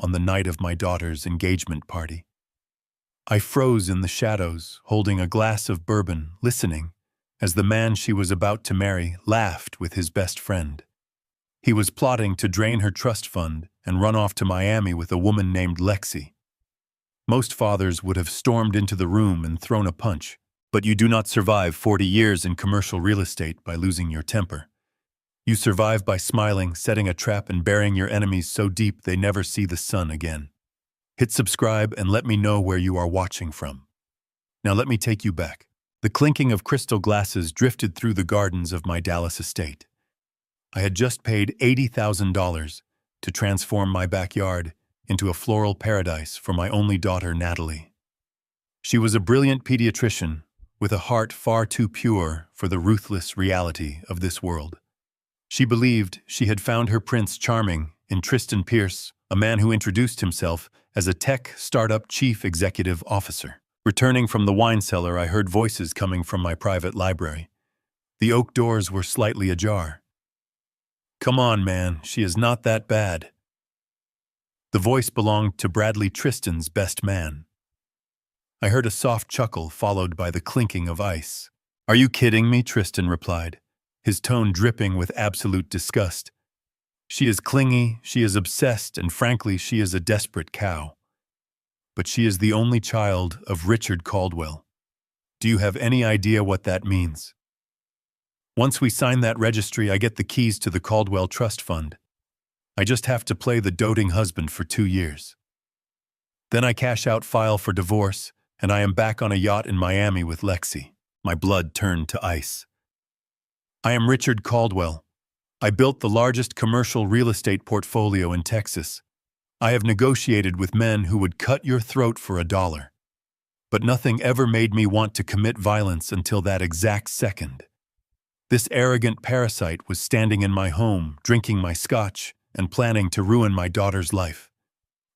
on the night of my daughter's engagement party. I froze in the shadows, holding a glass of bourbon, listening, as the man she was about to marry laughed with his best friend. He was plotting to drain her trust fund and run off to Miami with a woman named Lexi. Most fathers would have stormed into the room and thrown a punch, but you do not survive 40 years in commercial real estate by losing your temper. You survive by smiling, setting a trap, and burying your enemies so deep they never see the sun again. Hit subscribe and let me know where you are watching from. Now let me take you back. The clinking of crystal glasses drifted through the gardens of my Dallas estate. I had just paid $80,000 to transform my backyard into a floral paradise for my only daughter, Natalie. She was a brilliant pediatrician with a heart far too pure for the ruthless reality of this world. She believed she had found her Prince Charming in Tristan Pierce, a man who introduced himself as a tech startup chief executive officer. Returning from the wine cellar, I heard voices coming from my private library. The oak doors were slightly ajar. "Come on, man, she is not that bad." The voice belonged to Bradley, Tristan's best man. I heard a soft chuckle followed by the clinking of ice. "Are you kidding me?" Tristan replied, his tone dripping with absolute disgust. "She is clingy, she is obsessed, and frankly, she is a desperate cow. But she is the only child of Richard Caldwell. Do you have any idea what that means? Once we sign that registry, I get the keys to the Caldwell Trust Fund. I just have to play the doting husband for 2 years. Then I cash out, file for divorce, and I am back on a yacht in Miami with Lexi." My blood turned to ice. "I am Richard Caldwell. I built the largest commercial real estate portfolio in Texas. I have negotiated with men who would cut your throat for $1. But nothing ever made me want to commit violence until that exact second. This arrogant parasite was standing in my home, drinking my scotch, and planning to ruin my daughter's life.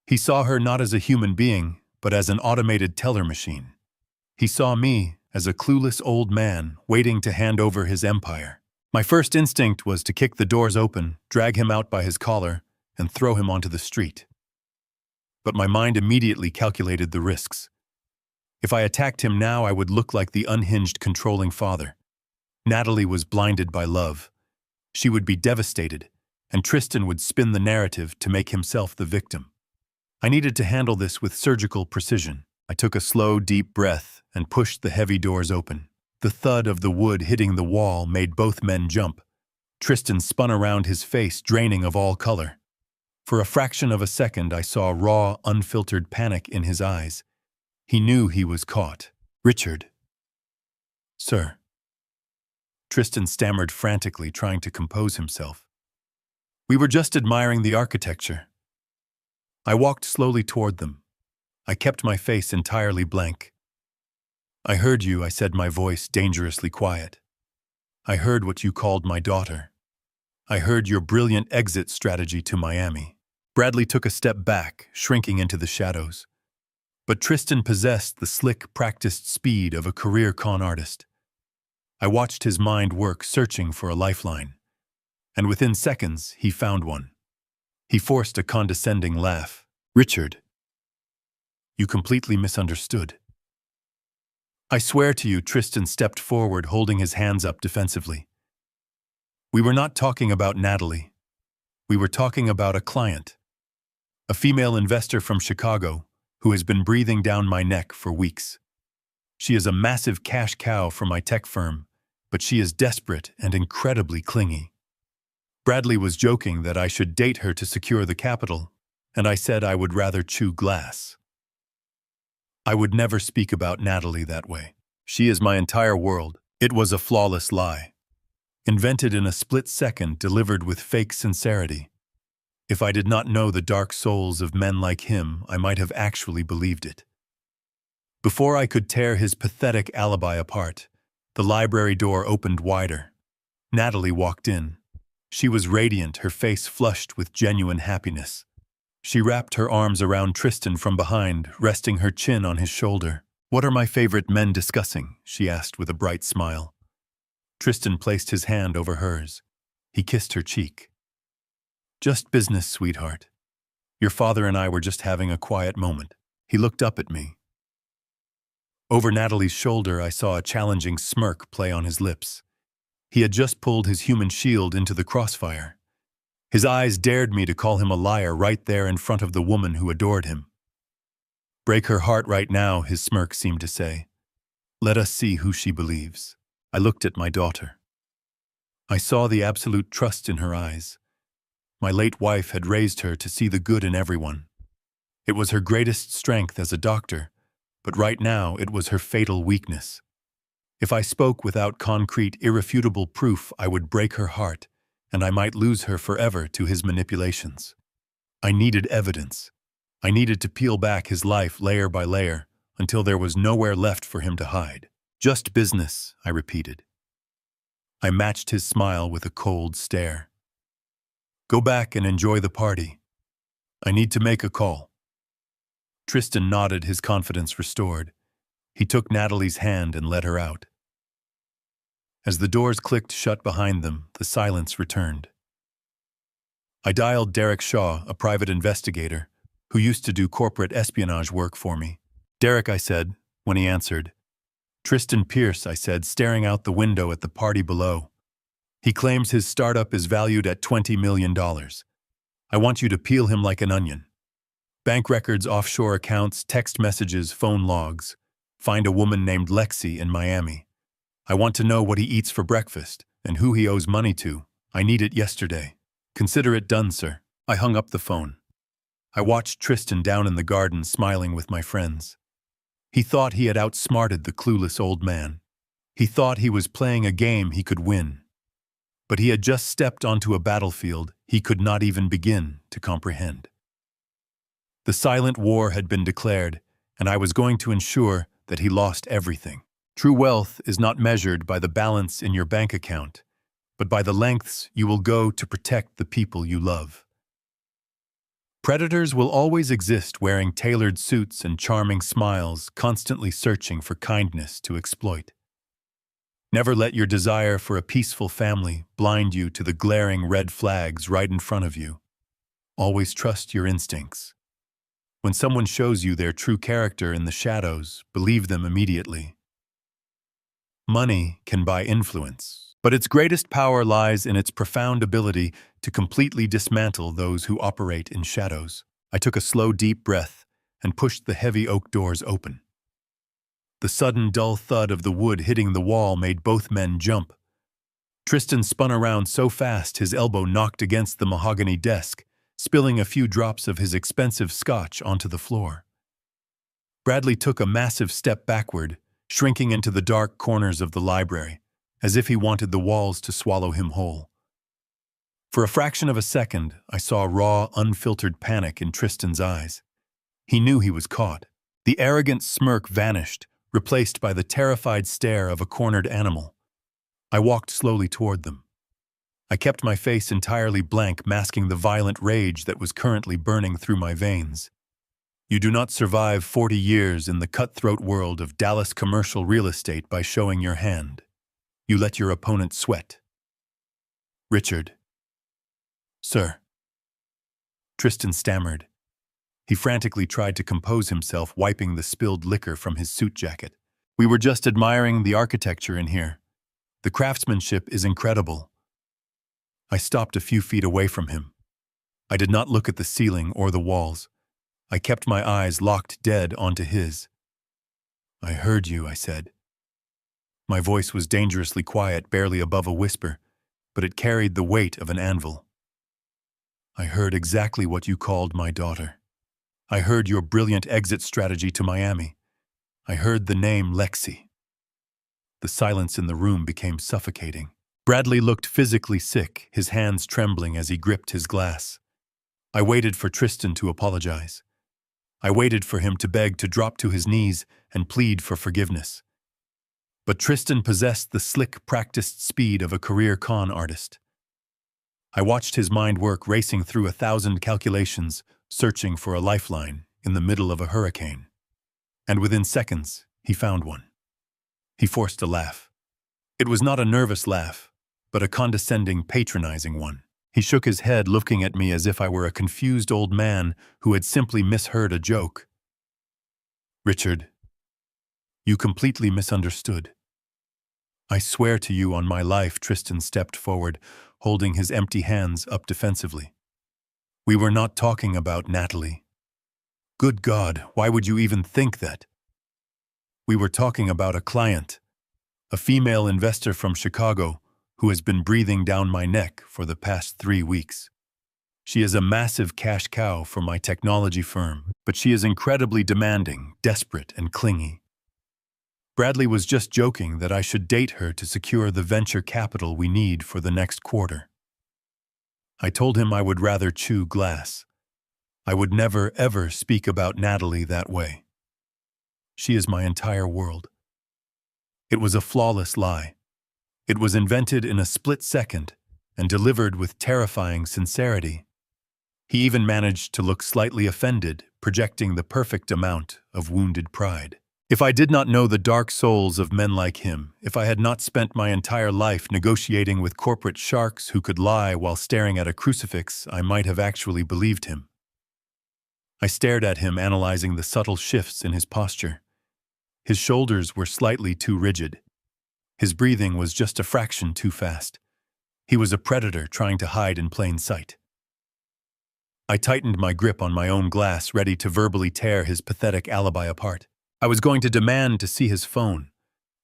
He saw her not as a human being, but as an automated teller machine. He saw me as a clueless old man waiting to hand over his empire. My first instinct was to kick the doors open, drag him out by his collar, and throw him onto the street. But my mind immediately calculated the risks. If I attacked him now, I would look like the unhinged, controlling father. Natalie was blinded by love. She would be devastated, and Tristan would spin the narrative to make himself the victim. I needed to handle this with surgical precision. I took a slow, deep breath and pushed the heavy doors open. The thud of the wood hitting the wall made both men jump. Tristan spun around, his face draining of all color. For a fraction of a second, I saw raw, unfiltered panic in his eyes. He knew he was caught. "Richard." "Sir." Tristan stammered frantically, trying to compose himself. "We were just admiring the architecture." I walked slowly toward them. I kept my face entirely blank. "I heard you," I said, my voice dangerously quiet. "I heard what you called my daughter. I heard your brilliant exit strategy to Miami." Bradley took a step back, shrinking into the shadows. But Tristan possessed the slick, practiced speed of a career con artist. I watched his mind work, searching for a lifeline. And within seconds, he found one. He forced a condescending laugh. "Richard, you completely misunderstood." "I swear to you," Tristan stepped forward, holding his hands up defensively. "We were not talking about Natalie. We were talking about a client. A female investor from Chicago who has been breathing down my neck for weeks. She is a massive cash cow for my tech firm, but she is desperate and incredibly clingy. Bradley was joking that I should date her to secure the capital, and I said I would rather chew glass. I would never speak about Natalie that way. She is my entire world. It was a flawless lie. Invented in a split second, delivered with fake sincerity. If I did not know the dark souls of men like him, I might have actually believed it. Before I could tear his pathetic alibi apart, the library door opened wider. Natalie walked in. She was radiant, her face flushed with genuine happiness. She wrapped her arms around Tristan from behind, resting her chin on his shoulder. "What are my favorite men discussing?" she asked with a bright smile. Tristan placed his hand over hers. He kissed her cheek. "Just business, sweetheart. Your father and I were just having a quiet moment. He looked up at me. Over Natalie's shoulder, I saw a challenging smirk play on his lips. He had just pulled his human shield into the crossfire. His eyes dared me to call him a liar right there in front of the woman who adored him. Break her heart right now, his smirk seemed to say. Let us see who she believes. I looked at my daughter. I saw the absolute trust in her eyes. My late wife had raised her to see the good in everyone. It was her greatest strength as a doctor, but right now it was her fatal weakness. If I spoke without concrete, irrefutable proof, I would break her heart, and I might lose her forever to his manipulations. I needed evidence. I needed to peel back his life layer by layer until there was nowhere left for him to hide. Just business, I repeated. I matched his smile with a cold stare. Go back and enjoy the party. I need to make a call. Tristan nodded, his confidence restored. He took Natalie's hand and led her out. As the doors clicked shut behind them, the silence returned. I dialed Derek Shaw, a private investigator, who used to do corporate espionage work for me. Derek, I said, when he answered. Tristan Pierce, I said, staring out the window at the party below. He claims his startup is valued at $20 million. I want you to peel him like an onion. Bank records, offshore accounts, text messages, phone logs. Find a woman named Lexi in Miami. I want to know what he eats for breakfast and who he owes money to. I need it yesterday. Consider it done, sir. I hung up the phone. I watched Tristan down in the garden smiling with my friends. He thought he had outsmarted the clueless old man. He thought he was playing a game he could win. But he had just stepped onto a battlefield he could not even begin to comprehend. The silent war had been declared, and I was going to ensure that he lost everything. True wealth is not measured by the balance in your bank account, but by the lengths you will go to protect the people you love. Predators will always exist wearing tailored suits and charming smiles, constantly searching for kindness to exploit. Never let your desire for a peaceful family blind you to the glaring red flags right in front of you. Always trust your instincts. When someone shows you their true character in the shadows, believe them immediately. Money can buy influence, but its greatest power lies in its profound ability to completely dismantle those who operate in shadows. I took a slow, deep breath and pushed the heavy oak doors open. The sudden, dull thud of the wood hitting the wall made both men jump. Tristan spun around so fast his elbow knocked against the mahogany desk, spilling a few drops of his expensive scotch onto the floor. Bradley took a massive step backward, shrinking into the dark corners of the library, as if he wanted the walls to swallow him whole. For a fraction of a second, I saw raw, unfiltered panic in Tristan's eyes. He knew he was caught. The arrogant smirk vanished, replaced by the terrified stare of a cornered animal. I walked slowly toward them. I kept my face entirely blank, masking the violent rage that was currently burning through my veins. You do not survive 40 years in the cutthroat world of Dallas commercial real estate by showing your hand. You let your opponent sweat. Richard. Sir. Tristan stammered. He frantically tried to compose himself, wiping the spilled liquor from his suit jacket. We were just admiring the architecture in here. The craftsmanship is incredible. I stopped a few feet away from him. I did not look at the ceiling or the walls. I kept my eyes locked dead onto his. I heard you, I said. My voice was dangerously quiet, barely above a whisper, but it carried the weight of an anvil. I heard exactly what you called my daughter. I heard your brilliant exit strategy to Miami. I heard the name Lexi. The silence in the room became suffocating. Bradley looked physically sick, his hands trembling as he gripped his glass. I waited for Tristan to apologize. I waited for him to beg to drop to his knees and plead for forgiveness. But Tristan possessed the slick, practiced speed of a career con artist. I watched his mind work, racing through 1,000 calculations, searching for a lifeline in the middle of a hurricane. And within seconds, he found one. He forced a laugh. It was not a nervous laugh, but a condescending, patronizing one. He shook his head, looking at me as if I were a confused old man who had simply misheard a joke. Richard, you completely misunderstood. I swear to you on my life, Tristan stepped forward, holding his empty hands up defensively. We were not talking about Natalie. Good God, why would you even think that? We were talking about a client, a female investor from Chicago who has been breathing down my neck for the past 3 weeks. She is a massive cash cow for my technology firm, but she is incredibly demanding, desperate, and clingy. Bradley was just joking that I should date her to secure the venture capital we need for the next quarter. I told him I would rather chew glass. I would never, ever speak about Natalie that way. She is my entire world. It was a flawless lie. It was invented in a split second and delivered with terrifying sincerity. He even managed to look slightly offended, projecting the perfect amount of wounded pride. If I did not know the dark souls of men like him, if I had not spent my entire life negotiating with corporate sharks who could lie while staring at a crucifix, I might have actually believed him. I stared at him, analyzing the subtle shifts in his posture. His shoulders were slightly too rigid. His breathing was just a fraction too fast. He was a predator trying to hide in plain sight. I tightened my grip on my own glass, ready to verbally tear his pathetic alibi apart. I was going to demand to see his phone.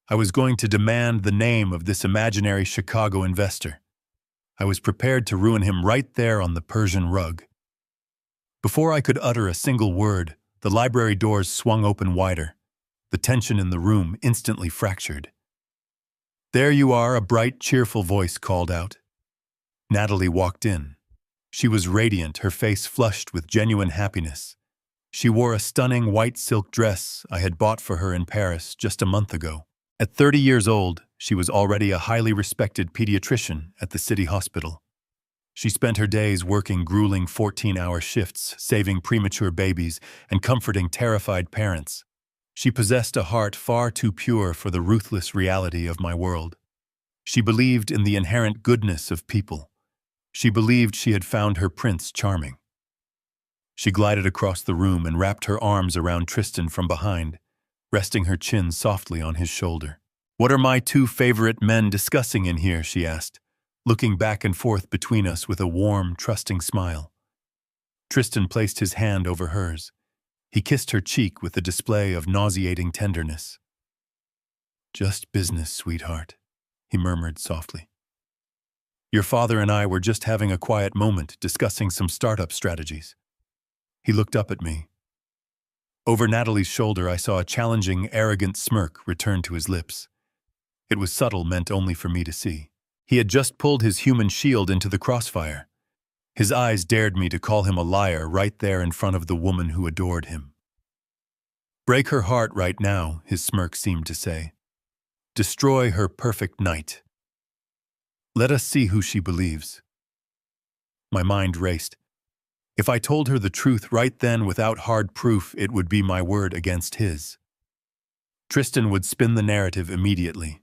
I was going to demand the name of this imaginary Chicago investor. I was prepared to ruin him right there on the Persian rug. Before I could utter a single word, the library doors swung open wider. The tension in the room instantly fractured. "There you are," a bright, cheerful voice called out. Natalie walked in. She was radiant, her face flushed with genuine happiness. She wore a stunning white silk dress I had bought for her in Paris just a month ago. At 30 years old, she was already a highly respected pediatrician at the city hospital. She spent her days working grueling 14-hour shifts, saving premature babies and comforting terrified parents. She possessed a heart far too pure for the ruthless reality of my world. She believed in the inherent goodness of people. She believed she had found her prince charming. She glided across the room and wrapped her arms around Tristan from behind, resting her chin softly on his shoulder. "What are my two favorite men discussing in here?" she asked, looking back and forth between us with a warm, trusting smile. Tristan placed his hand over hers. He kissed her cheek with a display of nauseating tenderness. "Just business, sweetheart," he murmured softly. "Your father and I were just having a quiet moment discussing some startup strategies." He looked up at me. Over Natalie's shoulder, I saw a challenging, arrogant smirk return to his lips. It was subtle, meant only for me to see. He had just pulled his human shield into the crossfire. His eyes dared me to call him a liar right there in front of the woman who adored him. "Break her heart right now," his smirk seemed to say. "Destroy her perfect night. Let us see who she believes." My mind raced. If I told her the truth right then without hard proof, it would be my word against his. Tristan would spin the narrative immediately.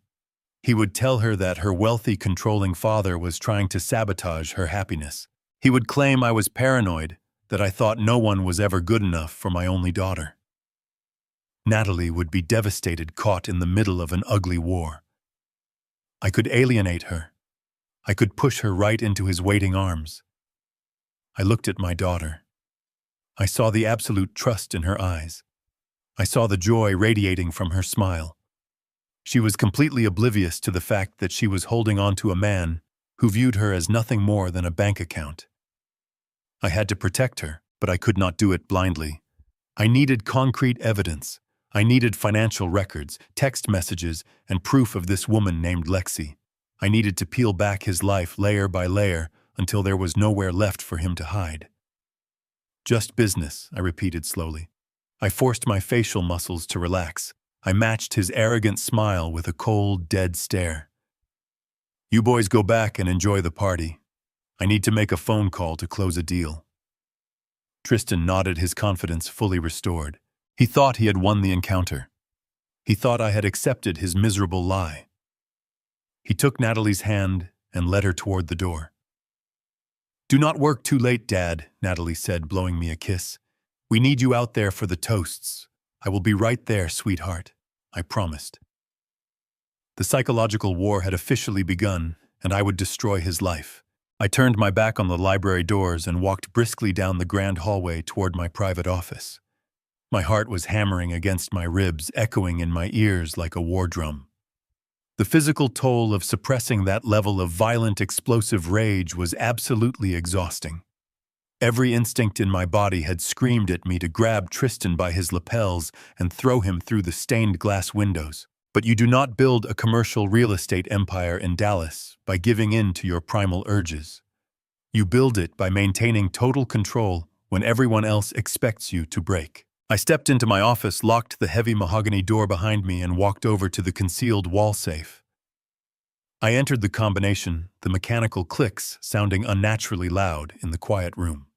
He would tell her that her wealthy, controlling father was trying to sabotage her happiness. He would claim I was paranoid, that I thought no one was ever good enough for my only daughter. Natalie would be devastated, caught in the middle of an ugly war. I could alienate her. I could push her right into his waiting arms. I looked at my daughter. I saw the absolute trust in her eyes. I saw the joy radiating from her smile. She was completely oblivious to the fact that she was holding on to a man who viewed her as nothing more than a bank account. I had to protect her, but I could not do it blindly. I needed concrete evidence. I needed financial records, text messages, and proof of this woman named Lexi. I needed to peel back his life layer by layer until there was nowhere left for him to hide. "Just business," I repeated slowly. I forced my facial muscles to relax. I matched his arrogant smile with a cold, dead stare. "You boys go back and enjoy the party. I need to make a phone call to close a deal." Tristan nodded, his confidence fully restored. He thought he had won the encounter. He thought I had accepted his miserable lie. He took Natalie's hand and led her toward the door. Do not work too late, Dad, Natalie said, blowing me a kiss. We need you out there for the toasts. I will be right there, sweetheart. I promised. The psychological war had officially begun, and I would destroy his life. I turned my back on the library doors and walked briskly down the grand hallway toward my private office. My heart was hammering against my ribs, echoing in my ears like a war drum. The physical toll of suppressing that level of violent, explosive rage was absolutely exhausting. Every instinct in my body had screamed at me to grab Tristan by his lapels and throw him through the stained glass windows. But you do not build a commercial real estate empire in Dallas by giving in to your primal urges. You build it by maintaining total control when everyone else expects you to break. I stepped into my office, locked the heavy mahogany door behind me, and walked over to the concealed wall safe. I entered the combination, the mechanical clicks sounding unnaturally loud in the quiet room.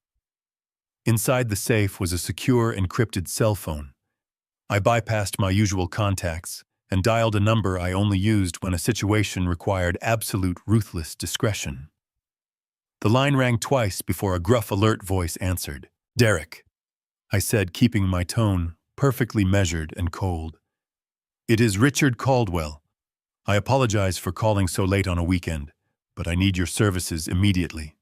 Inside the safe was a secure, encrypted cell phone. I bypassed my usual contacts and dialed a number I only used when a situation required absolute ruthless discretion. The line rang twice before a gruff, alert voice answered. "Derek," I said, keeping my tone perfectly measured and cold. "It is Richard Caldwell. I apologize for calling so late on a weekend, but I need your services immediately."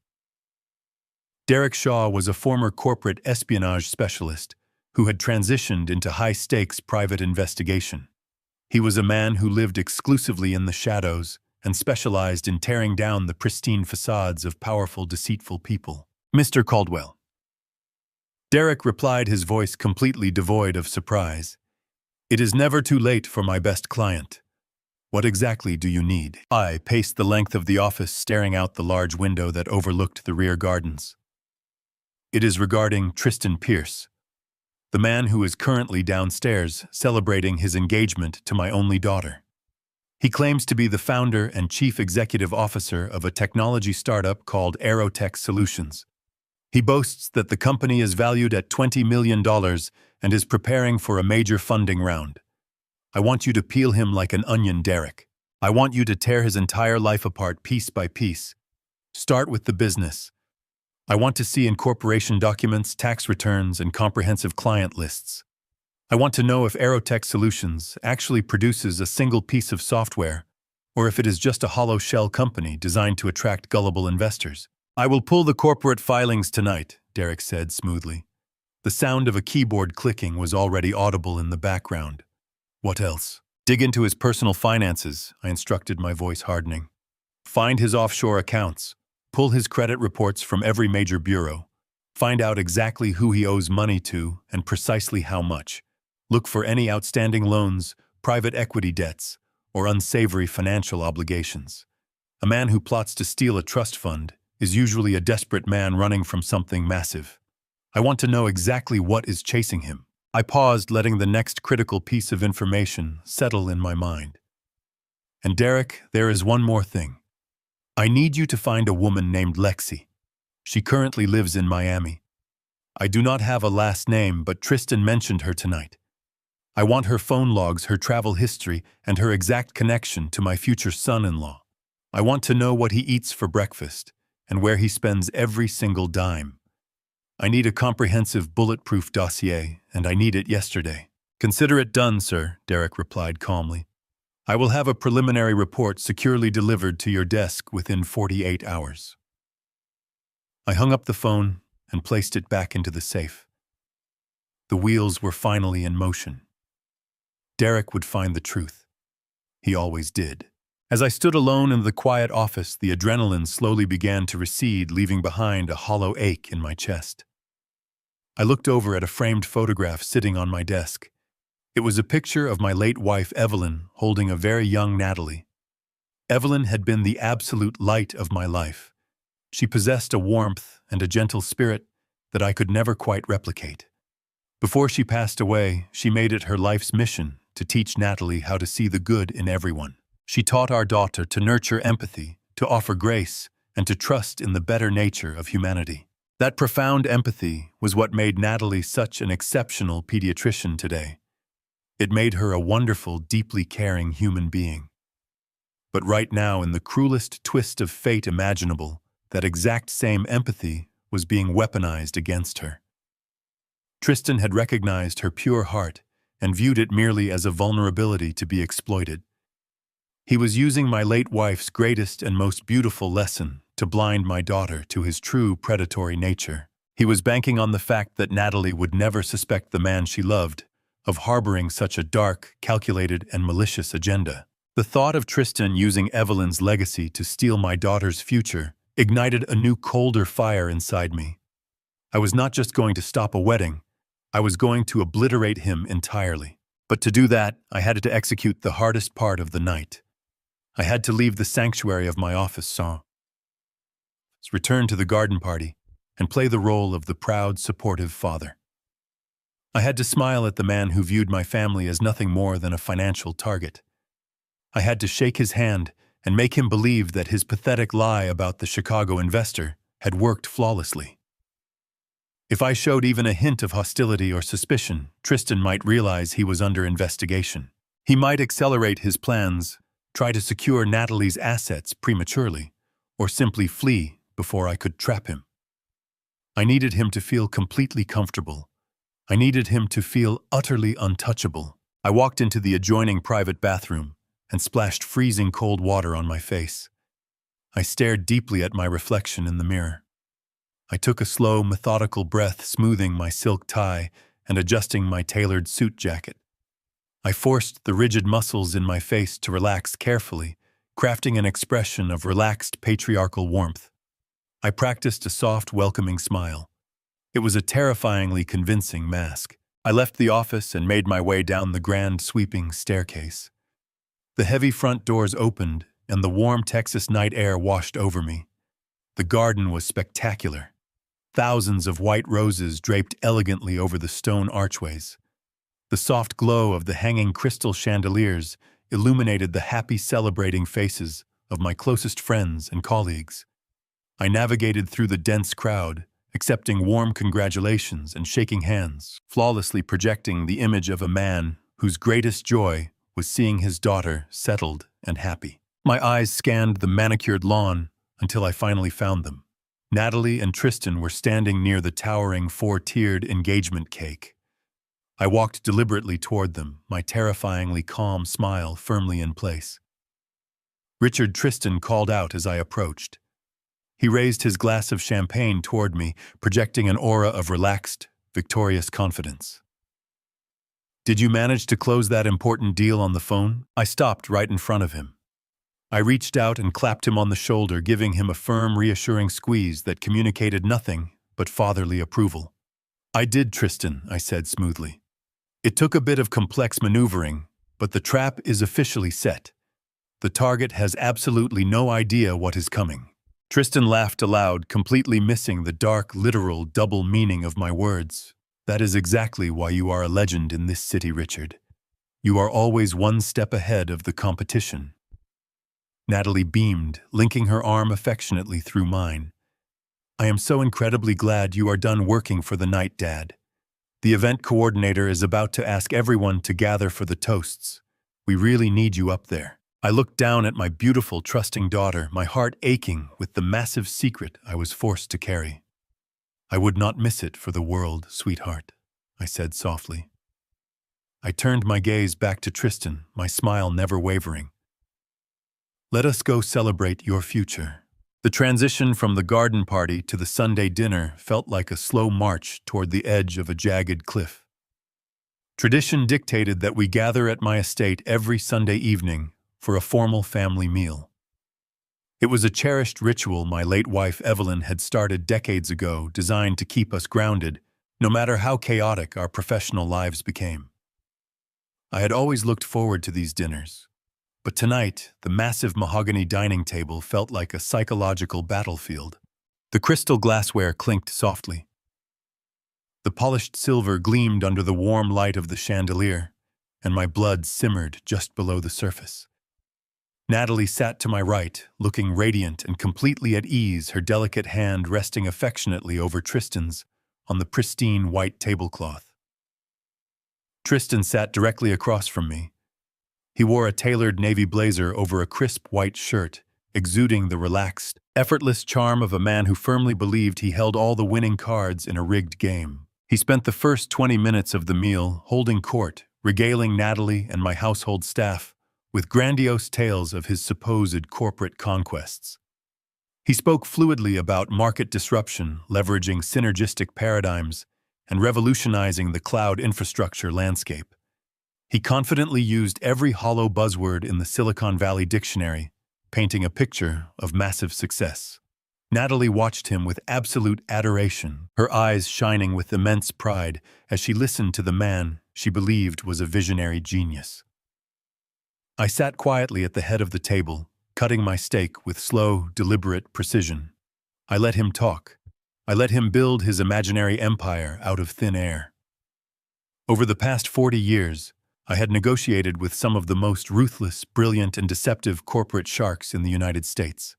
Derek Shaw was a former corporate espionage specialist who had transitioned into high-stakes private investigation. He was a man who lived exclusively in the shadows and specialized in tearing down the pristine facades of powerful, deceitful people. "Mr. Caldwell." Derek replied, his voice completely devoid of surprise. "It is never too late for my best client. What exactly do you need?" I paced the length of the office, staring out the large window that overlooked the rear gardens. "It is regarding Tristan Pierce, the man who is currently downstairs celebrating his engagement to my only daughter. He claims to be the founder and chief executive officer of a technology startup called Aerotech Solutions. He boasts that the company is valued at $20 million and is preparing for a major funding round. I want you to peel him like an onion, Derek. I want you to tear his entire life apart piece by piece. Start with the business. I want to see incorporation documents, tax returns, and comprehensive client lists. I want to know if Aerotech Solutions actually produces a single piece of software, or if it is just a hollow shell company designed to attract gullible investors. I will pull the corporate filings tonight," Derek said smoothly. The sound of a keyboard clicking was already audible in the background. "What else?" "Dig into his personal finances," I instructed, my voice hardening. "Find his offshore accounts. Pull his credit reports from every major bureau. Find out exactly who he owes money to and precisely how much. Look for any outstanding loans, private equity debts, or unsavory financial obligations. A man who plots to steal a trust fund is usually a desperate man running from something massive. I want to know exactly what is chasing him." I paused, letting the next critical piece of information settle in my mind. "And Derek, there is one more thing. I need you to find a woman named Lexi. She currently lives in Miami. I do not have a last name, but Tristan mentioned her tonight. I want her phone logs, her travel history, and her exact connection to my future son-in-law. I want to know what he eats for breakfast and where he spends every single dime. I need a comprehensive, bulletproof dossier, and I need it yesterday." "Consider it done, sir," Derek replied calmly. "I will have a preliminary report securely delivered to your desk within 48 hours." I hung up the phone and placed it back into the safe. The wheels were finally in motion. Derek would find the truth. He always did. As I stood alone in the quiet office, the adrenaline slowly began to recede, leaving behind a hollow ache in my chest. I looked over at a framed photograph sitting on my desk. It was a picture of my late wife, Evelyn, holding a very young Natalie. Evelyn had been the absolute light of my life. She possessed a warmth and a gentle spirit that I could never quite replicate. Before she passed away, she made it her life's mission to teach Natalie how to see the good in everyone. She taught our daughter to nurture empathy, to offer grace, and to trust in the better nature of humanity. That profound empathy was what made Natalie such an exceptional pediatrician today. It made her a wonderful, deeply caring human being. But right now, in the cruelest twist of fate imaginable, that exact same empathy was being weaponized against her. Tristan had recognized her pure heart and viewed it merely as a vulnerability to be exploited. He was using my late wife's greatest and most beautiful lesson to blind my daughter to his true predatory nature. He was banking on the fact that Natalie would never suspect the man she loved of harboring such a dark, calculated, and malicious agenda. The thought of Tristan using Evelyn's legacy to steal my daughter's future ignited a new, colder fire inside me. I was not just going to stop a wedding, I was going to obliterate him entirely. But to do that, I had to execute the hardest part of the night. I had to leave the sanctuary of my office, return to the garden party, and play the role of the proud, supportive father. I had to smile at the man who viewed my family as nothing more than a financial target. I had to shake his hand and make him believe that his pathetic lie about the Chicago investor had worked flawlessly. If I showed even a hint of hostility or suspicion, Tristan might realize he was under investigation. He might accelerate his plans, try to secure Natalie's assets prematurely, or simply flee before I could trap him. I needed him to feel completely comfortable. I needed him to feel utterly untouchable. I walked into the adjoining private bathroom and splashed freezing cold water on my face. I stared deeply at my reflection in the mirror. I took a slow, methodical breath, smoothing my silk tie and adjusting my tailored suit jacket. I forced the rigid muscles in my face to relax carefully, crafting an expression of relaxed, patriarchal warmth. I practiced a soft, welcoming smile. It was a terrifyingly convincing mask. I left the office and made my way down the grand, sweeping staircase. The heavy front doors opened, and the warm Texas night air washed over me. The garden was spectacular. Thousands of white roses draped elegantly over the stone archways. The soft glow of the hanging crystal chandeliers illuminated the happy, celebrating faces of my closest friends and colleagues. I navigated through the dense crowd, accepting warm congratulations and shaking hands, flawlessly projecting the image of a man whose greatest joy was seeing his daughter settled and happy. My eyes scanned the manicured lawn until I finally found them. Natalie and Tristan were standing near the towering four-tiered engagement cake. I walked deliberately toward them, my terrifyingly calm smile firmly in place. Richard Tristan called out as I approached. He raised his glass of champagne toward me, projecting an aura of relaxed, victorious confidence. "Did you manage to close that important deal on the phone?" I stopped right in front of him. I reached out and clapped him on the shoulder, giving him a firm, reassuring squeeze that communicated nothing but fatherly approval. "I did, Tristan," I said smoothly. "It took a bit of complex maneuvering, but the trap is officially set. The target has absolutely no idea what is coming." Tristan laughed aloud, completely missing the dark, literal double meaning of my words. "That is exactly why you are a legend in this city, Richard. You are always one step ahead of the competition." Natalie beamed, linking her arm affectionately through mine. "I am so incredibly glad you are done working for the night, Dad. The event coordinator is about to ask everyone to gather for the toasts. We really need you up there." I looked down at my beautiful, trusting daughter, my heart aching with the massive secret I was forced to carry. "I would not miss it for the world, sweetheart," I said softly. I turned my gaze back to Tristan, my smile never wavering. "Let us go celebrate your future." The transition from the garden party to the Sunday dinner felt like a slow march toward the edge of a jagged cliff. Tradition dictated that we gather at my estate every Sunday evening for a formal family meal. It was a cherished ritual my late wife Evelyn had started decades ago, designed to keep us grounded, no matter how chaotic our professional lives became. I had always looked forward to these dinners, but tonight the massive mahogany dining table felt like a psychological battlefield. The crystal glassware clinked softly. The polished silver gleamed under the warm light of the chandelier, and my blood simmered just below the surface. Natalie sat to my right, looking radiant and completely at ease, her delicate hand resting affectionately over Tristan's on the pristine white tablecloth. Tristan sat directly across from me. He wore a tailored navy blazer over a crisp white shirt, exuding the relaxed, effortless charm of a man who firmly believed he held all the winning cards in a rigged game. He spent the first 20 minutes of the meal holding court, regaling Natalie and my household staff with grandiose tales of his supposed corporate conquests. He spoke fluidly about market disruption, leveraging synergistic paradigms, and revolutionizing the cloud infrastructure landscape. He confidently used every hollow buzzword in the Silicon Valley dictionary, painting a picture of massive success. Natalie watched him with absolute adoration, her eyes shining with immense pride as she listened to the man she believed was a visionary genius. I sat quietly at the head of the table, cutting my steak with slow, deliberate precision. I let him talk. I let him build his imaginary empire out of thin air. Over the past 40 years, I had negotiated with some of the most ruthless, brilliant, and deceptive corporate sharks in the United States.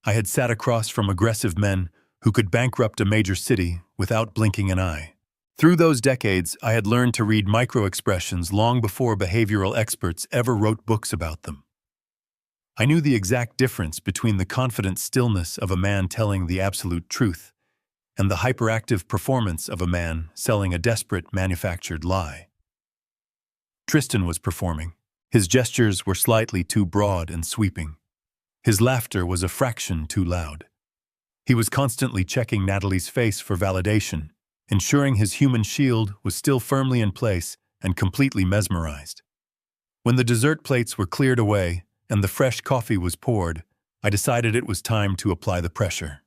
I had sat across from aggressive men who could bankrupt a major city without blinking an eye. Through those decades, I had learned to read microexpressions long before behavioral experts ever wrote books about them. I knew the exact difference between the confident stillness of a man telling the absolute truth and the hyperactive performance of a man selling a desperate manufactured lie. Tristan was performing. His gestures were slightly too broad and sweeping. His laughter was a fraction too loud. He was constantly checking Natalie's face for validation, ensuring his human shield was still firmly in place and completely mesmerized. When the dessert plates were cleared away and the fresh coffee was poured, I decided it was time to apply the pressure.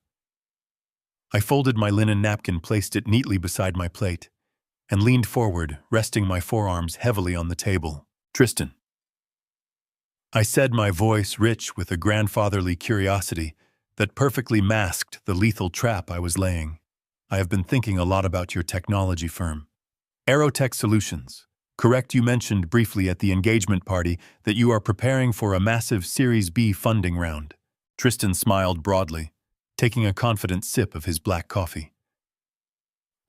I folded my linen napkin, placed it neatly beside my plate, and leaned forward, resting my forearms heavily on the table. "Tristan," I said, my voice rich with a grandfatherly curiosity that perfectly masked the lethal trap I was laying. "I have been thinking a lot about your technology firm. Aerotech Solutions. Correct, you mentioned briefly at the engagement party that you are preparing for a massive Series B funding round." Tristan smiled broadly, taking a confident sip of his black coffee.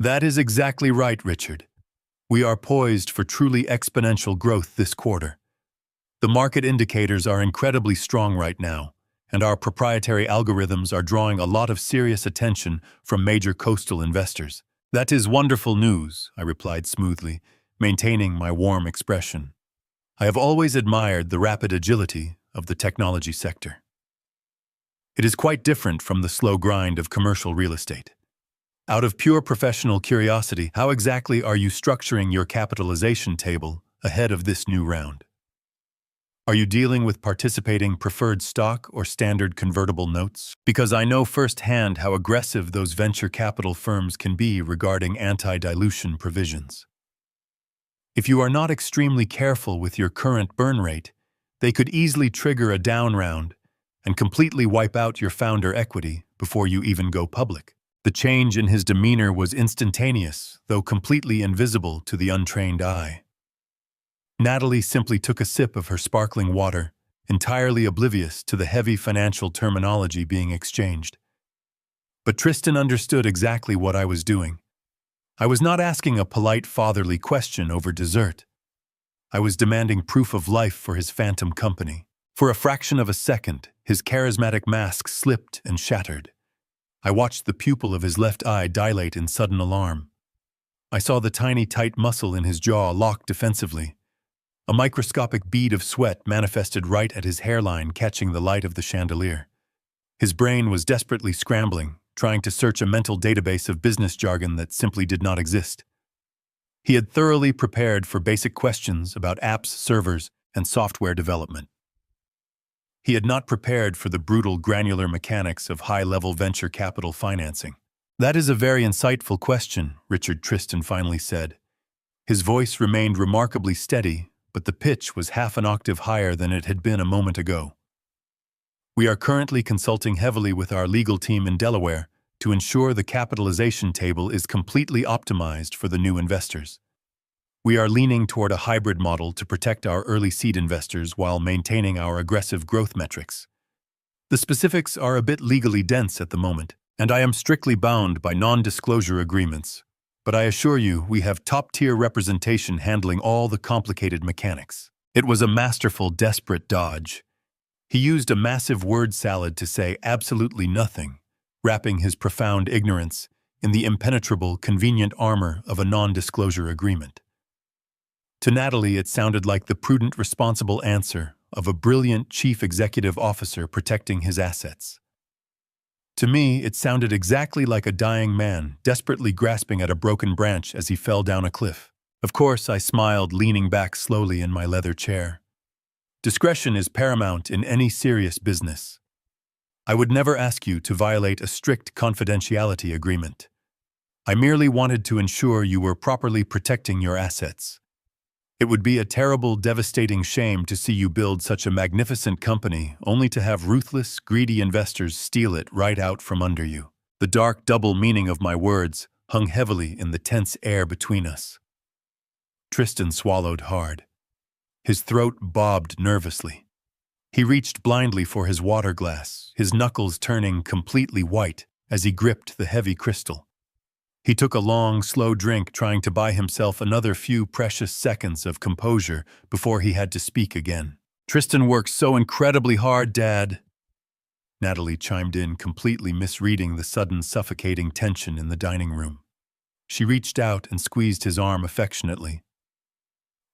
"That is exactly right, Richard. We are poised for truly exponential growth this quarter. The market indicators are incredibly strong right now, and our proprietary algorithms are drawing a lot of serious attention from major coastal investors." "That is wonderful news," I replied smoothly, maintaining my warm expression. I have always admired the rapid agility of the technology sector. It is quite different from the slow grind of commercial real estate. Out of pure professional curiosity, how exactly are you structuring your capitalization table ahead of this new round? Are you dealing with participating preferred stock or standard convertible notes? Because I know firsthand how aggressive those venture capital firms can be regarding anti-dilution provisions. If you are not extremely careful with your current burn rate, they could easily trigger a down round and completely wipe out your founder equity before you even go public. The change in his demeanor was instantaneous, though completely invisible to the untrained eye. Natalie simply took a sip of her sparkling water, entirely oblivious to the heavy financial terminology being exchanged. But Tristan understood exactly what I was doing. I was not asking a polite fatherly question over dessert. I was demanding proof of life for his phantom company. For a fraction of a second, his charismatic mask slipped and shattered. I watched the pupil of his left eye dilate in sudden alarm. I saw the tiny, tight muscle in his jaw lock defensively. A microscopic bead of sweat manifested right at his hairline, catching the light of the chandelier. His brain was desperately scrambling, trying to search a mental database of business jargon that simply did not exist. He had thoroughly prepared for basic questions about apps, servers, and software development. He had not prepared for the brutal, granular mechanics of high-level venture capital financing. "That is a very insightful question," Richard Tristan finally said. His voice remained remarkably steady, but the pitch was half an octave higher than it had been a moment ago. "We are currently consulting heavily with our legal team in Delaware to ensure the capitalization table is completely optimized for the new investors. We are leaning toward a hybrid model to protect our early seed investors while maintaining our aggressive growth metrics. The specifics are a bit legally dense at the moment, and I am strictly bound by non-disclosure agreements. But I assure you, we have top-tier representation handling all the complicated mechanics." It was a masterful, desperate dodge. He used a massive word salad to say absolutely nothing, wrapping his profound ignorance in the impenetrable, convenient armor of a non-disclosure agreement. To Natalie, it sounded like the prudent, responsible answer of a brilliant chief executive officer protecting his assets. To me, it sounded exactly like a dying man desperately grasping at a broken branch as he fell down a cliff. Of course, I smiled, leaning back slowly in my leather chair. Discretion is paramount in any serious business. I would never ask you to violate a strict confidentiality agreement. I merely wanted to ensure you were properly protecting your assets. It would be a terrible, devastating shame to see you build such a magnificent company only to have ruthless, greedy investors steal it right out from under you. The dark double meaning of my words hung heavily in the tense air between us. Tristan swallowed hard. His throat bobbed nervously. He reached blindly for his water glass, his knuckles turning completely white as he gripped the heavy crystal. He took a long, slow drink, trying to buy himself another few precious seconds of composure before he had to speak again. "Tristan works so incredibly hard, Dad." Natalie chimed in, completely misreading the sudden suffocating tension in the dining room. She reached out and squeezed his arm affectionately.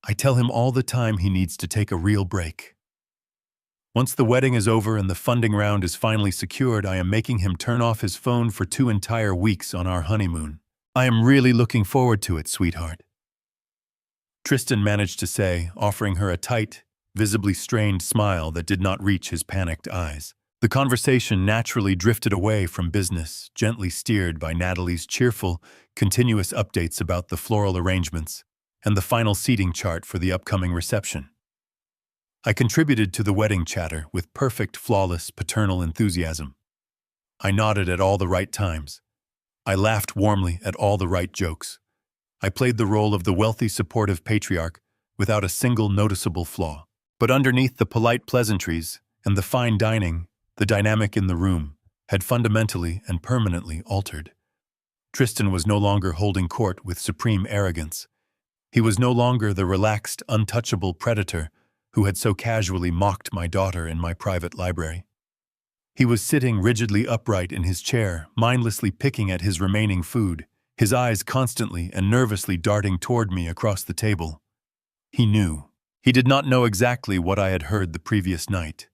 "I tell him all the time he needs to take a real break. Once the wedding is over and the funding round is finally secured, I am making him turn off his phone for 2 entire weeks on our honeymoon. I am really looking forward to it, sweetheart." Tristan managed to say, offering her a tight, visibly strained smile that did not reach his panicked eyes. The conversation naturally drifted away from business, gently steered by Natalie's cheerful, continuous updates about the floral arrangements and the final seating chart for the upcoming reception. I contributed to the wedding chatter with perfect, flawless, paternal enthusiasm. I nodded at all the right times. I laughed warmly at all the right jokes. I played the role of the wealthy, supportive patriarch without a single noticeable flaw. But underneath the polite pleasantries and the fine dining, the dynamic in the room had fundamentally and permanently altered. Tristan was no longer holding court with supreme arrogance. He was no longer the relaxed, untouchable predator who had so casually mocked my daughter in my private library. He was sitting rigidly upright in his chair, mindlessly picking at his remaining food, his eyes constantly and nervously darting toward me across the table. He knew. He did not know exactly what I had heard the previous night.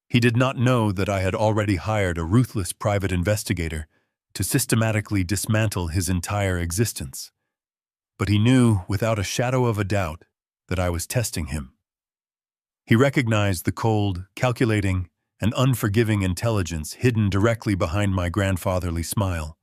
He did not know that I had already hired a ruthless private investigator to systematically dismantle his entire existence. But he knew, without a shadow of a doubt, that I was testing him. He recognized the cold, calculating, and unforgiving intelligence hidden directly behind my grandfatherly smile.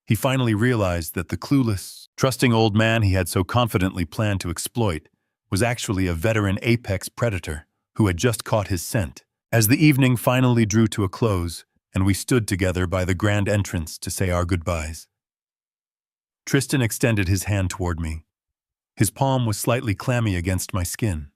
He finally realized that the clueless, trusting old man he had so confidently planned to exploit was actually a veteran apex predator who had just caught his scent. As the evening finally drew to a close and we stood together by the grand entrance to say our goodbyes, Tristan extended his hand toward me. His palm was slightly clammy against my skin.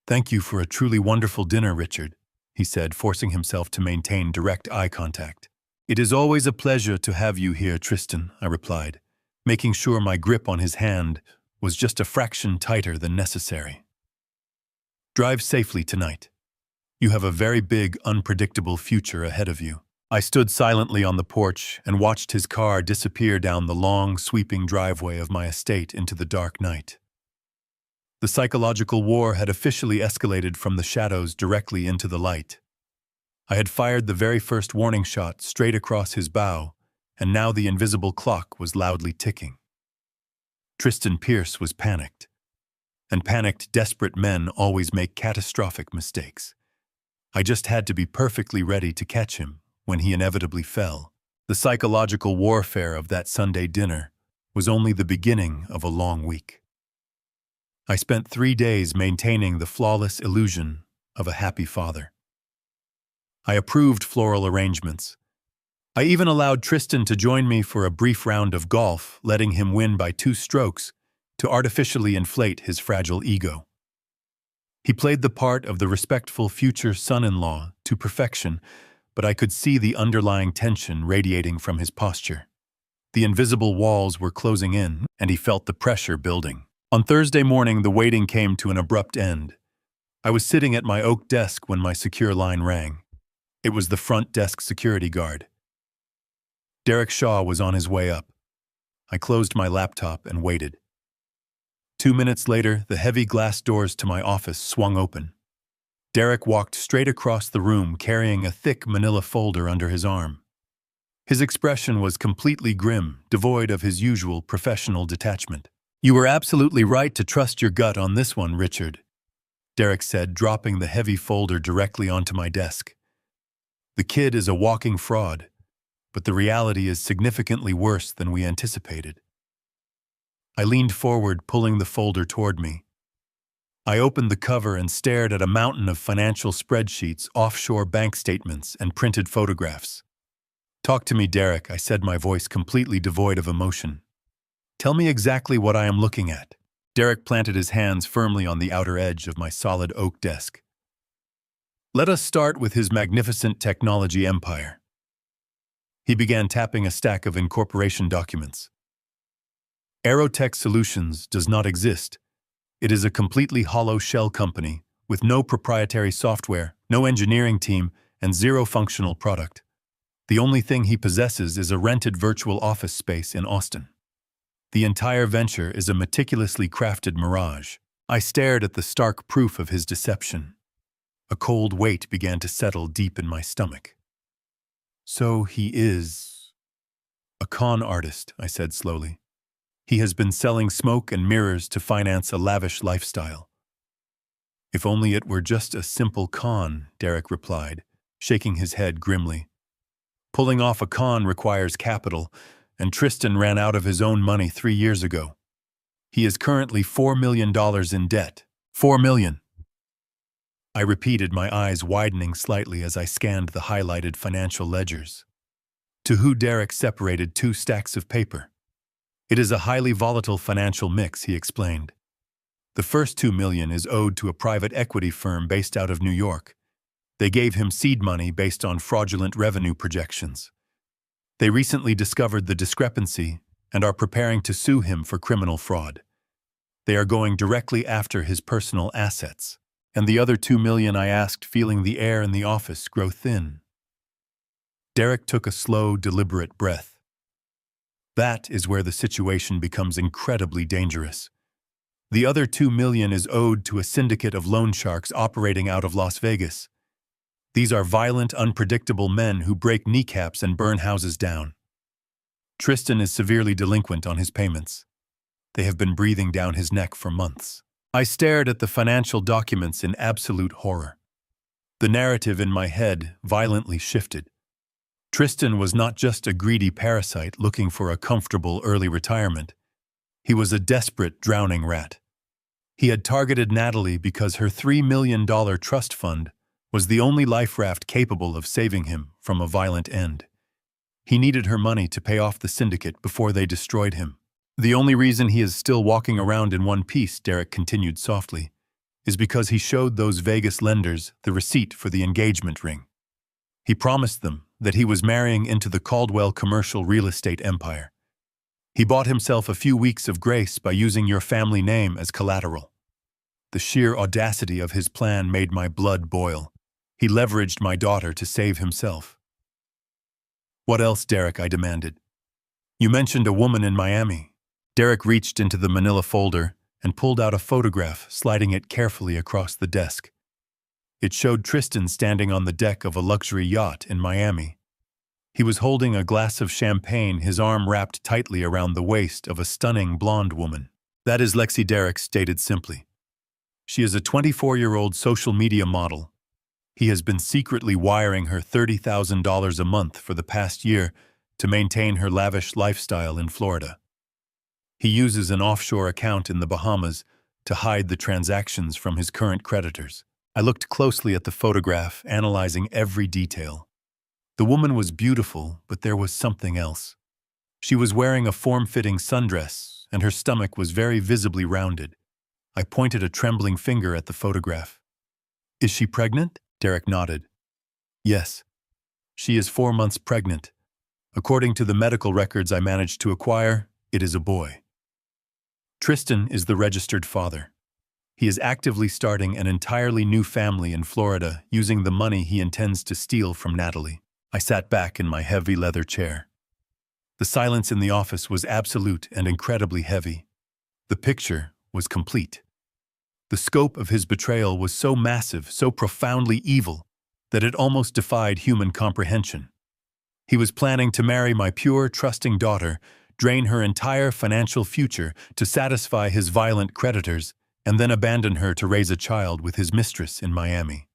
"Thank you for a truly wonderful dinner, Richard," he said, forcing himself to maintain direct eye contact. "It is always a pleasure to have you here, Tristan," I replied, making sure my grip on his hand was just a fraction tighter than necessary. "Drive safely tonight. You have a very big, unpredictable future ahead of you." I stood silently on the porch and watched his car disappear down the long, sweeping driveway of my estate into the dark night. The psychological war had officially escalated from the shadows directly into the light. I had fired the very first warning shot straight across his bow, and now the invisible clock was loudly ticking. Tristan Pierce was panicked, and panicked, desperate men always make catastrophic mistakes. I just had to be perfectly ready to catch him when he inevitably fell. The psychological warfare of that Sunday dinner was only the beginning of a long week. I spent 3 days maintaining the flawless illusion of a happy father. I approved floral arrangements. I even allowed Tristan to join me for a brief round of golf, letting him win by 2 strokes to artificially inflate his fragile ego. He played the part of the respectful future son-in-law to perfection, but I could see the underlying tension radiating from his posture. The invisible walls were closing in, and he felt the pressure building. On Thursday morning, the waiting came to an abrupt end. I was sitting at my oak desk when my secure line rang. It was the front desk security guard. Derek Shaw was on his way up. I closed my laptop and waited. 2 minutes later, the heavy glass doors to my office swung open. Derek walked straight across the room carrying a thick manila folder under his arm. His expression was completely grim, devoid of his usual professional detachment. "You were absolutely right to trust your gut on this one, Richard," Derek said, dropping the heavy folder directly onto my desk. "The kid is a walking fraud, but the reality is significantly worse than we anticipated." I leaned forward, pulling the folder toward me. I opened the cover and stared at a mountain of financial spreadsheets, offshore bank statements, and printed photographs. "Talk to me, Derek," I said, my voice completely devoid of emotion. "Tell me exactly what I am looking at." Derek planted his hands firmly on the outer edge of my solid oak desk. "Let us start with his magnificent technology empire." He began tapping a stack of incorporation documents. "Aerotech Solutions does not exist. It is a completely hollow shell company with no proprietary software, no engineering team, and zero functional product. The only thing he possesses is a rented virtual office space in Austin. The entire venture is a meticulously crafted mirage." I stared at the stark proof of his deception. A cold weight began to settle deep in my stomach. "So he is a con artist," I said slowly. "He has been selling smoke and mirrors to finance a lavish lifestyle." "If only it were just a simple con," Derek replied, shaking his head grimly. "Pulling off a con requires capital, and Tristan ran out of his own money 3 years ago. He is currently $4 million in debt. $4 million. I repeated, my eyes widening slightly as I scanned the highlighted financial ledgers. To who Derek separated 2 stacks of paper. "It is a highly volatile financial mix," he explained. "The first $2 million is owed to a private equity firm based out of New York. They gave him seed money based on fraudulent revenue projections. They recently discovered the discrepancy and are preparing to sue him for criminal fraud. They are going directly after his personal assets. And the other $2 million," I asked, feeling the air in the office grow thin. Derek took a slow, deliberate breath. "That is where the situation becomes incredibly dangerous. The other $2 million is owed to a syndicate of loan sharks operating out of Las Vegas. These are violent, unpredictable men who break kneecaps and burn houses down. Tristan is severely delinquent on his payments. They have been breathing down his neck for months." I stared at the financial documents in absolute horror. The narrative in my head violently shifted. Tristan was not just a greedy parasite looking for a comfortable early retirement. He was a desperate, drowning rat. He had targeted Natalie because her $3 million trust fund was the only life raft capable of saving him from a violent end. He needed her money to pay off the syndicate before they destroyed him. "The only reason he is still walking around in one piece," Derek continued softly, "is because he showed those Vegas lenders the receipt for the engagement ring. He promised them that he was marrying into the Caldwell commercial real estate empire. He bought himself a few weeks of grace by using your family name as collateral. The sheer audacity of his plan made my blood boil. He leveraged my daughter to save himself." "What else, Derek?" I demanded. "You mentioned a woman in Miami." Derek reached into the manila folder and pulled out a photograph, sliding it carefully across the desk. It showed Tristan standing on the deck of a luxury yacht in Miami. He was holding a glass of champagne, his arm wrapped tightly around the waist of a stunning blonde woman. "That is Lexi," Derek stated simply. "She is a 24-year-old social media model. He has been secretly wiring her $30,000 a month for the past year to maintain her lavish lifestyle in Florida. He uses an offshore account in the Bahamas to hide the transactions from his current creditors." I looked closely at the photograph, analyzing every detail. The woman was beautiful, but there was something else. She was wearing a form-fitting sundress, and her stomach was very visibly rounded. I pointed a trembling finger at the photograph. "Is she pregnant?" Derek nodded. "Yes. She is 4 months pregnant. According to the medical records I managed to acquire, it is a boy. Tristan is the registered father. He is actively starting an entirely new family in Florida using the money he intends to steal from Natalie. I sat back in my heavy leather chair. The silence in the office was absolute and incredibly heavy. The picture was complete. The scope of his betrayal was so massive, so profoundly evil, that it almost defied human comprehension. He was planning to marry my pure, trusting daughter, drain her entire financial future to satisfy his violent creditors, and then abandon her to raise a child with his mistress in Miami.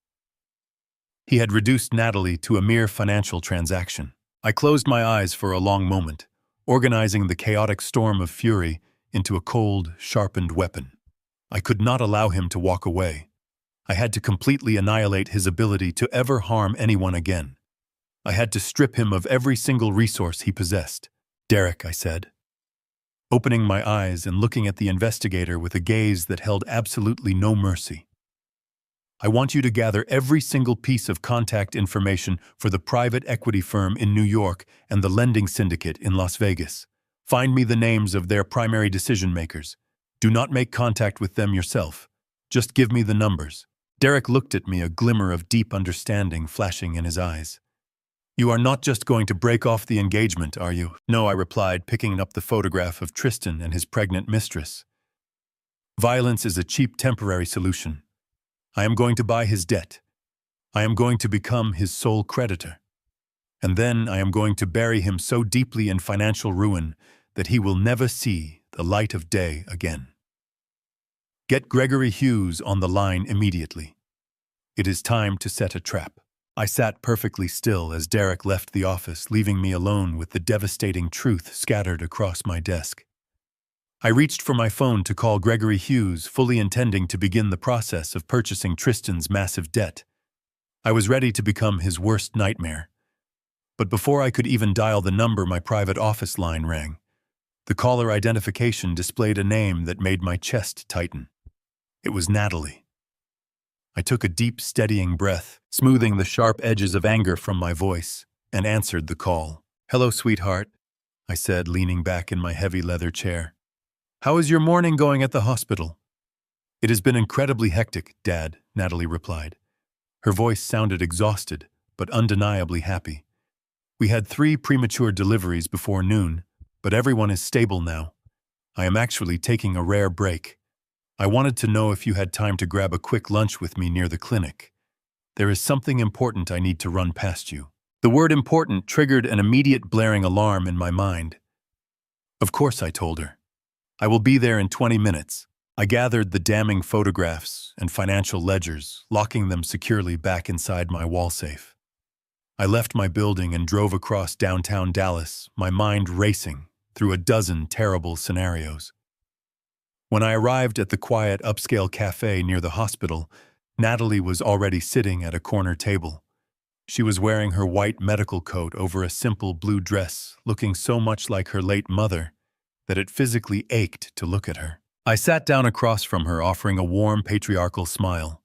He had reduced Natalie to a mere financial transaction. I closed my eyes for a long moment, organizing the chaotic storm of fury into a cold, sharpened weapon. I could not allow him to walk away. I had to completely annihilate his ability to ever harm anyone again. I had to strip him of every single resource he possessed. "Derek," I said, opening my eyes and looking at the investigator with a gaze that held absolutely no mercy. "I want you to gather every single piece of contact information for the private equity firm in New York and the lending syndicate in Las Vegas. Find me the names of their primary decision-makers. Do not make contact with them yourself. Just give me the numbers." Derek looked at me, a glimmer of deep understanding flashing in his eyes. "You are not just going to break off the engagement, are you?" "No," I replied, picking up the photograph of Tristan and his pregnant mistress. "Violence is a cheap temporary solution. I am going to buy his debt. I am going to become his sole creditor. And then I am going to bury him so deeply in financial ruin that he will never see the light of day again. Get Gregory Hughes on the line immediately. It is time to set a trap." I sat perfectly still as Derek left the office, leaving me alone with the devastating truth scattered across my desk. I reached for my phone to call Gregory Hughes, fully intending to begin the process of purchasing Tristan's massive debt. I was ready to become his worst nightmare. But before I could even dial the number, my private office line rang. The caller identification displayed a name that made my chest tighten. It was Natalie. I took a deep, steadying breath, smoothing the sharp edges of anger from my voice, and answered the call. "Hello, sweetheart," I said, leaning back in my heavy leather chair. "How is your morning going at the hospital?" "It has been incredibly hectic, Dad," Natalie replied. Her voice sounded exhausted, but undeniably happy. "We had 3 premature deliveries before noon, but everyone is stable now. I am actually taking a rare break. I wanted to know if you had time to grab a quick lunch with me near the clinic. There is something important I need to run past you." The word important triggered an immediate blaring alarm in my mind. "Of course," I told her. "I will be there in 20 minutes. I gathered the damning photographs and financial ledgers, locking them securely back inside my wall safe. I left my building and drove across downtown Dallas, my mind racing through a dozen terrible scenarios. When I arrived at the quiet upscale cafe near the hospital, Natalie was already sitting at a corner table. She was wearing her white medical coat over a simple blue dress, looking so much like her late mother that it physically ached to look at her. I sat down across from her, offering a warm, patriarchal smile.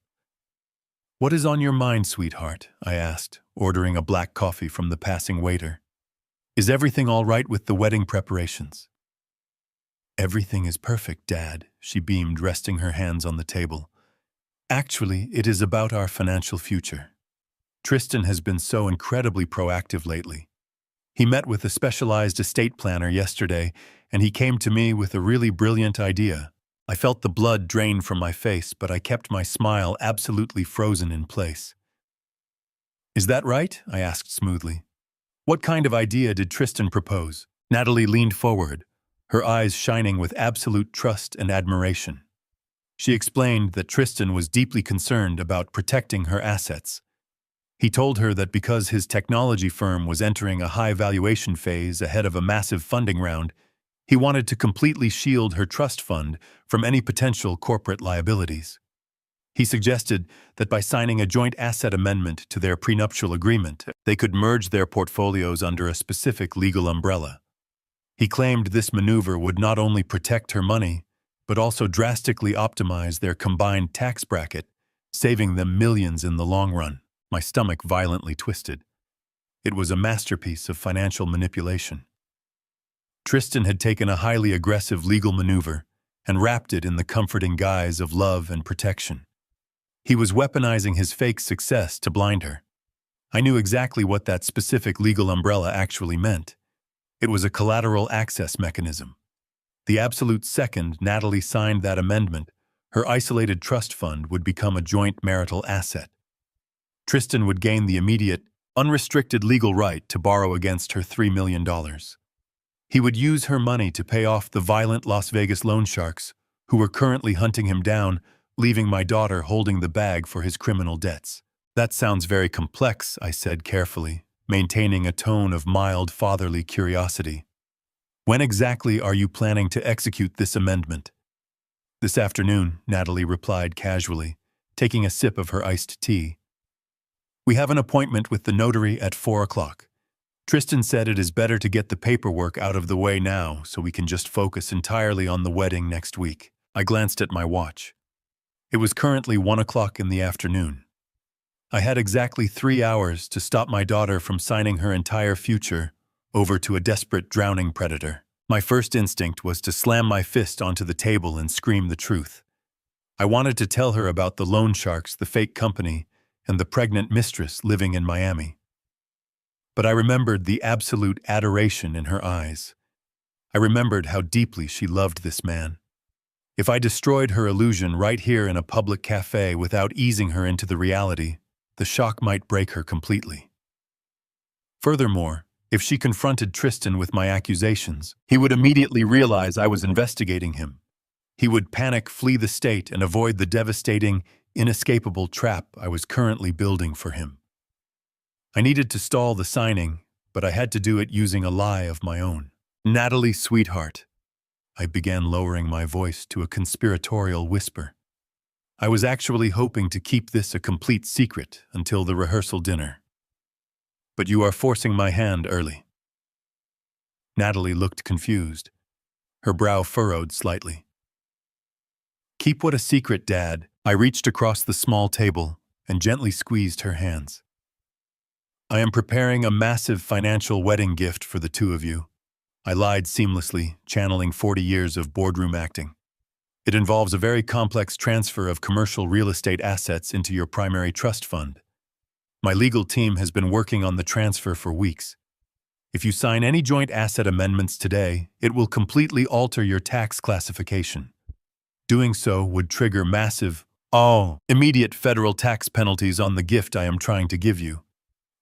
"What is on your mind, sweetheart?" I asked, ordering a black coffee from the passing waiter. "Is everything all right with the wedding preparations?" "Everything is perfect, Dad," she beamed, resting her hands on the table. "Actually, it is about our financial future. Tristan has been so incredibly proactive lately. He met with a specialized estate planner yesterday, and he came to me with a really brilliant idea." I felt the blood drain from my face, but I kept my smile absolutely frozen in place. "Is that right?" I asked smoothly. "What kind of idea did Tristan propose?" Natalie leaned forward, her eyes shining with absolute trust and admiration. She explained that Tristan was deeply concerned about protecting her assets. He told her that because his technology firm was entering a high valuation phase ahead of a massive funding round, he wanted to completely shield her trust fund from any potential corporate liabilities. He suggested that by signing a joint asset amendment to their prenuptial agreement, they could merge their portfolios under a specific legal umbrella. He claimed this maneuver would not only protect her money, but also drastically optimize their combined tax bracket, saving them millions in the long run. My stomach violently twisted. It was a masterpiece of financial manipulation. Tristan had taken a highly aggressive legal maneuver, and wrapped it in the comforting guise of love and protection. He was weaponizing his fake success to blind her. I knew exactly what that specific legal umbrella actually meant. It was a collateral access mechanism. The absolute second Natalie signed that amendment, her isolated trust fund would become a joint marital asset. Tristan would gain the immediate, unrestricted legal right to borrow against her $3 million. He would use her money to pay off the violent Las Vegas loan sharks who were currently hunting him down, leaving my daughter holding the bag for his criminal debts. That sounds very complex, I said carefully, maintaining a tone of mild fatherly curiosity. When exactly are you planning to execute this amendment? This afternoon, Natalie replied casually, taking a sip of her iced tea. We have an appointment with the notary at 4 o'clock. Tristan said it is better to get the paperwork out of the way now so we can just focus entirely on the wedding next week. I glanced at my watch. It was currently 1 o'clock in the afternoon. I had exactly 3 hours to stop my daughter from signing her entire future over to a desperate drowning predator. My first instinct was to slam my fist onto the table and scream the truth. I wanted to tell her about the loan sharks, the fake company, and the pregnant mistress living in Miami. But I remembered the absolute adoration in her eyes. I remembered how deeply she loved this man. If I destroyed her illusion right here in a public cafe without easing her into the reality, the shock might break her completely. Furthermore, if she confronted Tristan with my accusations, he would immediately realize I was investigating him. He would panic, flee the state, and avoid the devastating, inescapable trap I was currently building for him. I needed to stall the signing, but I had to do it using a lie of my own. Natalie, sweetheart. I began lowering my voice to a conspiratorial whisper. I was actually hoping to keep this a complete secret until the rehearsal dinner. But you are forcing my hand early. Natalie looked confused. Her brow furrowed slightly. Keep what a secret, Dad. I reached across the small table and gently squeezed her hands. I am preparing a massive financial wedding gift for the two of you. I lied seamlessly, channeling 40 years of boardroom acting. It involves a very complex transfer of commercial real estate assets into your primary trust fund. My legal team has been working on the transfer for weeks. If you sign any joint asset amendments today, it will completely alter your tax classification. Doing so would trigger massive, immediate federal tax penalties on the gift I am trying to give you.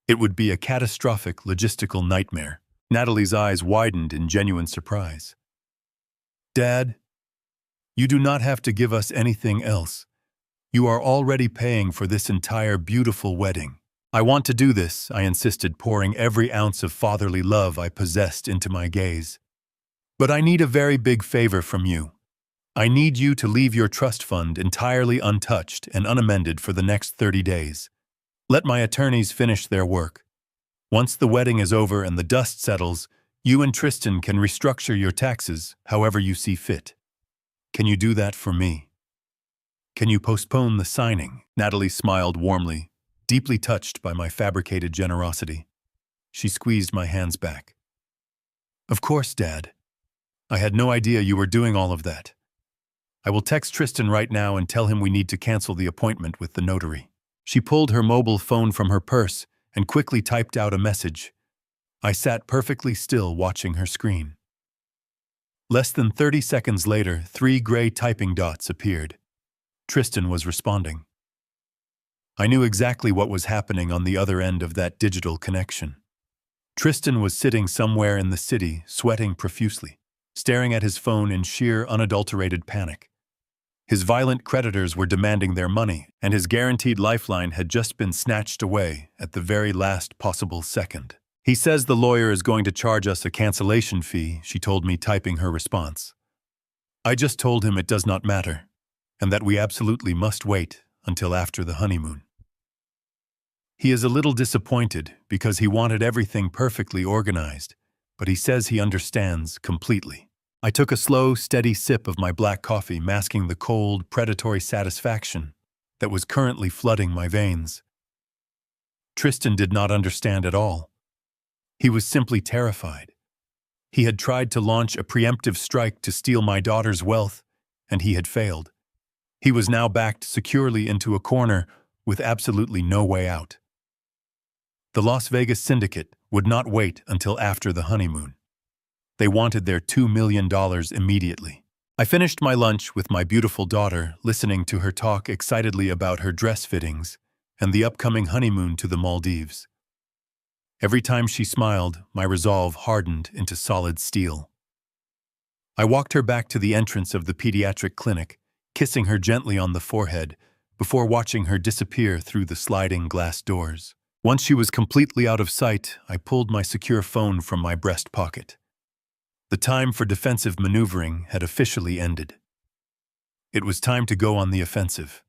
It would be a catastrophic logistical nightmare. Natalie's eyes widened in genuine surprise. Dad, you do not have to give us anything else. You are already paying for this entire beautiful wedding. I want to do this, I insisted, pouring every ounce of fatherly love I possessed into my gaze. But I need a very big favor from you. I need you to leave your trust fund entirely untouched and unamended for the next 30 days. Let my attorneys finish their work. Once the wedding is over and the dust settles, you and Tristan can restructure your taxes however you see fit. Can you do that for me? Can you postpone the signing? Natalie smiled warmly, deeply touched by my fabricated generosity. She squeezed my hands back. Of course, Dad. I had no idea you were doing all of that. I will text Tristan right now and tell him we need to cancel the appointment with the notary. She pulled her mobile phone from her purse and quickly typed out a message. I sat perfectly still watching her screen. Less than 30 seconds later, 3 gray typing dots appeared. Tristan was responding. I knew exactly what was happening on the other end of that digital connection. Tristan was sitting somewhere in the city, sweating profusely, staring at his phone in sheer, unadulterated panic. His violent creditors were demanding their money, and his guaranteed lifeline had just been snatched away at the very last possible second. He says the lawyer is going to charge us a cancellation fee, she told me, typing her response. I just told him it does not matter, and that we absolutely must wait until after the honeymoon. He is a little disappointed because he wanted everything perfectly organized, but he says he understands completely. I took a slow, steady sip of my black coffee, masking the cold, predatory satisfaction that was currently flooding my veins. Tristan did not understand at all. He was simply terrified. He had tried to launch a preemptive strike to steal my daughter's wealth, and he had failed. He was now backed securely into a corner with absolutely no way out. The Las Vegas syndicate would not wait until after the honeymoon. They wanted their $2 million immediately. I finished my lunch with my beautiful daughter, listening to her talk excitedly about her dress fittings and the upcoming honeymoon to the Maldives. Every time she smiled, my resolve hardened into solid steel. I walked her back to the entrance of the pediatric clinic, kissing her gently on the forehead before watching her disappear through the sliding glass doors. Once she was completely out of sight, I pulled my secure phone from my breast pocket. The time for defensive maneuvering had officially ended. It was time to go on the offensive.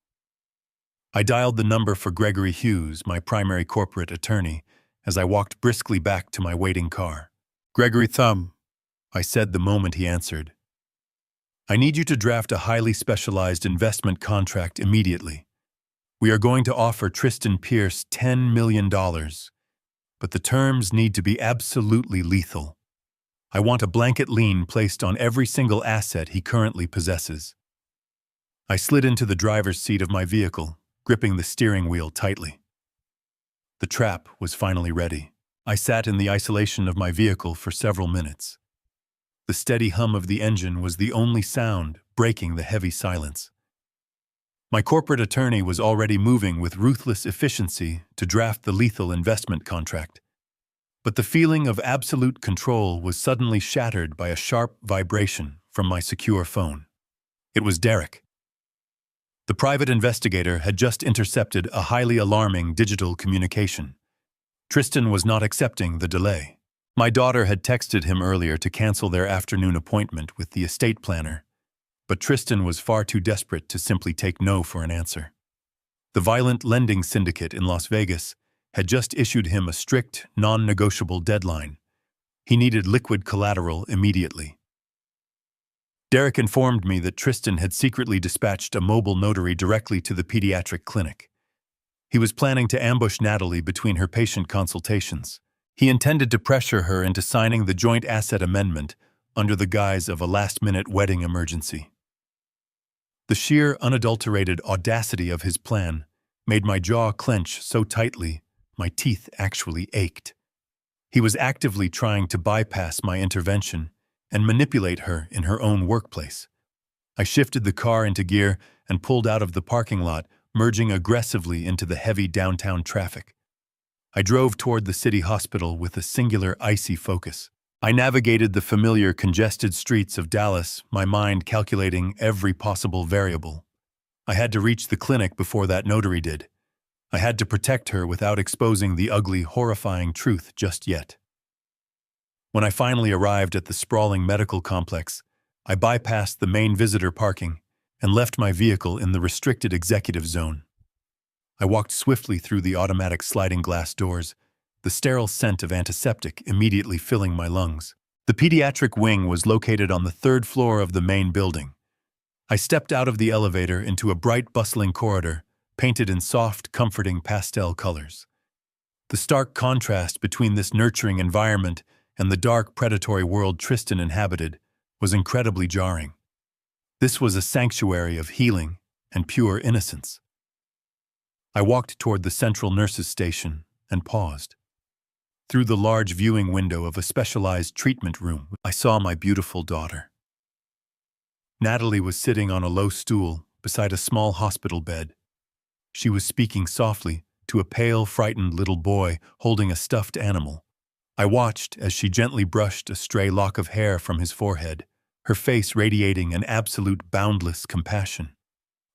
I dialed the number for Gregory Hughes, my primary corporate attorney, as I walked briskly back to my waiting car. "Gregory Thumb," I said the moment he answered. "I need you to draft a highly specialized investment contract immediately. We are going to offer Tristan Pierce $10 million, but the terms need to be absolutely lethal. I want a blanket lien placed on every single asset he currently possesses." I slid into the driver's seat of my vehicle, gripping the steering wheel tightly. The trap was finally ready. I sat in the isolation of my vehicle for several minutes. The steady hum of the engine was the only sound breaking the heavy silence. My corporate attorney was already moving with ruthless efficiency to draft the lethal investment contract. But the feeling of absolute control was suddenly shattered by a sharp vibration from my secure phone. It was Derek. The private investigator had just intercepted a highly alarming digital communication. Tristan was not accepting the delay. My daughter had texted him earlier to cancel their afternoon appointment with the estate planner, but Tristan was far too desperate to simply take no for an answer. The violent lending syndicate in Las Vegas had just issued him a strict, non-negotiable deadline. He needed liquid collateral immediately. Derek informed me that Tristan had secretly dispatched a mobile notary directly to the pediatric clinic. He was planning to ambush Natalie between her patient consultations. He intended to pressure her into signing the joint asset amendment under the guise of a last-minute wedding emergency. The sheer, unadulterated audacity of his plan made my jaw clench so tightly my teeth actually ached. He was actively trying to bypass my intervention and manipulate her in her own workplace. I shifted the car into gear and pulled out of the parking lot, merging aggressively into the heavy downtown traffic. I drove toward the city hospital with a singular icy focus. I navigated the familiar congested streets of Dallas, my mind calculating every possible variable. I had to reach the clinic before that notary did. I had to protect her without exposing the ugly, horrifying truth just yet. When I finally arrived at the sprawling medical complex, I bypassed the main visitor parking and left my vehicle in the restricted executive zone. I walked swiftly through the automatic sliding glass doors, the sterile scent of antiseptic immediately filling my lungs. The pediatric wing was located on the third floor of the main building. I stepped out of the elevator into a bright, bustling corridor, painted in soft, comforting pastel colors. The stark contrast between this nurturing environment and the dark, predatory world Tristan inhabited was incredibly jarring. This was a sanctuary of healing and pure innocence. I walked toward the central nurses' station and paused. Through the large viewing window of a specialized treatment room, I saw my beautiful daughter. Natalie was sitting on a low stool beside a small hospital bed. She was speaking softly to a pale, frightened little boy holding a stuffed animal. I watched as she gently brushed a stray lock of hair from his forehead, her face radiating an absolute boundless compassion.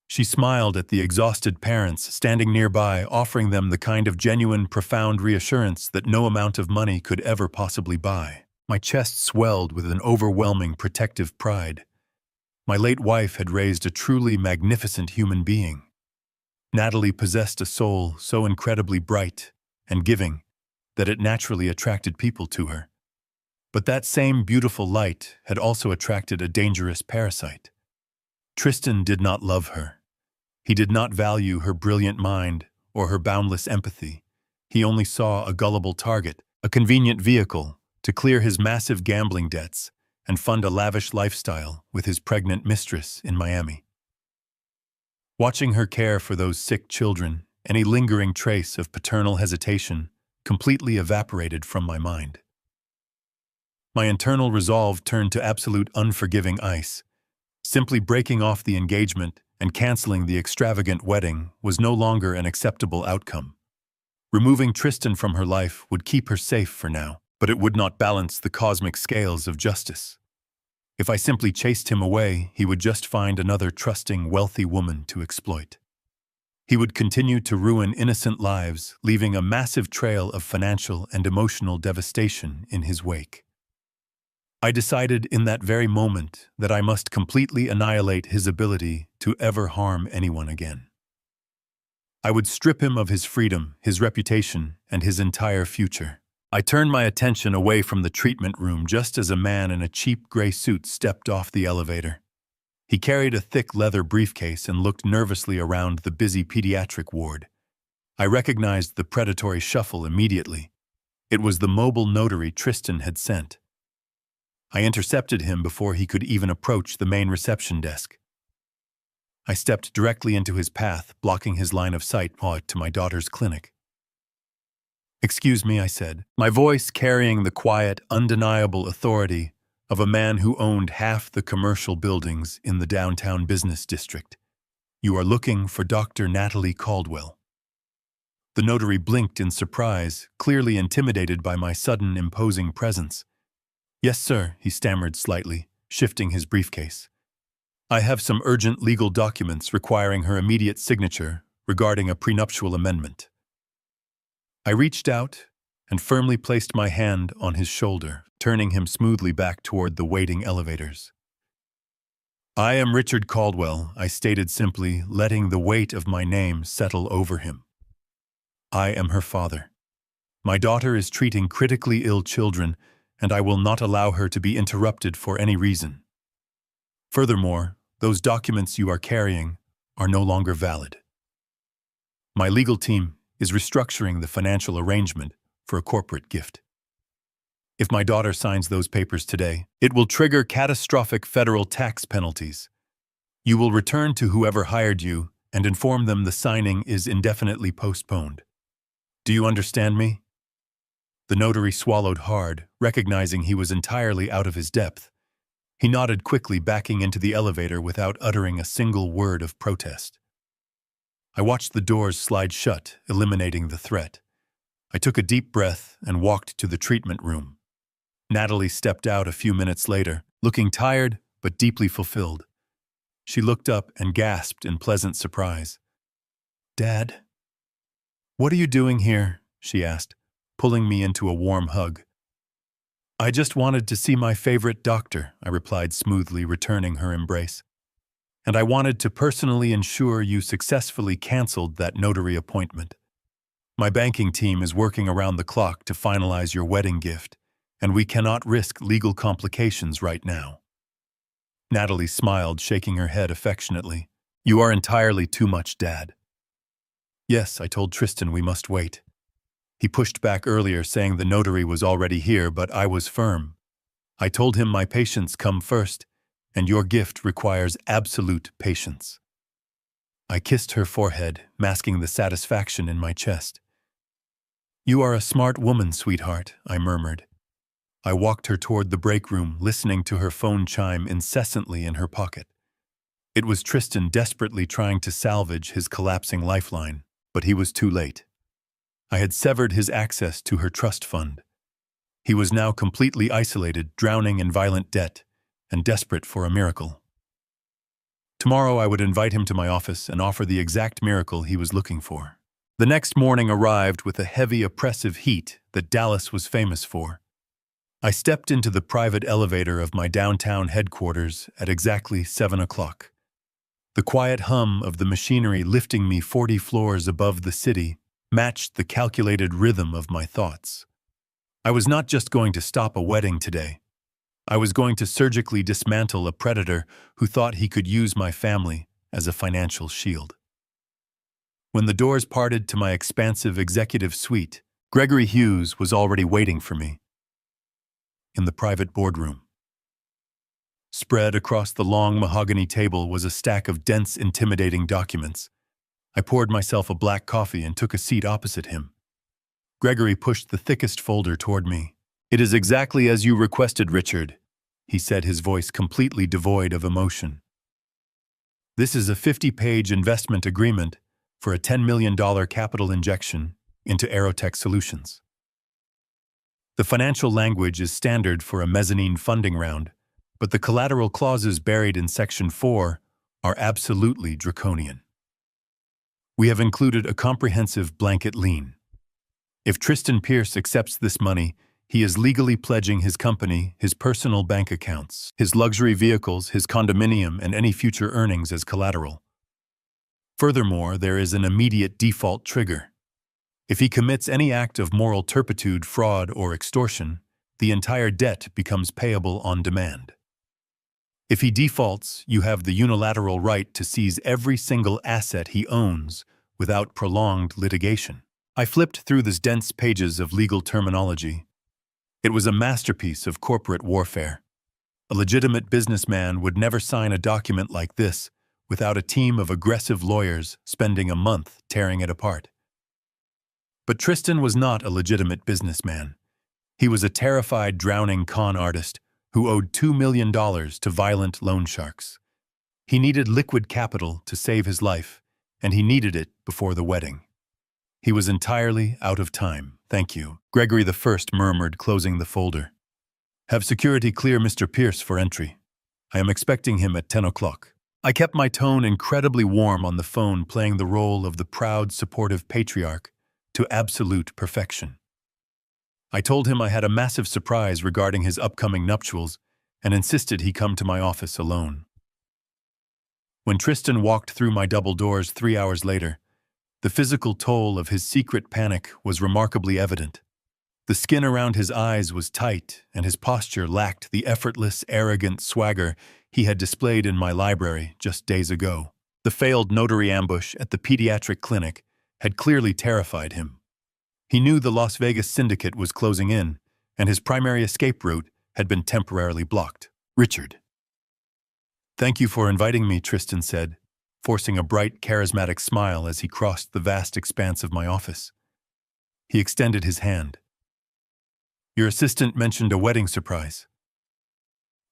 She smiled at the exhausted parents standing nearby, offering them the kind of genuine, profound reassurance that no amount of money could ever possibly buy. My chest swelled with an overwhelming protective pride. My late wife had raised a truly magnificent human being. Natalie possessed a soul so incredibly bright and giving that it naturally attracted people to her. But that same beautiful light had also attracted a dangerous parasite. Tristan did not love her. He did not value her brilliant mind or her boundless empathy. He only saw a gullible target, a convenient vehicle to clear his massive gambling debts and fund a lavish lifestyle with his pregnant mistress in Miami. Watching her care for those sick children, any lingering trace of paternal hesitation completely evaporated from my mind. My internal resolve turned to absolute unforgiving ice. Simply breaking off the engagement and canceling the extravagant wedding was no longer an acceptable outcome. Removing Tristan from her life would keep her safe for now, but it would not balance the cosmic scales of justice. If I simply chased him away, he would just find another trusting, wealthy woman to exploit. He would continue to ruin innocent lives, leaving a massive trail of financial and emotional devastation in his wake. I decided in that very moment that I must completely annihilate his ability to ever harm anyone again. I would strip him of his freedom, his reputation, and his entire future. I turned my attention away from the treatment room just as a man in a cheap gray suit stepped off the elevator. He carried a thick leather briefcase and looked nervously around the busy pediatric ward. I recognized the predatory shuffle immediately. It was the mobile notary Tristan had sent. I intercepted him before he could even approach the main reception desk. I stepped directly into his path, blocking his line of sight to my daughter's clinic. "Excuse me," I said, my voice carrying the quiet, undeniable authority of a man who owned half the commercial buildings in the downtown business district. "You are looking for Dr. Natalie Caldwell." The notary blinked in surprise, clearly intimidated by my sudden, imposing presence. "Yes, sir," he stammered slightly, shifting his briefcase. "I have some urgent legal documents requiring her immediate signature regarding a prenuptial amendment." I reached out and firmly placed my hand on his shoulder, turning him smoothly back toward the waiting elevators. "I am Richard Caldwell," I stated simply, letting the weight of my name settle over him. "I am her father. My daughter is treating critically ill children, and I will not allow her to be interrupted for any reason. Furthermore, those documents you are carrying are no longer valid. My legal team is restructuring the financial arrangement for a corporate gift. If my daughter signs those papers today, it will trigger catastrophic federal tax penalties. You will return to whoever hired you and inform them the signing is indefinitely postponed. Do you understand me?" The notary swallowed hard, recognizing he was entirely out of his depth. He nodded quickly, backing into the elevator without uttering a single word of protest. I watched the doors slide shut, eliminating the threat. I took a deep breath and walked to the treatment room. Natalie stepped out a few minutes later, looking tired but deeply fulfilled. She looked up and gasped in pleasant surprise. "Dad? What are you doing here?" she asked, pulling me into a warm hug. "I just wanted to see my favorite doctor," I replied smoothly, returning her embrace. "And I wanted to personally ensure you successfully canceled that notary appointment. My banking team is working around the clock to finalize your wedding gift, and we cannot risk legal complications right now." Natalie smiled, shaking her head affectionately. "You are entirely too much, Dad." "Yes," I told Tristan we must wait. He pushed back earlier, saying the notary was already here, but I was firm. I told him my patients come first, and your gift requires absolute patience. I kissed her forehead, masking the satisfaction in my chest. "You are a smart woman, sweetheart," I murmured. I walked her toward the break room, listening to her phone chime incessantly in her pocket. It was Tristan desperately trying to salvage his collapsing lifeline, but he was too late. I had severed his access to her trust fund. He was now completely isolated, drowning in violent debt, and desperate for a miracle. Tomorrow I would invite him to my office and offer the exact miracle he was looking for. The next morning arrived with a heavy, oppressive heat that Dallas was famous for. I stepped into the private elevator of my downtown headquarters at exactly 7 o'clock. The quiet hum of the machinery lifting me 40 floors above the city matched the calculated rhythm of my thoughts. I was not just going to stop a wedding today. I was going to surgically dismantle a predator who thought he could use my family as a financial shield. When the doors parted to my expansive executive suite, Gregory Hughes was already waiting for me in the private boardroom. Spread across the long mahogany table was a stack of dense, intimidating documents. I poured myself a black coffee and took a seat opposite him. Gregory pushed the thickest folder toward me. "It is exactly as you requested, Richard," he said, his voice completely devoid of emotion. "This is a 50-page investment agreement for a $10 million capital injection into Aerotech Solutions. The financial language is standard for a mezzanine funding round, but the collateral clauses buried in Section 4 are absolutely draconian. We have included a comprehensive blanket lien. If Tristan Pierce accepts this money, he is legally pledging his company, his personal bank accounts, his luxury vehicles, his condominium, and any future earnings as collateral. Furthermore, there is an immediate default trigger. If he commits any act of moral turpitude, fraud, or extortion, the entire debt becomes payable on demand. If he defaults, you have the unilateral right to seize every single asset he owns without prolonged litigation." I flipped through the dense pages of legal terminology. It was a masterpiece of corporate warfare. A legitimate businessman would never sign a document like this without a team of aggressive lawyers spending a month tearing it apart. But Tristan was not a legitimate businessman. He was a terrified, drowning con artist who owed $2 million to violent loan sharks. He needed liquid capital to save his life, and he needed it before the wedding. He was entirely out of time. "Thank you," Gregory I murmured, closing the folder. "Have security clear Mr. Pierce for entry. I am expecting him at 10 o'clock. I kept my tone incredibly warm on the phone, playing the role of the proud, supportive patriarch to absolute perfection. I told him I had a massive surprise regarding his upcoming nuptials and insisted he come to my office alone. When Tristan walked through my double doors 3 hours later, the physical toll of his secret panic was remarkably evident. The skin around his eyes was tight, and his posture lacked the effortless, arrogant swagger he had displayed in my library just days ago. The failed notary ambush at the pediatric clinic had clearly terrified him. He knew the Las Vegas syndicate was closing in, and his primary escape route had been temporarily blocked. "Richard." "Thank you for inviting me," Tristan said, forcing a bright, charismatic smile as he crossed the vast expanse of my office. He extended his hand. "Your assistant mentioned a wedding surprise."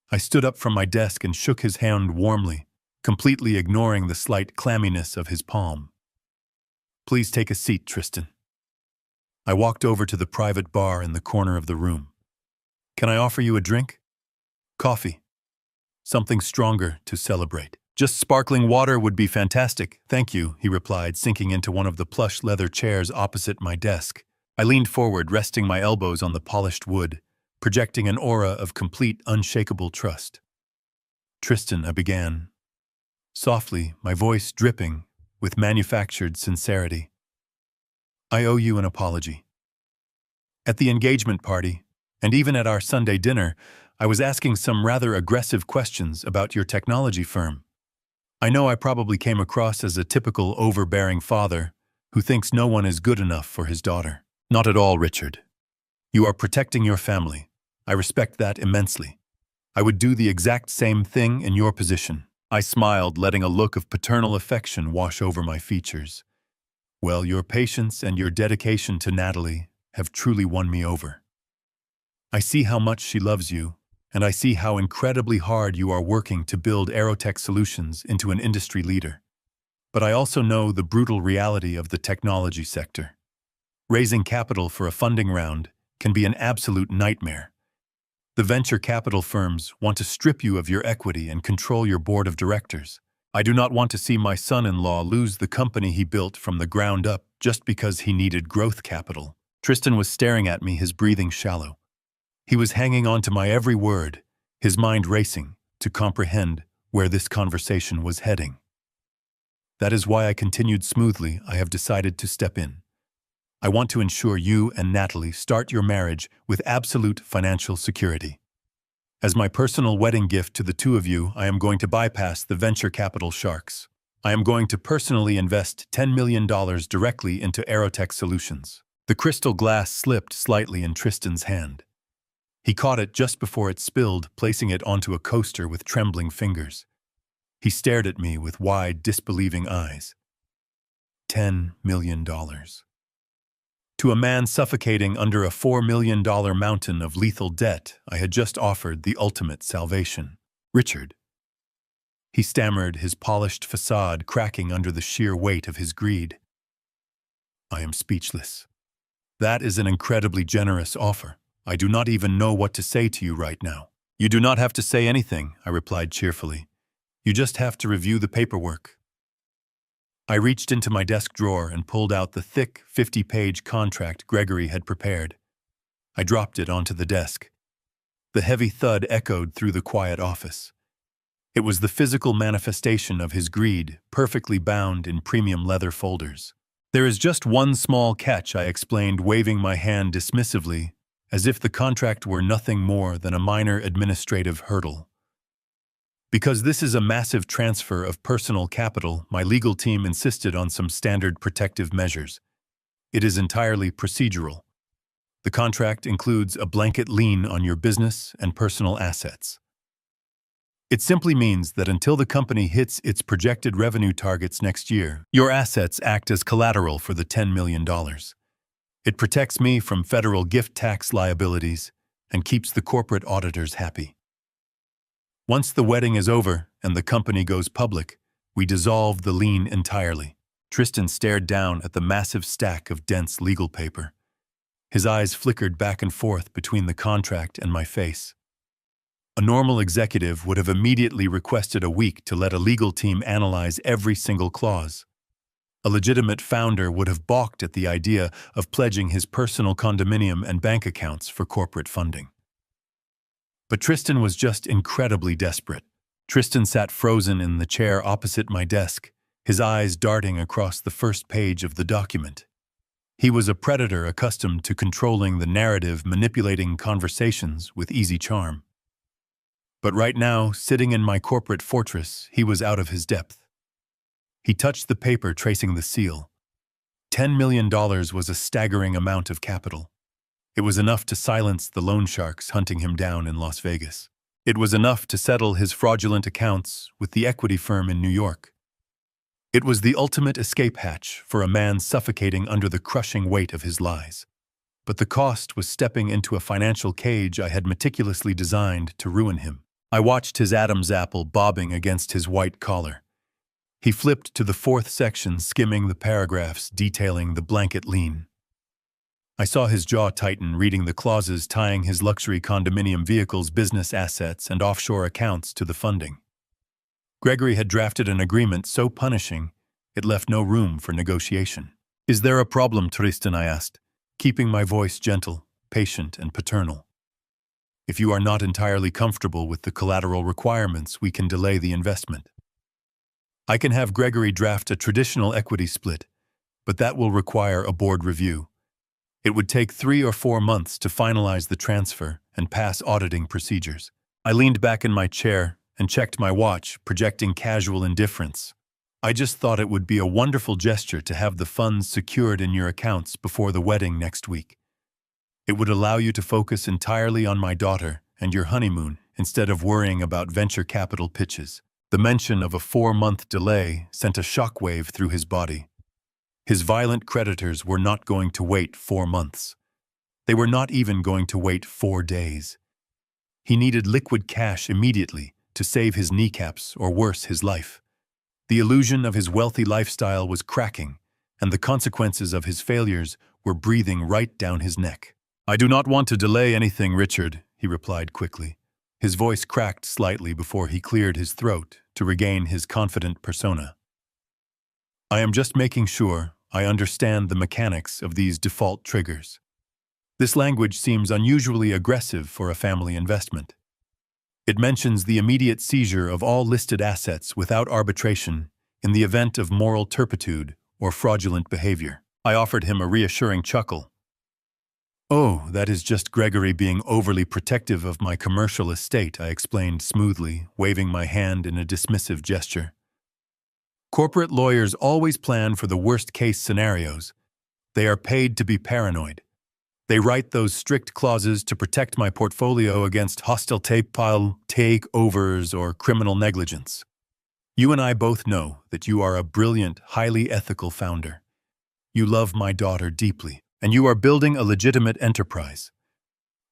I stood up from my desk and shook his hand warmly, completely ignoring the slight clamminess of his palm. "Please take a seat, Tristan." I walked over to the private bar in the corner of the room. "Can I offer you a drink?" "Coffee. Something stronger to celebrate." "Just sparkling water would be fantastic, thank you," he replied, sinking into one of the plush leather chairs opposite my desk. I leaned forward, resting my elbows on the polished wood, projecting an aura of complete, unshakable trust. "Tristan," I began, softly, my voice dripping with manufactured sincerity, "I owe you an apology. At the engagement party, and even at our Sunday dinner, I was asking some rather aggressive questions about your technology firm. I know I probably came across as a typical overbearing father who thinks no one is good enough for his daughter. Not at all, Richard. You are protecting your family. I respect that immensely. I would do the exact same thing in your position." I smiled, letting a look of paternal affection wash over my features. "Well, your patience and your dedication to Natalie have truly won me over. I see how much she loves you, and I see how incredibly hard you are working to build Aerotech Solutions into an industry leader. But I also know the brutal reality of the technology sector. Raising capital for a funding round can be an absolute nightmare. The venture capital firms want to strip you of your equity and control your board of directors. I do not want to see my son-in-law lose the company he built from the ground up just because he needed growth capital." Tristan was staring at me, his breathing shallow. He was hanging on to my every word, his mind racing to comprehend where this conversation was heading. "That is why I continued smoothly. I have decided to step in. I want to ensure you and Natalie start your marriage with absolute financial security. As my personal wedding gift to the two of you, I am going to bypass the venture capital sharks. I am going to personally invest $10 million directly into Aerotech Solutions." The crystal glass slipped slightly in Tristan's hand. He caught it just before it spilled, placing it onto a coaster with trembling fingers. He stared at me with wide, disbelieving eyes. $10 million. To a man suffocating under a $4 million mountain of lethal debt, I had just offered the ultimate salvation. Richard. He stammered, his polished facade cracking under the sheer weight of his greed. I am speechless. That is an incredibly generous offer. I do not even know what to say to you right now. You do not have to say anything, I replied cheerfully. You just have to review the paperwork. I reached into my desk drawer and pulled out the thick, 50-page contract Gregory had prepared. I dropped it onto the desk. The heavy thud echoed through the quiet office. It was the physical manifestation of his greed, perfectly bound in premium leather folders. There is just one small catch, I explained, waving my hand dismissively, as if the contract were nothing more than a minor administrative hurdle. Because this is a massive transfer of personal capital, my legal team insisted on some standard protective measures. It is entirely procedural. The contract includes a blanket lien on your business and personal assets. It simply means that until the company hits its projected revenue targets next year, your assets act as collateral for the $10 million. It protects me from federal gift tax liabilities and keeps the corporate auditors happy. Once the wedding is over and the company goes public, we dissolve the lien entirely. Tristan stared down at the massive stack of dense legal paper. His eyes flickered back and forth between the contract and my face. A normal executive would have immediately requested a week to let a legal team analyze every single clause. A legitimate founder would have balked at the idea of pledging his personal condominium and bank accounts for corporate funding. But Tristan was just incredibly desperate. Tristan sat frozen in the chair opposite my desk, his eyes darting across the first page of the document. He was a predator accustomed to controlling the narrative, manipulating conversations with easy charm. But right now, sitting in my corporate fortress, he was out of his depth. He touched the paper, tracing the seal. $10 million was a staggering amount of capital. It was enough to silence the loan sharks hunting him down in Las Vegas. It was enough to settle his fraudulent accounts with the equity firm in New York. It was the ultimate escape hatch for a man suffocating under the crushing weight of his lies. But the cost was stepping into a financial cage I had meticulously designed to ruin him. I watched his Adam's apple bobbing against his white collar. He flipped to the fourth section, skimming the paragraphs detailing the blanket lien. I saw his jaw tighten, reading the clauses tying his luxury condominium vehicle's business assets and offshore accounts to the funding. Gregory had drafted an agreement so punishing, it left no room for negotiation. "Is there a problem, Tristan?" I asked, keeping my voice gentle, patient, and paternal. "If you are not entirely comfortable with the collateral requirements, we can delay the investment. I can have Gregory draft a traditional equity split, but that will require a board review. It would take 3 or 4 months to finalize the transfer and pass auditing procedures." I leaned back in my chair and checked my watch, projecting casual indifference. "I just thought it would be a wonderful gesture to have the funds secured in your accounts before the wedding next week. It would allow you to focus entirely on my daughter and your honeymoon instead of worrying about venture capital pitches." The mention of a 4-month delay sent a shockwave through his body. His violent creditors were not going to wait 4 months. They were not even going to wait 4 days. He needed liquid cash immediately to save his kneecaps or worse, his life. The illusion of his wealthy lifestyle was cracking, and the consequences of his failures were breathing right down his neck. "I do not want to delay anything, Richard," he replied quickly. His voice cracked slightly before he cleared his throat to regain his confident persona. "I am just making sure I understand the mechanics of these default triggers. This language seems unusually aggressive for a family investment. It mentions the immediate seizure of all listed assets without arbitration in the event of moral turpitude or fraudulent behavior." I offered him a reassuring chuckle. "Oh, that is just Gregory being overly protective of my commercial estate," I explained smoothly, waving my hand in a dismissive gesture. "Corporate lawyers always plan for the worst-case scenarios. They are paid to be paranoid. They write those strict clauses to protect my portfolio against hostile takeovers or criminal negligence. You and I both know that you are a brilliant, highly ethical founder. You love my daughter deeply, and you are building a legitimate enterprise.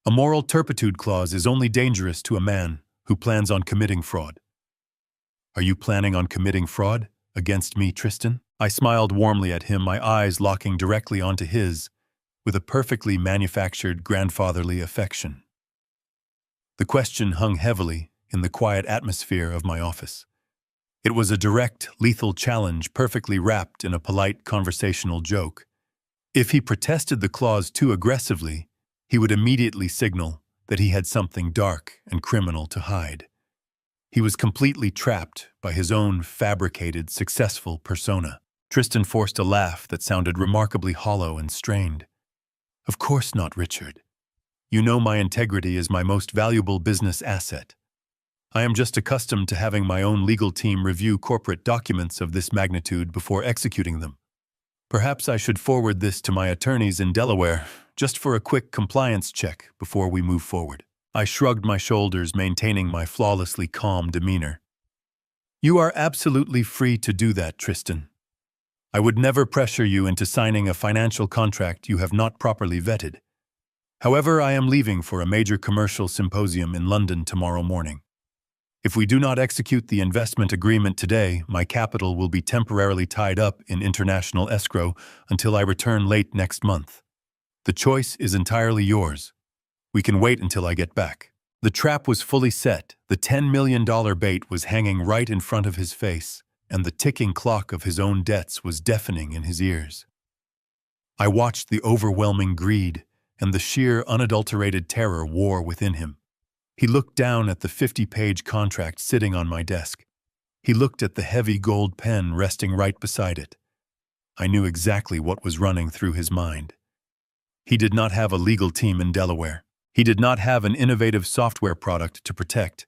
A moral turpitude clause is only dangerous to a man who plans on committing fraud. Are you planning on committing fraud against me, Tristan? I smiled warmly at him, my eyes locking directly onto his, with a perfectly manufactured grandfatherly affection. The question hung heavily in the quiet atmosphere of my office. It was a direct, lethal challenge perfectly wrapped in a polite conversational joke. If he protested the clause too aggressively, he would immediately signal that he had something dark and criminal to hide. He was completely trapped by his own fabricated, successful persona. Tristan forced a laugh that sounded remarkably hollow and strained. Of course not, Richard. You know my integrity is my most valuable business asset. I am just accustomed to having my own legal team review corporate documents of this magnitude before executing them. Perhaps I should forward this to my attorneys in Delaware, just for a quick compliance check before we move forward. I shrugged my shoulders, maintaining my flawlessly calm demeanor. You are absolutely free to do that, Tristan. I would never pressure you into signing a financial contract you have not properly vetted. However, I am leaving for a major commercial symposium in London tomorrow morning. If we do not execute the investment agreement today, my capital will be temporarily tied up in international escrow until I return late next month. The choice is entirely yours. We can wait until I get back. The trap was fully set, the $10 million bait was hanging right in front of his face, and the ticking clock of his own debts was deafening in his ears. I watched the overwhelming greed and the sheer unadulterated terror war within him. He looked down at the 50-page contract sitting on my desk. He looked at the heavy gold pen resting right beside it. I knew exactly what was running through his mind. He did not have a legal team in Delaware. He did not have an innovative software product to protect.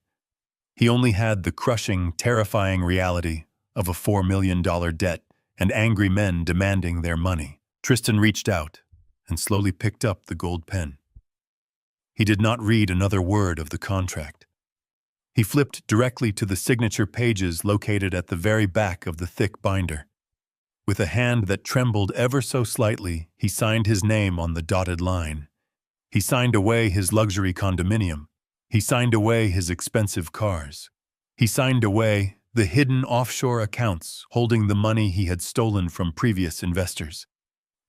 He only had the crushing, terrifying reality of a $4 million debt and angry men demanding their money. Tristan reached out and slowly picked up the gold pen. He did not read another word of the contract. He flipped directly to the signature pages located at the very back of the thick binder. With a hand that trembled ever so slightly, he signed his name on the dotted line. He signed away his luxury condominium. He signed away his expensive cars. He signed away the hidden offshore accounts holding the money he had stolen from previous investors.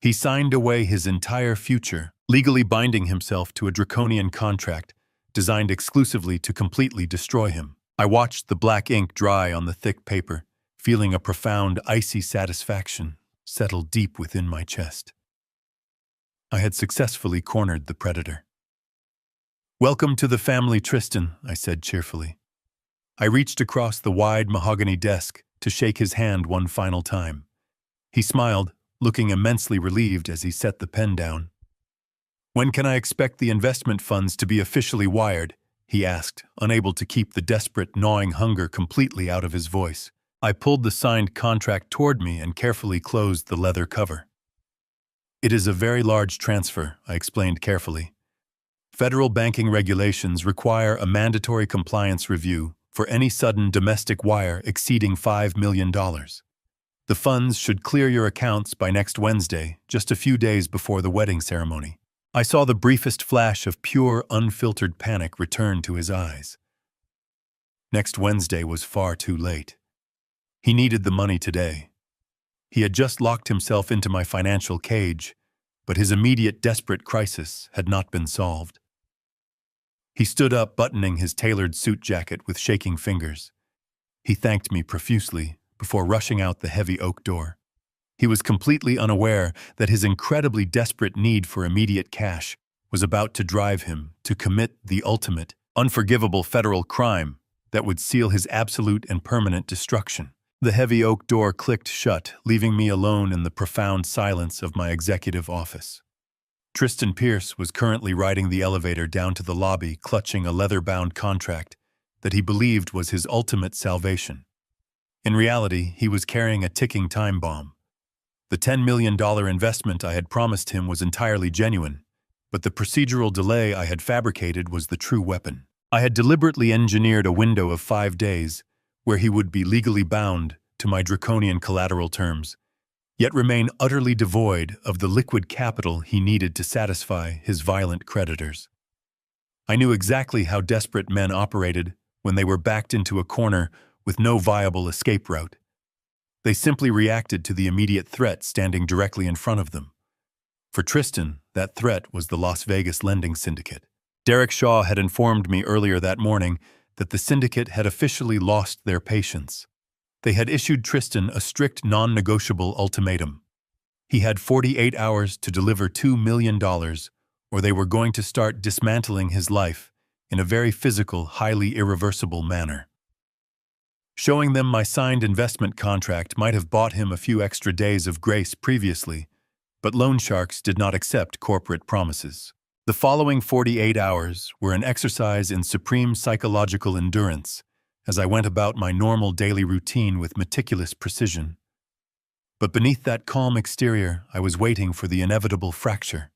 He signed away his entire future, legally binding himself to a draconian contract designed exclusively to completely destroy him. I watched the black ink dry on the thick paper, feeling a profound, icy satisfaction settle deep within my chest. I had successfully cornered the predator. "Welcome to the family, Tristan," I said cheerfully. I reached across the wide mahogany desk to shake his hand one final time. He smiled, looking immensely relieved as he set the pen down. "When can I expect the investment funds to be officially wired?" he asked, unable to keep the desperate, gnawing hunger completely out of his voice. I pulled the signed contract toward me and carefully closed the leather cover. "It is a very large transfer," I explained carefully. "Federal banking regulations require a mandatory compliance review for any sudden domestic wire exceeding $5 million. The funds should clear your accounts by next Wednesday, just a few days before the wedding ceremony." I saw the briefest flash of pure, unfiltered panic return to his eyes. Next Wednesday was far too late. He needed the money today. He had just locked himself into my financial cage, but his immediate desperate crisis had not been solved. He stood up, buttoning his tailored suit jacket with shaking fingers. He thanked me profusely before rushing out the heavy oak door. He was completely unaware that his incredibly desperate need for immediate cash was about to drive him to commit the ultimate, unforgivable federal crime that would seal his absolute and permanent destruction. The heavy oak door clicked shut, leaving me alone in the profound silence of my executive office. Tristan Pierce was currently riding the elevator down to the lobby, clutching a leather-bound contract that he believed was his ultimate salvation. In reality, he was carrying a ticking time bomb. The $10 million investment I had promised him was entirely genuine, But the procedural delay I had fabricated was the true weapon. I had deliberately engineered a window of 5 days where he would be legally bound to my draconian collateral terms, yet remain utterly devoid of the liquid capital he needed to satisfy his violent creditors. I knew exactly how desperate men operated when they were backed into a corner with no viable escape route. They simply reacted to the immediate threat standing directly in front of them. For Tristan, that threat was the Las Vegas lending syndicate. Derek Shaw had informed me earlier that morning that the syndicate had officially lost their patience. They had issued Tristan a strict non-negotiable ultimatum. He had 48 hours to deliver $2 million, or they were going to start dismantling his life in a very physical, highly irreversible manner. Showing them my signed investment contract might have bought him a few extra days of grace previously, but loan sharks did not accept corporate promises. The following 48 hours were an exercise in supreme psychological endurance as I went about my normal daily routine with meticulous precision. But beneath that calm exterior, I was waiting for the inevitable fracture.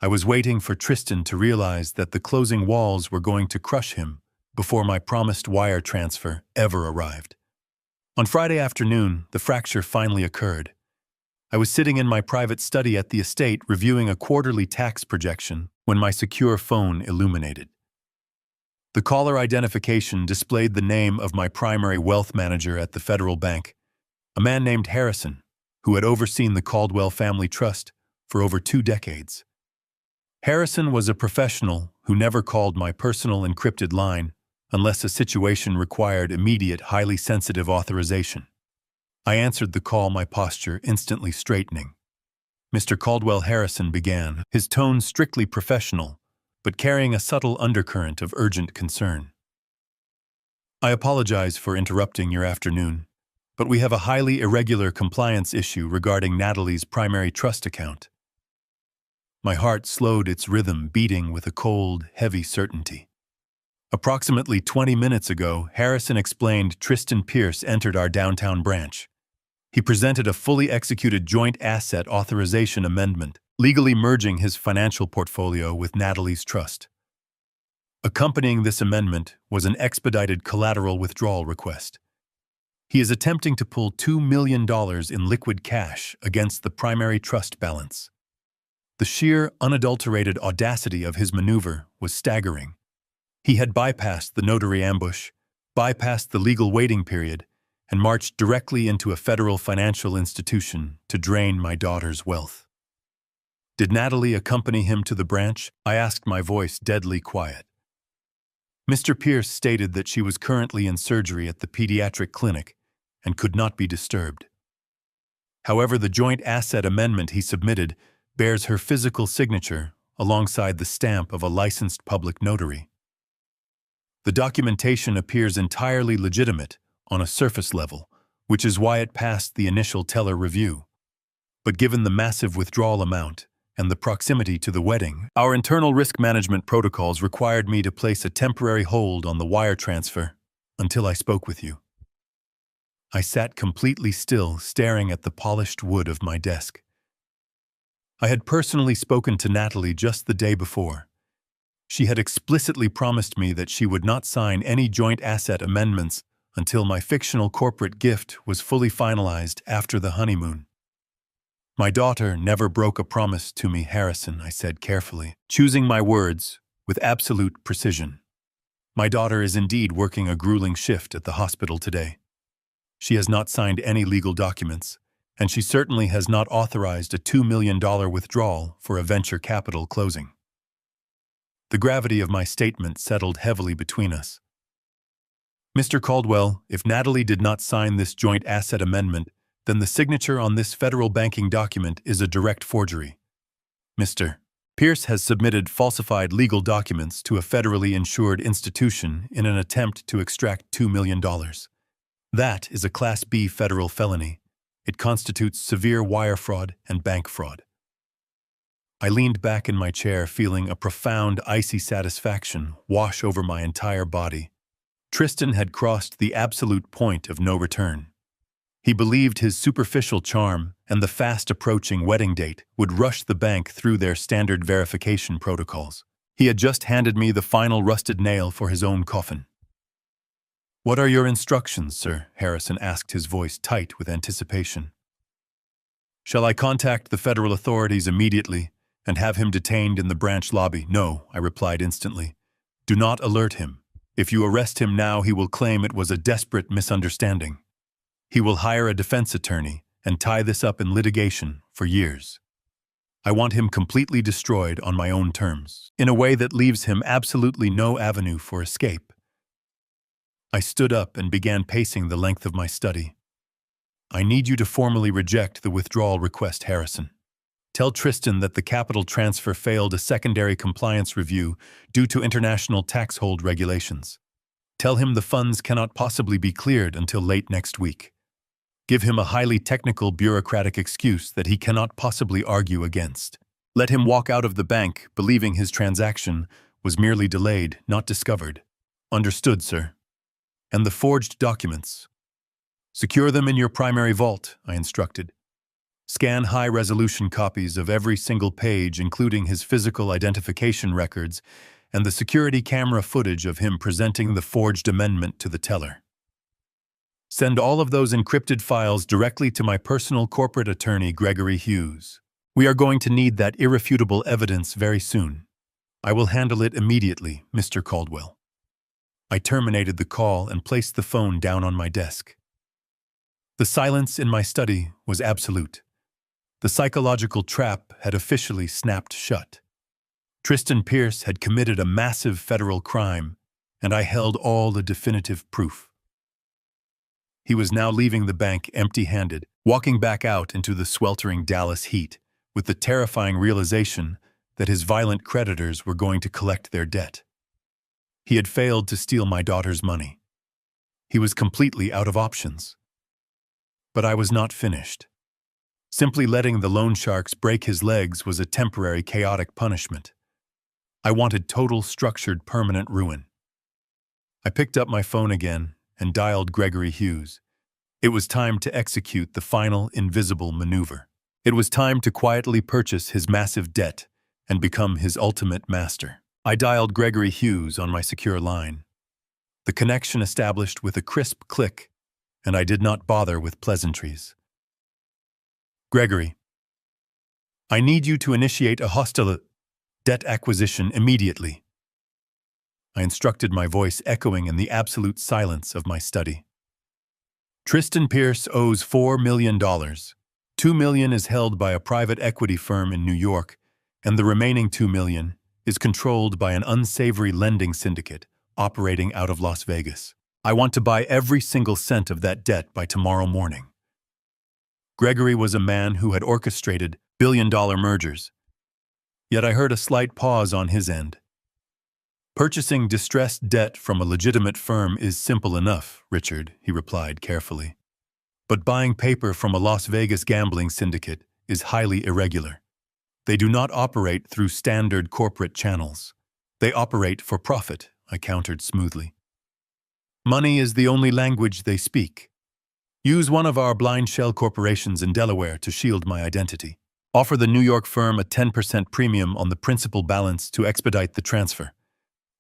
I was waiting for Tristan to realize that the closing walls were going to crush him before my promised wire transfer ever arrived. On Friday afternoon, the fracture finally occurred. I was sitting in my private study at the estate reviewing a quarterly tax projection when my secure phone illuminated. The caller identification displayed the name of my primary wealth manager at the federal bank, a man named Harrison, who had overseen the Caldwell Family Trust for over 2 decades. Harrison was a professional who never called my personal encrypted line unless a situation required immediate, highly sensitive authorization. I answered the call, my posture instantly straightening. Mr. Caldwell Harrison began, his tone strictly professional, but carrying a subtle undercurrent of urgent concern. I apologize for interrupting your afternoon, but we have a highly irregular compliance issue regarding Natalie's primary trust account. My heart slowed its rhythm, beating with a cold, heavy certainty. Approximately 20 minutes ago, Harrison explained Tristan Pierce entered our downtown branch. He presented a fully executed joint asset authorization amendment, legally merging his financial portfolio with Natalie's trust. Accompanying this amendment was an expedited collateral withdrawal request. He is attempting to pull $2 million in liquid cash against the primary trust balance. The sheer, unadulterated audacity of his maneuver was staggering. He had bypassed the notary ambush, bypassed the legal waiting period, and marched directly into a federal financial institution to drain my daughter's wealth. Did Natalie accompany him to the branch? I asked, my voice deadly quiet. Mr. Pierce stated that she was currently in surgery at the pediatric clinic and could not be disturbed. However, the joint asset amendment he submitted bears her physical signature alongside the stamp of a licensed public notary. The documentation appears entirely legitimate on a surface level, which is why it passed the initial teller review. But given the massive withdrawal amount and the proximity to the wedding, our internal risk management protocols required me to place a temporary hold on the wire transfer until I spoke with you. I sat completely still, staring at the polished wood of my desk. I had personally spoken to Natalie just the day before. She had explicitly promised me that she would not sign any joint asset amendments until my fictional corporate gift was fully finalized after the honeymoon. My daughter never broke a promise to me, Harrison, I said carefully, choosing my words with absolute precision. My daughter is indeed working a grueling shift at the hospital today. She has not signed any legal documents, and she certainly has not authorized a $2 million withdrawal for a venture capital closing. The gravity of my statement settled heavily between us. Mr. Caldwell, if Natalie did not sign this joint asset amendment, then the signature on this federal banking document is a direct forgery. Mr. Pierce has submitted falsified legal documents to a federally insured institution in an attempt to extract $2 million. That is a Class B federal felony. It constitutes severe wire fraud and bank fraud. I leaned back in my chair, feeling a profound, icy satisfaction wash over my entire body. Tristan had crossed the absolute point of no return. He believed his superficial charm and the fast-approaching wedding date would rush the bank through their standard verification protocols. He had just handed me the final rusted nail for his own coffin. "What are your instructions, sir?" Harrison asked, his voice tight with anticipation. "Shall I contact the federal authorities immediately and have him detained in the branch lobby?" "No," I replied instantly. "Do not alert him. If you arrest him now, he will claim it was a desperate misunderstanding. He will hire a defense attorney and tie this up in litigation for years. I want him completely destroyed on my own terms, in a way that leaves him absolutely no avenue for escape." I stood up and began pacing the length of my study. "I need you to formally reject the withdrawal request, Harrison. Tell Tristan that the capital transfer failed a secondary compliance review due to international tax hold regulations. Tell him the funds cannot possibly be cleared until late next week. Give him a highly technical bureaucratic excuse that he cannot possibly argue against. Let him walk out of the bank believing his transaction was merely delayed, not discovered." "Understood, sir." "And the forged documents? Secure them in your primary vault," I instructed. "Scan high-resolution copies of every single page, including his physical identification records and the security camera footage of him presenting the forged amendment to the teller. Send all of those encrypted files directly to my personal corporate attorney, Gregory Hughes. We are going to need that irrefutable evidence very soon. I will handle it immediately, Mr. Caldwell." I terminated the call and placed the phone down on my desk. The silence in my study was absolute. The psychological trap had officially snapped shut. Tristan Pierce had committed a massive federal crime, and I held all the definitive proof. He was now leaving the bank empty-handed, walking back out into the sweltering Dallas heat, with the terrifying realization that his violent creditors were going to collect their debt. He had failed to steal my daughter's money. He was completely out of options. But I was not finished. Simply letting the loan sharks break his legs was a temporary, chaotic punishment. I wanted total, structured, permanent ruin. I picked up my phone again and dialed Gregory Hughes. It was time to execute the final invisible maneuver. It was time to quietly purchase his massive debt and become his ultimate master. I dialed Gregory Hughes on my secure line. The connection established with a crisp click, and I did not bother with pleasantries. "Gregory, I need you to initiate a hostile debt acquisition immediately." I instructed, my voice echoing in the absolute silence of my study. "Tristan Pierce owes $4 million. $2 million is held by a private equity firm in New York, and the remaining $2 million is controlled by an unsavory lending syndicate operating out of Las Vegas. I want to buy every single cent of that debt by tomorrow morning." Gregory was a man who had orchestrated billion-dollar mergers. Yet I heard a slight pause on his end. "Purchasing distressed debt from a legitimate firm is simple enough, Richard," he replied carefully. "But buying paper from a Las Vegas gambling syndicate is highly irregular. They do not operate through standard corporate channels. They operate for profit," I countered smoothly. "Money is the only language they speak. Use one of our blind shell corporations in Delaware to shield my identity. Offer the New York firm a 10% premium on the principal balance to expedite the transfer.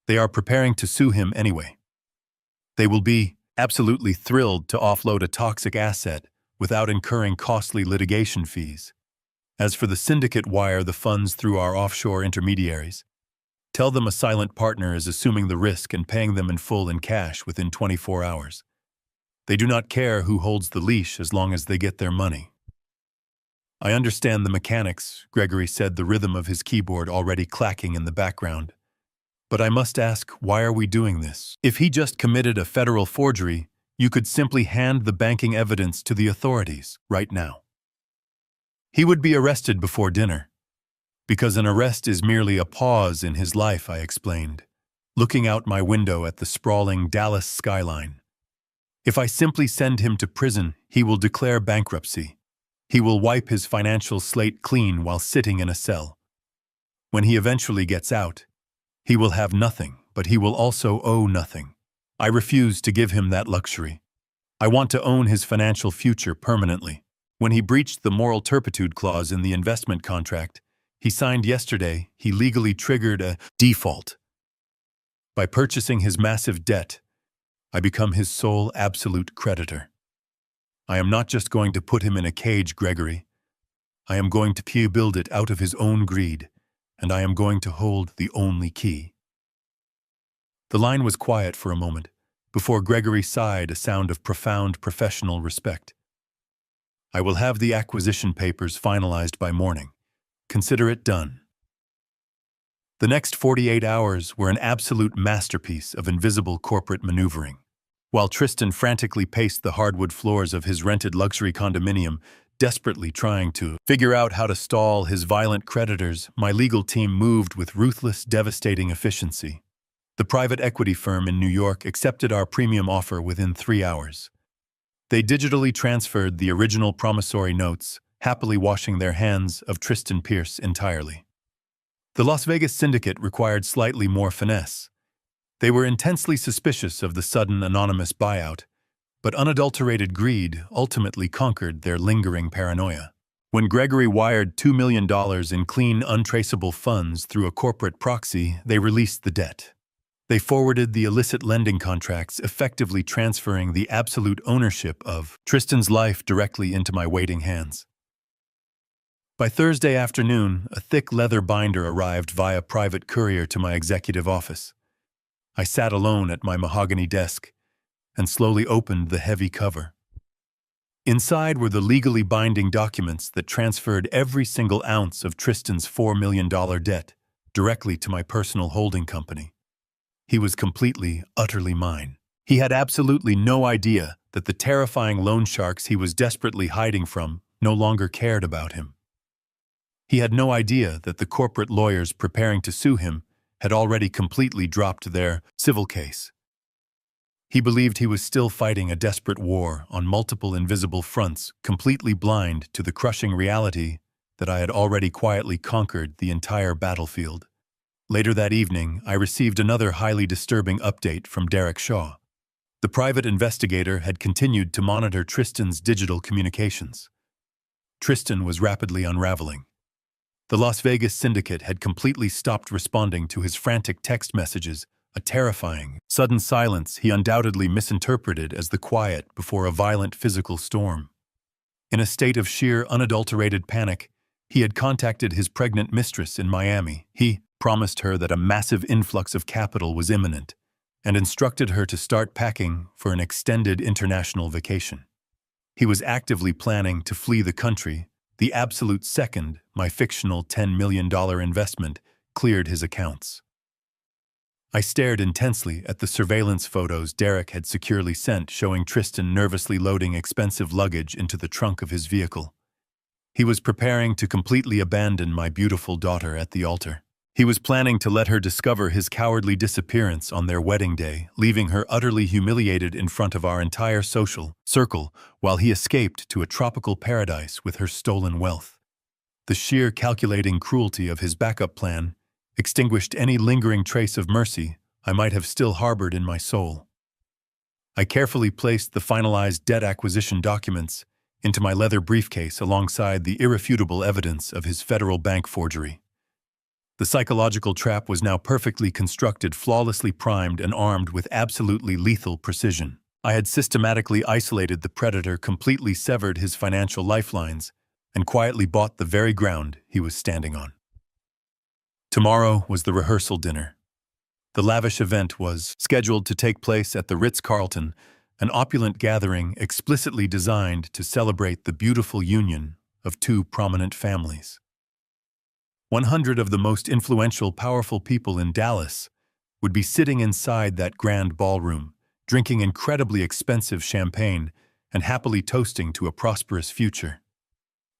They are preparing to sue him anyway. They will be absolutely thrilled to offload a toxic asset without incurring costly litigation fees. As for the syndicate, wire the funds through our offshore intermediaries. Tell them a silent partner is assuming the risk and paying them in full in cash within 24 hours. They do not care who holds the leash as long as they get their money." "I understand the mechanics," Gregory said, the rhythm of his keyboard already clacking in the background. "But I must ask, why are we doing this? If he just committed a federal forgery, you could simply hand the banking evidence to the authorities right now. He would be arrested before dinner." "Because an arrest is merely a pause in his life," I explained, looking out my window at the sprawling Dallas skyline. "If I simply send him to prison, he will declare bankruptcy. He will wipe his financial slate clean while sitting in a cell. When he eventually gets out, he will have nothing, but he will also owe nothing. I refuse to give him that luxury. I want to own his financial future permanently. When he breached the moral turpitude clause in the investment contract he signed yesterday, he legally triggered a default. By purchasing his massive debt, I become his sole absolute creditor. I am not just going to put him in a cage, Gregory. I am going to build it out of his own greed, and I am going to hold the only key. The line was quiet for a moment, before Gregory sighed, a sound of profound professional respect. I will have the acquisition papers finalized by morning. Consider it done. The next 48 hours were an absolute masterpiece of invisible corporate maneuvering. While Tristan frantically paced the hardwood floors of his rented luxury condominium, desperately trying to figure out how to stall his violent creditors, my legal team moved with ruthless, devastating efficiency. The private equity firm in New York accepted our premium offer within 3 hours. They digitally transferred the original promissory notes, happily washing their hands of Tristan Pierce entirely. The Las Vegas syndicate required slightly more finesse. They were intensely suspicious of the sudden anonymous buyout, but unadulterated greed ultimately conquered their lingering paranoia. When Gregory wired $2 million in clean, untraceable funds through a corporate proxy, they released the debt. They forwarded the illicit lending contracts, effectively transferring the absolute ownership of Tristan's life directly into my waiting hands. By Thursday afternoon, a thick leather binder arrived via private courier to my executive office. I sat alone at my mahogany desk and slowly opened the heavy cover. Inside were the legally binding documents that transferred every single ounce of Tristan's $4 million debt directly to my personal holding company. He was completely, utterly mine. He had absolutely no idea that the terrifying loan sharks he was desperately hiding from no longer cared about him. He had no idea that the corporate lawyers preparing to sue him had already completely dropped their civil case. He believed he was still fighting a desperate war on multiple invisible fronts, completely blind to the crushing reality that I had already quietly conquered the entire battlefield. Later that evening, I received another highly disturbing update from Derek Shaw. The private investigator had continued to monitor Tristan's digital communications. Tristan was rapidly unraveling. The Las Vegas syndicate had completely stopped responding to his frantic text messages, a terrifying, sudden silence he undoubtedly misinterpreted as the quiet before a violent physical storm. In a state of sheer, unadulterated panic, he had contacted his pregnant mistress in Miami. He promised her that a massive influx of capital was imminent and instructed her to start packing for an extended international vacation. He was actively planning to flee the country the absolute second my fictional $10 million investment cleared his accounts. I stared intensely at the surveillance photos Derek had securely sent showing Tristan nervously loading expensive luggage into the trunk of his vehicle. He was preparing to completely abandon my beautiful daughter at the altar. He was planning to let her discover his cowardly disappearance on their wedding day, leaving her utterly humiliated in front of our entire social circle while he escaped to a tropical paradise with her stolen wealth. The sheer calculating cruelty of his backup plan extinguished any lingering trace of mercy I might have still harbored in my soul. I carefully placed the finalized debt acquisition documents into my leather briefcase alongside the irrefutable evidence of his federal bank forgery. The psychological trap was now perfectly constructed, flawlessly primed and armed with absolutely lethal precision. I had systematically isolated the predator, completely severed his financial lifelines, and quietly bought the very ground he was standing on. Tomorrow was the rehearsal dinner. The lavish event was scheduled to take place at the Ritz-Carlton, an opulent gathering explicitly designed to celebrate the beautiful union of two prominent families. 100 of the most influential, powerful people in Dallas would be sitting inside that grand ballroom, drinking incredibly expensive champagne and happily toasting to a prosperous future.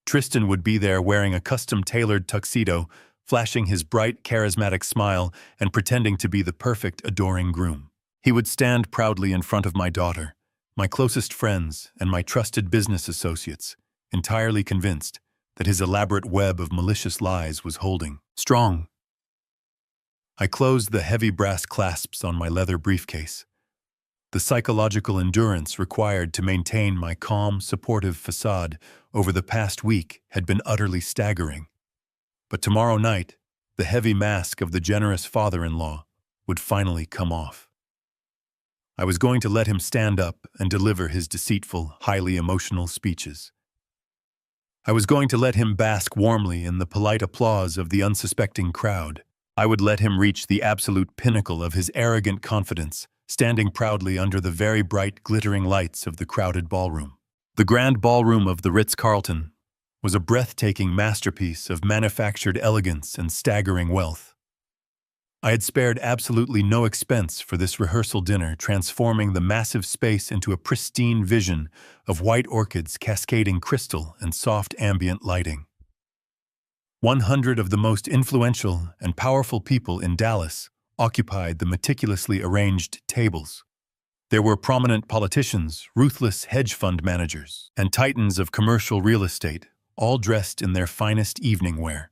Tristan would be there wearing a custom-tailored tuxedo, flashing his bright, charismatic smile and pretending to be the perfect, adoring groom. He would stand proudly in front of my daughter, my closest friends, and my trusted business associates, entirely convinced that his elaborate web of malicious lies was holding strong. I closed the heavy brass clasps on my leather briefcase. The psychological endurance required to maintain my calm, supportive facade over the past week had been utterly staggering. But tomorrow night, the heavy mask of the generous father-in-law would finally come off. I was going to let him stand up and deliver his deceitful, highly emotional speeches. I was going to let him bask warmly in the polite applause of the unsuspecting crowd. I would let him reach the absolute pinnacle of his arrogant confidence, standing proudly under the very bright, glittering lights of the crowded ballroom. The grand ballroom of the Ritz-Carlton was a breathtaking masterpiece of manufactured elegance and staggering wealth. I had spared absolutely no expense for this rehearsal dinner, transforming the massive space into a pristine vision of white orchids cascading crystal and soft ambient lighting. 100 of the most influential and powerful people in Dallas occupied the meticulously arranged tables. There were prominent politicians, ruthless hedge fund managers, and titans of commercial real estate, all dressed in their finest evening wear.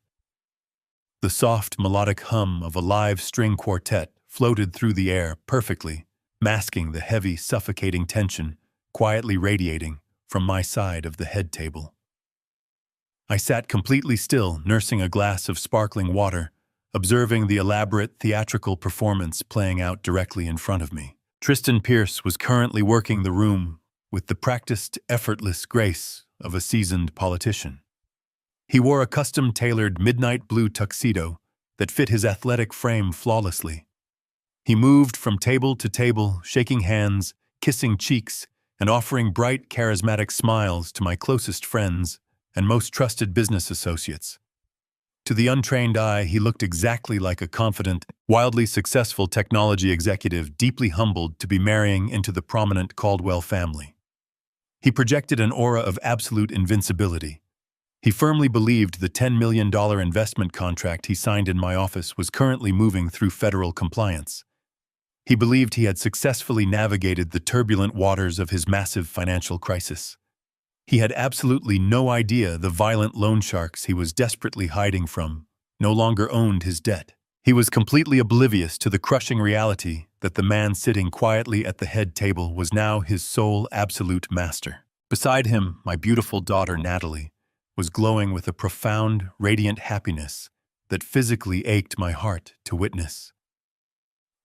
The soft, melodic hum of a live string quartet floated through the air perfectly, masking the heavy, suffocating tension quietly radiating from my side of the head table. I sat completely still, nursing a glass of sparkling water, observing the elaborate theatrical performance playing out directly in front of me. Tristan Pierce was currently working the room with the practiced, effortless grace of a seasoned politician. He wore a custom-tailored midnight blue tuxedo that fit his athletic frame flawlessly. He moved from table to table, shaking hands, kissing cheeks, and offering bright, charismatic smiles to my closest friends and most trusted business associates. To the untrained eye, he looked exactly like a confident, wildly successful technology executive deeply humbled to be marrying into the prominent Caldwell family. He projected an aura of absolute invincibility. He firmly believed the $10 million investment contract he signed in my office was currently moving through federal compliance. He believed he had successfully navigated the turbulent waters of his massive financial crisis. He had absolutely no idea the violent loan sharks he was desperately hiding from no longer owned his debt. He was completely oblivious to the crushing reality that the man sitting quietly at the head table was now his sole absolute master. Beside him, my beautiful daughter Natalie was glowing with a profound, radiant happiness that physically ached my heart to witness.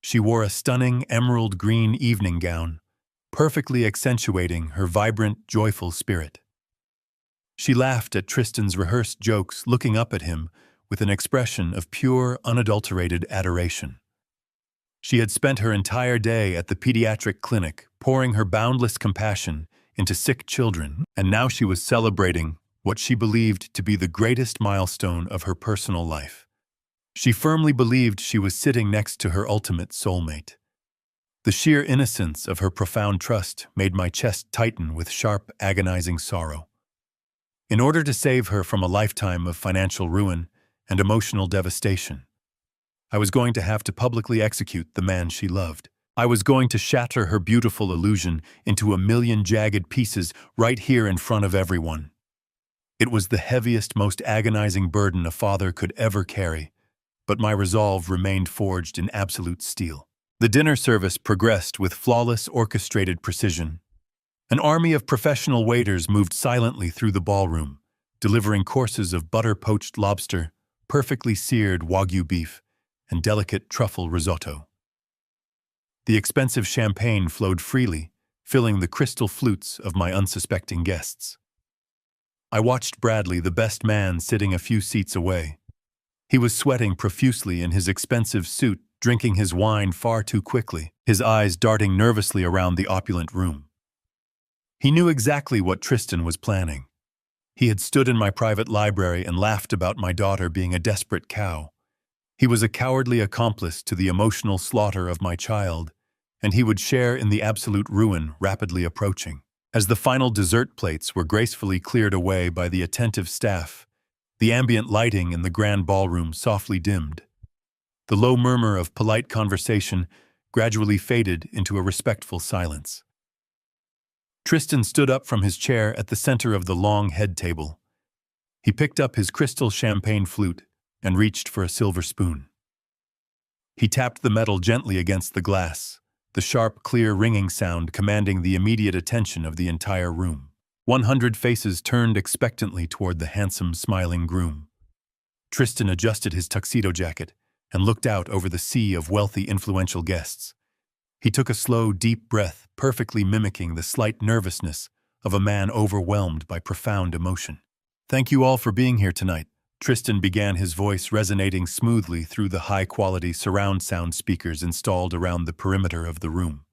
She wore a stunning emerald green evening gown, perfectly accentuating her vibrant, joyful spirit. She laughed at Tristan's rehearsed jokes, looking up at him with an expression of pure, unadulterated adoration. She had spent her entire day at the pediatric clinic, pouring her boundless compassion into sick children, and now she was celebrating what she believed to be the greatest milestone of her personal life. She firmly believed she was sitting next to her ultimate soulmate. The sheer innocence of her profound trust made my chest tighten with sharp, agonizing sorrow. In order to save her from a lifetime of financial ruin and emotional devastation, I was going to have to publicly execute the man she loved. I was going to shatter her beautiful illusion into a million jagged pieces right here in front of everyone. It was the heaviest, most agonizing burden a father could ever carry, but my resolve remained forged in absolute steel. The dinner service progressed with flawless, orchestrated precision. An army of professional waiters moved silently through the ballroom, delivering courses of butter-poached lobster, perfectly seared Wagyu beef, and delicate truffle risotto. The expensive champagne flowed freely, filling the crystal flutes of my unsuspecting guests. I watched Bradley, the best man, sitting a few seats away. He was sweating profusely in his expensive suit, drinking his wine far too quickly, his eyes darting nervously around the opulent room. He knew exactly what Tristan was planning. He had stood in my private library and laughed about my daughter being a desperate cow. He was a cowardly accomplice to the emotional slaughter of my child, and he would share in the absolute ruin rapidly approaching. As the final dessert plates were gracefully cleared away by the attentive staff, the ambient lighting in the grand ballroom softly dimmed. The low murmur of polite conversation gradually faded into a respectful silence. Tristan stood up from his chair at the center of the long head table. He picked up his crystal champagne flute and reached for a silver spoon. He tapped the metal gently against the glass, the sharp, clear ringing sound commanding the immediate attention of the entire room. 100 faces turned expectantly toward the handsome, smiling groom. Tristan adjusted his tuxedo jacket and looked out over the sea of wealthy, influential guests. He took a slow, deep breath, perfectly mimicking the slight nervousness of a man overwhelmed by profound emotion. "Thank you all for being here tonight," Tristan began, his voice resonating smoothly through the high-quality surround sound speakers installed around the perimeter of the room.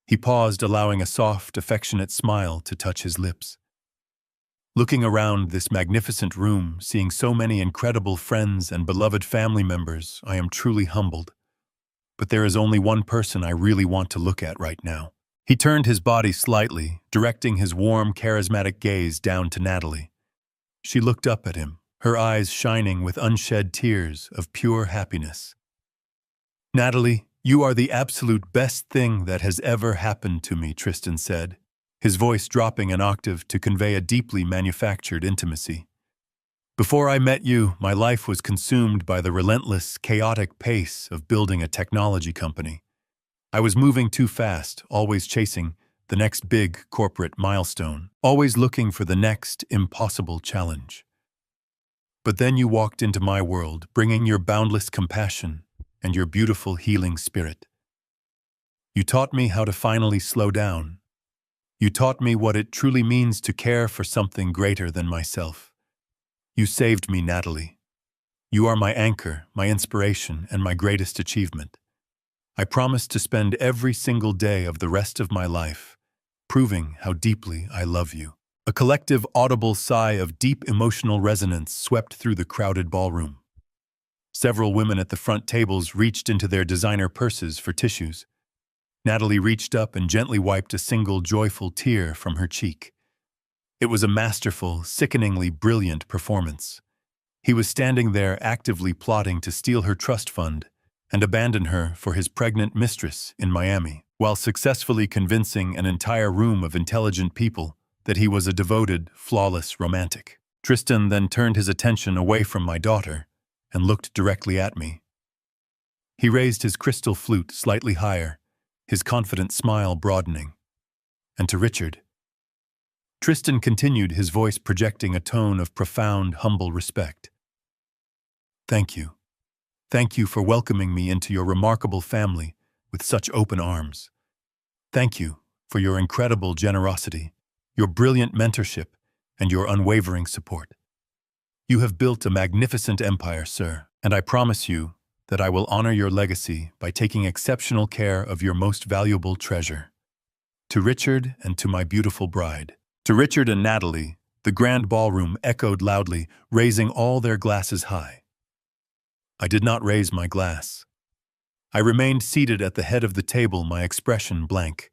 He paused, allowing a soft, affectionate smile to touch his lips. Looking around this magnificent room, seeing so many incredible friends and beloved family members, I am truly humbled. But there is only one person I really want to look at right now. He turned his body slightly, directing his warm, charismatic gaze down to Natalie. She looked up at him, her eyes shining with unshed tears of pure happiness. "Natalie, you are the absolute best thing that has ever happened to me," Tristan said, his voice dropping an octave to convey a deeply manufactured intimacy. "Before I met you, my life was consumed by the relentless, chaotic pace of building a technology company. I was moving too fast, always chasing the next big corporate milestone, always looking for the next impossible challenge. But then you walked into my world, bringing your boundless compassion and your beautiful healing spirit. You taught me how to finally slow down. You taught me what it truly means to care for something greater than myself. You saved me, Natalie. You are my anchor, my inspiration, and my greatest achievement. I promise to spend every single day of the rest of my life proving how deeply I love you." A collective audible sigh of deep emotional resonance swept through the crowded ballroom. Several women at the front tables reached into their designer purses for tissues. Natalie reached up and gently wiped a single joyful tear from her cheek. It was a masterful, sickeningly brilliant performance. He was standing there actively plotting to steal her trust fund and abandon her for his pregnant mistress in Miami, while successfully convincing an entire room of intelligent people that he was a devoted, flawless romantic. Tristan then turned his attention away from my daughter and looked directly at me. He raised his crystal flute slightly higher, his confident smile broadening. And to Richard, Tristan continued, his voice projecting a tone of profound, humble respect. "Thank you. Thank you for welcoming me into your remarkable family with such open arms. Thank you for your incredible generosity, your brilliant mentorship, and your unwavering support. You have built a magnificent empire, sir, and I promise you that I will honor your legacy by taking exceptional care of your most valuable treasure." To Richard and to my beautiful bride. To Richard and Natalie, the grand ballroom echoed loudly, raising all their glasses high. I did not raise my glass. I remained seated at the head of the table, my expression blank.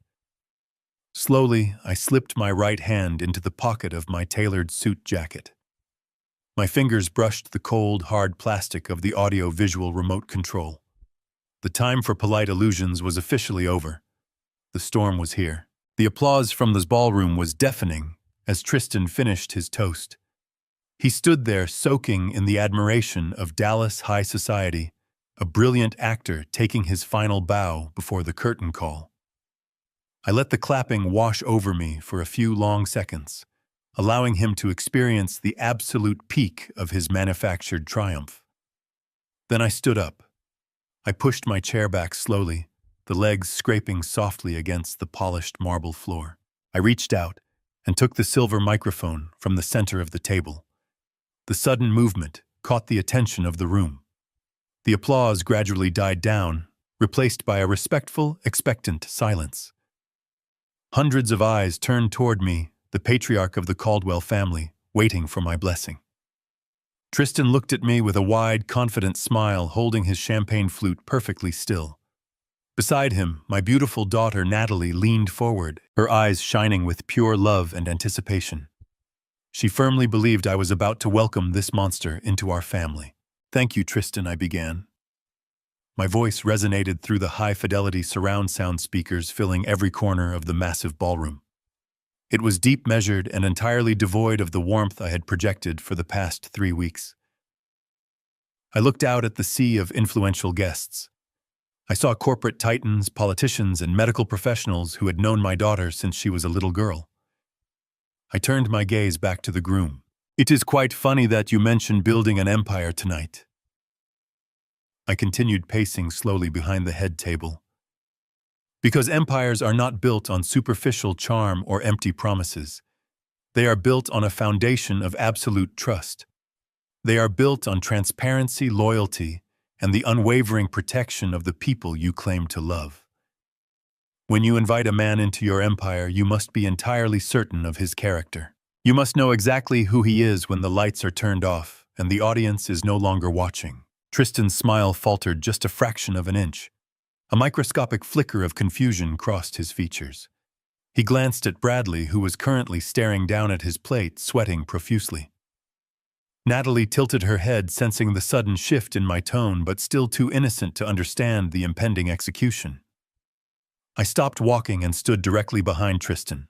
Slowly, I slipped my right hand into the pocket of my tailored suit jacket. My fingers brushed the cold, hard plastic of the audio-visual remote control. The time for polite illusions was officially over. The storm was here. The applause from the ballroom was deafening as Tristan finished his toast. He stood there soaking in the admiration of Dallas high society, a brilliant actor taking his final bow before the curtain call. I let the clapping wash over me for a few long seconds, allowing him to experience the absolute peak of his manufactured triumph. Then I stood up. I pushed my chair back slowly, the legs scraping softly against the polished marble floor. I reached out and took the silver microphone from the center of the table. The sudden movement caught the attention of the room. The applause gradually died down, replaced by a respectful, expectant silence. Hundreds of eyes turned toward me, the patriarch of the Caldwell family, waiting for my blessing. Tristan looked at me with a wide, confident smile, holding his champagne flute perfectly still. Beside him, my beautiful daughter Natalie leaned forward, her eyes shining with pure love and anticipation. She firmly believed I was about to welcome this monster into our family. "Thank you, Tristan," I began. My voice resonated through the high-fidelity surround sound speakers filling every corner of the massive ballroom. It was deep, measured, and entirely devoid of the warmth I had projected for the past 3 weeks. I looked out at the sea of influential guests. I saw corporate titans, politicians, and medical professionals who had known my daughter since she was a little girl. I turned my gaze back to the groom. "It is quite funny that you mentioned building an empire tonight." I continued pacing slowly behind the head table. Because empires are not built on superficial charm or empty promises. They are built on a foundation of absolute trust. They are built on transparency, loyalty, and the unwavering protection of the people you claim to love. When you invite a man into your empire, you must be entirely certain of his character. You must know exactly who he is when the lights are turned off and the audience is no longer watching. Tristan's smile faltered just a fraction of an inch. A microscopic flicker of confusion crossed his features. He glanced at Bradley, who was currently staring down at his plate, sweating profusely. Natalie tilted her head, sensing the sudden shift in my tone, but still too innocent to understand the impending execution. I stopped walking and stood directly behind Tristan.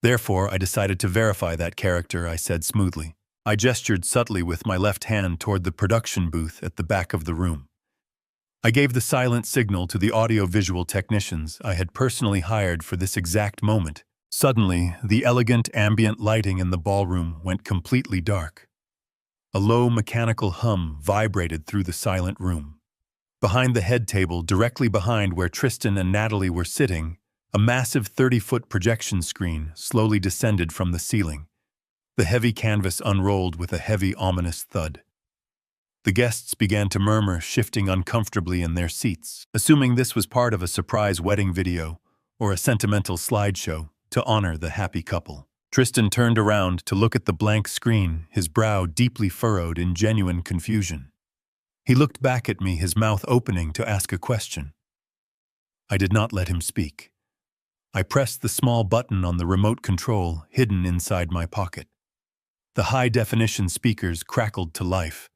"Therefore, I decided to verify that character," I said smoothly. I gestured subtly with my left hand toward the production booth at the back of the room. I gave the silent signal to the audio-visual technicians I had personally hired for this exact moment. Suddenly, the elegant ambient lighting in the ballroom went completely dark. A low mechanical hum vibrated through the silent room. Behind the head table, directly behind where Tristan and Natalie were sitting, a massive 30-foot projection screen slowly descended from the ceiling. The heavy canvas unrolled with a heavy, ominous thud. The guests began to murmur, shifting uncomfortably in their seats, assuming this was part of a surprise wedding video or a sentimental slideshow to honor the happy couple. Tristan turned around to look at the blank screen, his brow deeply furrowed in genuine confusion. He looked back at me, his mouth opening to ask a question. I did not let him speak. I pressed the small button on the remote control hidden inside my pocket. The high-definition speakers crackled to life.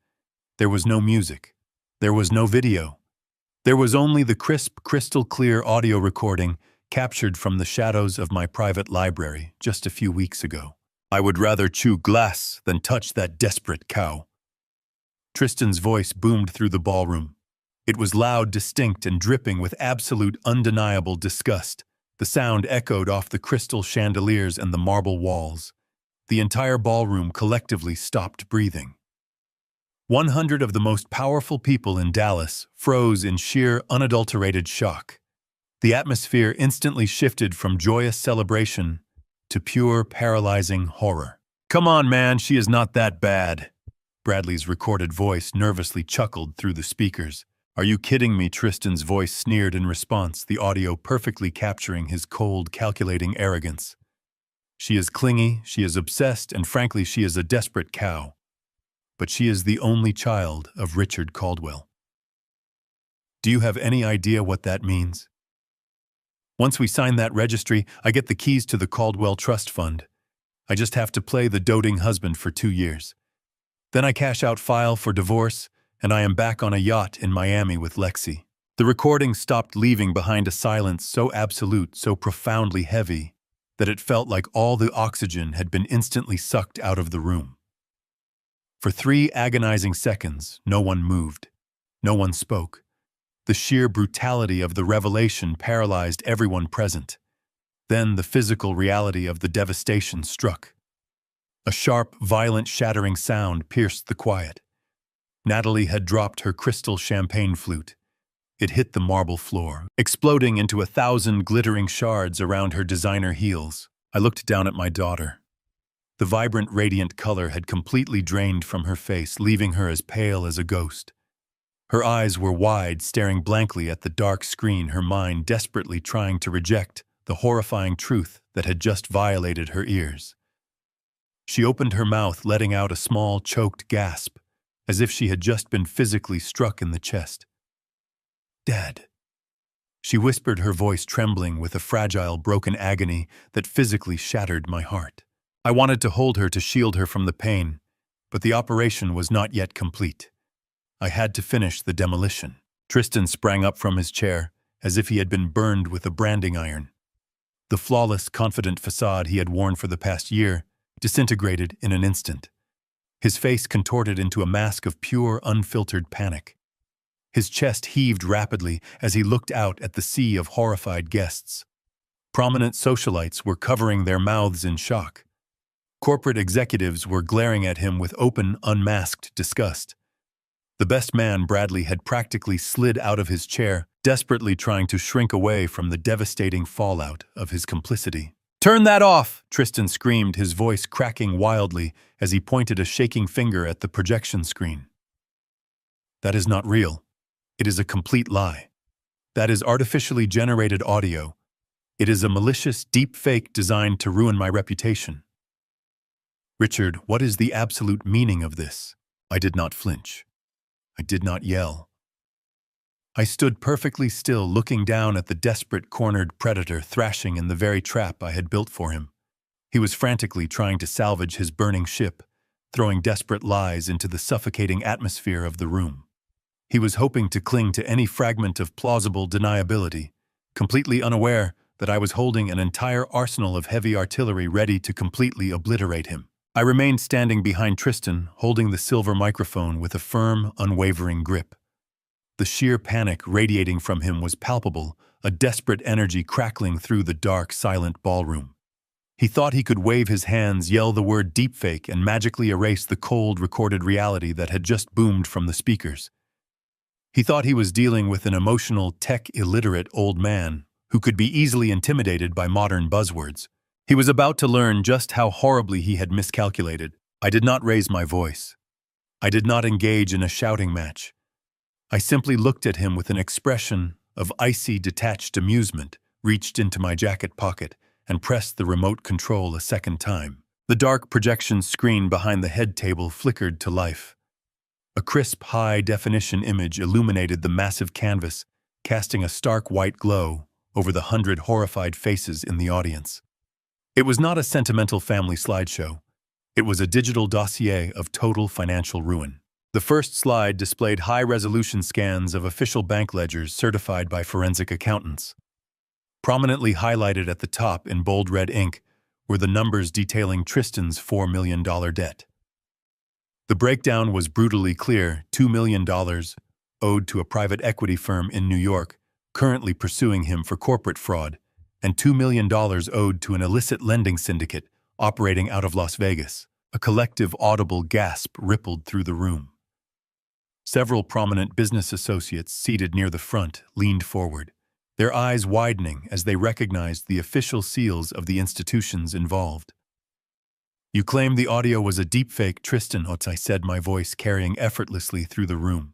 There was no music. There was no video. There was only the crisp, crystal-clear audio recording captured from the shadows of my private library just a few weeks ago. "I would rather chew glass than touch that desperate cow." Tristan's voice boomed through the ballroom. It was loud, distinct, and dripping with absolute, undeniable disgust. The sound echoed off the crystal chandeliers and the marble walls. The entire ballroom collectively stopped breathing. 100 of the most powerful people in Dallas froze in sheer, unadulterated shock. The atmosphere instantly shifted from joyous celebration to pure, paralyzing horror. "Come on, man, she is not that bad." Bradley's recorded voice nervously chuckled through the speakers. "Are you kidding me?" Tristan's voice sneered in response, the audio perfectly capturing his cold, calculating arrogance. "She is clingy, she is obsessed, and frankly, she is a desperate cow. But she is the only child of Richard Caldwell. Do you have any idea what that means? Once we sign that registry, I get the keys to the Caldwell Trust Fund. I just have to play the doting husband for 2 years. Then I cash out, file for divorce, and I am back on a yacht in Miami with Lexi." The recording stopped, leaving behind a silence so absolute, so profoundly heavy, that it felt like all the oxygen had been instantly sucked out of the room. For 3 agonizing seconds, no one moved. No one spoke. The sheer brutality of the revelation paralyzed everyone present. Then the physical reality of the devastation struck. A sharp, violent, shattering sound pierced the quiet. Natalie had dropped her crystal champagne flute. It hit the marble floor, exploding into 1,000 glittering shards around her designer heels. I looked down at my daughter. The vibrant, radiant color had completely drained from her face, leaving her as pale as a ghost. Her eyes were wide, staring blankly at the dark screen, her mind desperately trying to reject the horrifying truth that had just violated her ears. She opened her mouth, letting out a small, choked gasp, as if she had just been physically struck in the chest. "Dad," she whispered, her voice trembling with a fragile, broken agony that physically shattered my heart. I wanted to hold her to shield her from the pain, but the operation was not yet complete. I had to finish the demolition. Tristan sprang up from his chair, as if he had been burned with a branding iron. The flawless, confident facade he had worn for the past year disintegrated in an instant. His face contorted into a mask of pure, unfiltered panic. His chest heaved rapidly as he looked out at the sea of horrified guests. Prominent socialites were covering their mouths in shock. Corporate executives were glaring at him with open, unmasked disgust. The best man, Bradley, had practically slid out of his chair, desperately trying to shrink away from the devastating fallout of his complicity. "Turn that off!" Tristan screamed, his voice cracking wildly as he pointed a shaking finger at the projection screen. "That is not real. It is a complete lie. That is artificially generated audio. It is a malicious deep fake designed to ruin my reputation." "Richard, what is the absolute meaning of this?" I did not flinch. I did not yell. I stood perfectly still, looking down at the desperate, cornered predator thrashing in the very trap I had built for him. He was frantically trying to salvage his burning ship, throwing desperate lies into the suffocating atmosphere of the room. He was hoping to cling to any fragment of plausible deniability, completely unaware that I was holding an entire arsenal of heavy artillery ready to completely obliterate him. I remained standing behind Tristan, holding the silver microphone with a firm, unwavering grip. The sheer panic radiating from him was palpable, a desperate energy crackling through the dark, silent ballroom. He thought he could wave his hands, yell the word deepfake, and magically erase the cold, recorded reality that had just boomed from the speakers. He thought he was dealing with an emotional, tech-illiterate old man who could be easily intimidated by modern buzzwords. He was about to learn just how horribly he had miscalculated. I did not raise my voice. I did not engage in a shouting match. I simply looked at him with an expression of icy, detached amusement, reached into my jacket pocket, and pressed the remote control a second time. The dark projection screen behind the head table flickered to life. A crisp, high-definition image illuminated the massive canvas, casting a stark white glow over the 100 horrified faces in the audience. It was not a sentimental family slideshow. It was a digital dossier of total financial ruin. The first slide displayed high-resolution scans of official bank ledgers certified by forensic accountants. Prominently highlighted at the top in bold red ink were the numbers detailing Tristan's $4 million debt. The breakdown was brutally clear: $2 million owed to a private equity firm in New York, currently pursuing him for corporate fraud, and $2 million owed to an illicit lending syndicate operating out of Las Vegas. A collective audible gasp rippled through the room. Several prominent business associates seated near the front leaned forward, their eyes widening as they recognized the official seals of the institutions involved. "You claim the audio was a deepfake, Tristan," I said, my voice carrying effortlessly through the room.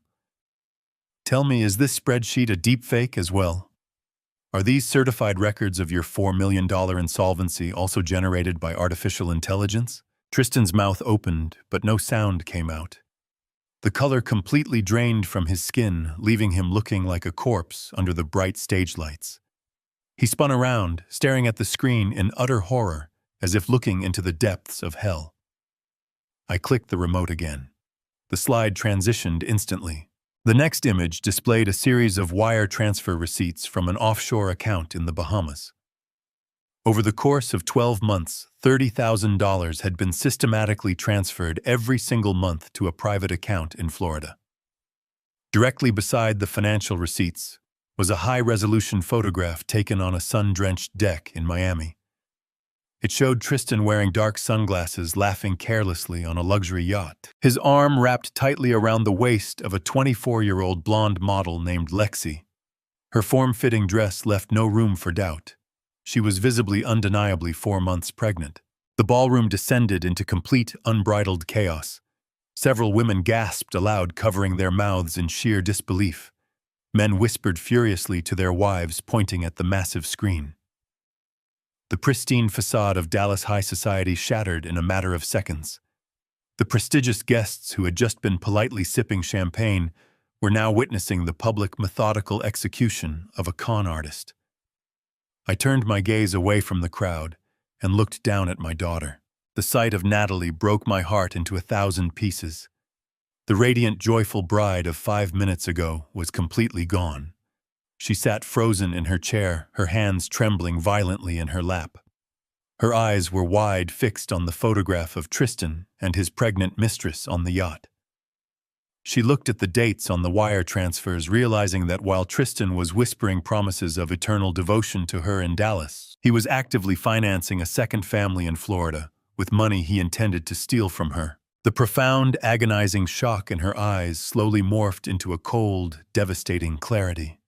"Tell me, is this spreadsheet a deepfake as well? Are these certified records of your $4 million insolvency also generated by artificial intelligence?" Tristan's mouth opened, but no sound came out. The color completely drained from his skin, leaving him looking like a corpse under the bright stage lights. He spun around, staring at the screen in utter horror, as if looking into the depths of hell. I clicked the remote again. The slide transitioned instantly. The next image displayed a series of wire transfer receipts from an offshore account in the Bahamas. Over the course of 12 months, $30,000 had been systematically transferred every single month to a private account in Florida. Directly beside the financial receipts was a high-resolution photograph taken on a sun-drenched deck in Miami. It showed Tristan wearing dark sunglasses, laughing carelessly on a luxury yacht, his arm wrapped tightly around the waist of a 24-year-old blonde model named Lexi. Her form-fitting dress left no room for doubt. She was visibly, undeniably 4 months pregnant. The ballroom descended into complete, unbridled chaos. Several women gasped aloud, covering their mouths in sheer disbelief. Men whispered furiously to their wives, pointing at the massive screen. The pristine facade of Dallas high society shattered in a matter of seconds. The prestigious guests who had just been politely sipping champagne were now witnessing the public, methodical execution of a con artist. I turned my gaze away from the crowd and looked down at my daughter. The sight of Natalie broke my heart into 1,000 pieces. The radiant, joyful bride of 5 minutes ago was completely gone. She sat frozen in her chair, her hands trembling violently in her lap. Her eyes were wide, fixed on the photograph of Tristan and his pregnant mistress on the yacht. She looked at the dates on the wire transfers, realizing that while Tristan was whispering promises of eternal devotion to her in Dallas, he was actively financing a second family in Florida with money he intended to steal from her. The profound, agonizing shock in her eyes slowly morphed into a cold, devastating clarity.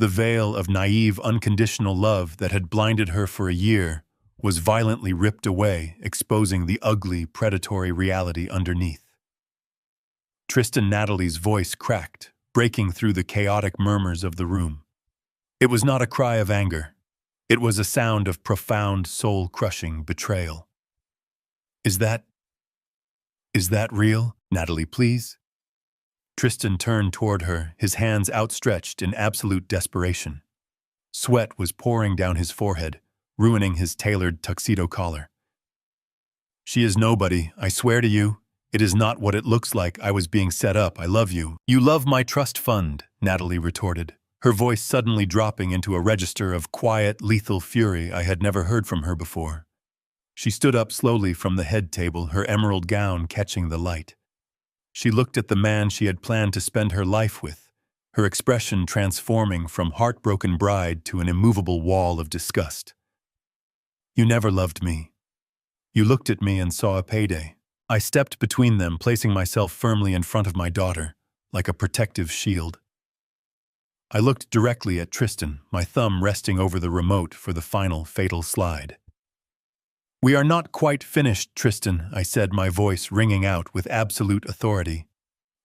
The veil of naive, unconditional love that had blinded her for a year was violently ripped away, exposing the ugly, predatory reality underneath. Tristan Natalie's voice cracked, breaking through the chaotic murmurs of the room. It was not a cry of anger. It was a sound of profound, soul-crushing betrayal. Is that real? Natalie, please? Tristan turned toward her, his hands outstretched in absolute desperation. Sweat was pouring down his forehead, ruining his tailored tuxedo collar. She is nobody, I swear to you. It is not what it looks like. I was being set up. I love you. You love my trust fund, Natalie retorted, her voice suddenly dropping into a register of quiet, lethal fury I had never heard from her before. She stood up slowly from the head table, her emerald gown catching the light. She looked at the man she had planned to spend her life with, her expression transforming from heartbroken bride to an immovable wall of disgust. You never loved me. You looked at me and saw a payday. I stepped between them, placing myself firmly in front of my daughter, like a protective shield. I looked directly at Tristan, my thumb resting over the remote for the final fatal slide. We are not quite finished, Tristan, I said, my voice ringing out with absolute authority.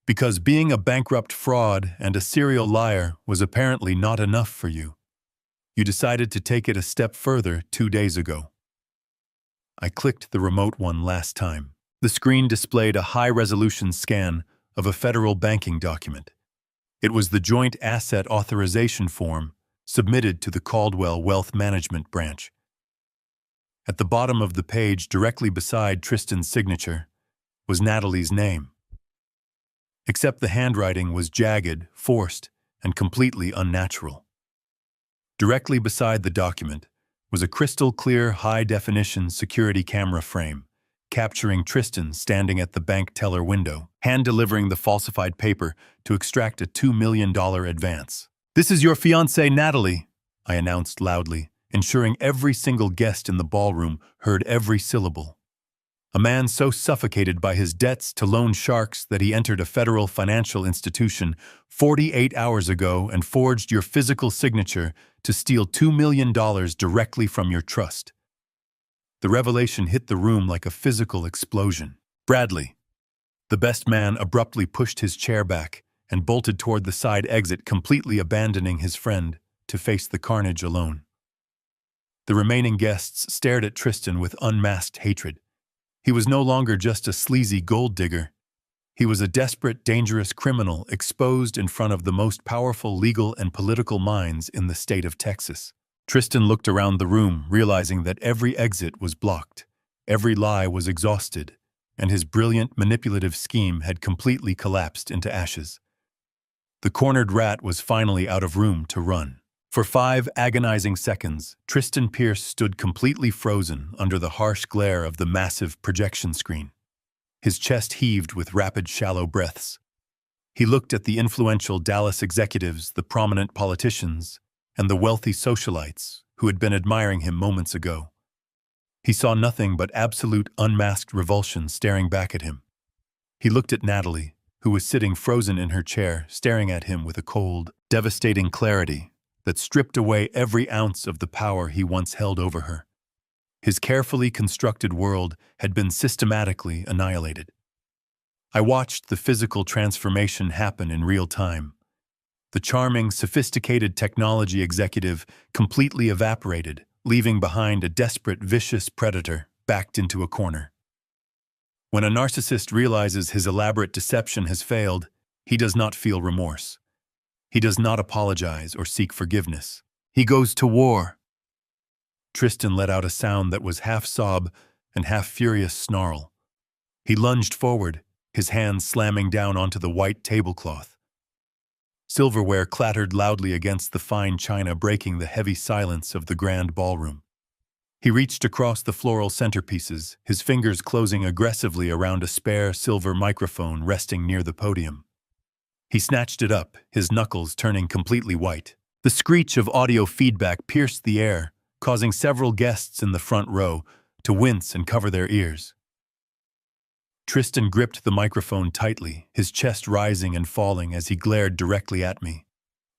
Because being a bankrupt fraud and a serial liar was apparently not enough for you. You decided to take it a step further 2 days ago. I clicked the remote one last time. The screen displayed a high-resolution scan of a federal banking document. It was the Joint Asset Authorization Form submitted to the Caldwell Wealth Management Branch. At the bottom of the page, directly beside Tristan's signature, was Natalie's name. Except the handwriting was jagged, forced, and completely unnatural. Directly beside the document was a crystal-clear, high-definition security camera frame, capturing Tristan standing at the bank teller window, hand-delivering the falsified paper to extract a $2 million advance. "This is your fiancée, Natalie," I announced loudly, ensuring every single guest in the ballroom heard every syllable. A man so suffocated by his debts to loan sharks that he entered a federal financial institution 48 hours ago and forged your physical signature to steal $2 million directly from your trust. The revelation hit the room like a physical explosion. Bradley, the best man, abruptly pushed his chair back and bolted toward the side exit, completely abandoning his friend to face the carnage alone. The remaining guests stared at Tristan with unmasked hatred. He was no longer just a sleazy gold digger. He was a desperate, dangerous criminal exposed in front of the most powerful legal and political minds in the state of Texas. Tristan looked around the room, realizing that every exit was blocked, every lie was exhausted, and his brilliant, manipulative scheme had completely collapsed into ashes. The cornered rat was finally out of room to run. For 5 agonizing seconds, Tristan Pierce stood completely frozen under the harsh glare of the massive projection screen. His chest heaved with rapid, shallow breaths. He looked at the influential Dallas executives, the prominent politicians, and the wealthy socialites who had been admiring him moments ago. He saw nothing but absolute, unmasked revulsion staring back at him. He looked at Natalie, who was sitting frozen in her chair, staring at him with a cold, devastating clarity that stripped away every ounce of the power he once held over her. His carefully constructed world had been systematically annihilated. I watched the physical transformation happen in real time. The charming, sophisticated technology executive completely evaporated, leaving behind a desperate, vicious predator backed into a corner. When a narcissist realizes his elaborate deception has failed, he does not feel remorse. He does not apologize or seek forgiveness. He goes to war. Tristan let out a sound that was half sob and half furious snarl. He lunged forward, his hands slamming down onto the white tablecloth. Silverware clattered loudly against the fine china, breaking the heavy silence of the grand ballroom. He reached across the floral centerpieces, his fingers closing aggressively around a spare silver microphone resting near the podium. He snatched it up, his knuckles turning completely white. The screech of audio feedback pierced the air, causing several guests in the front row to wince and cover their ears. Tristan gripped the microphone tightly, his chest rising and falling as he glared directly at me.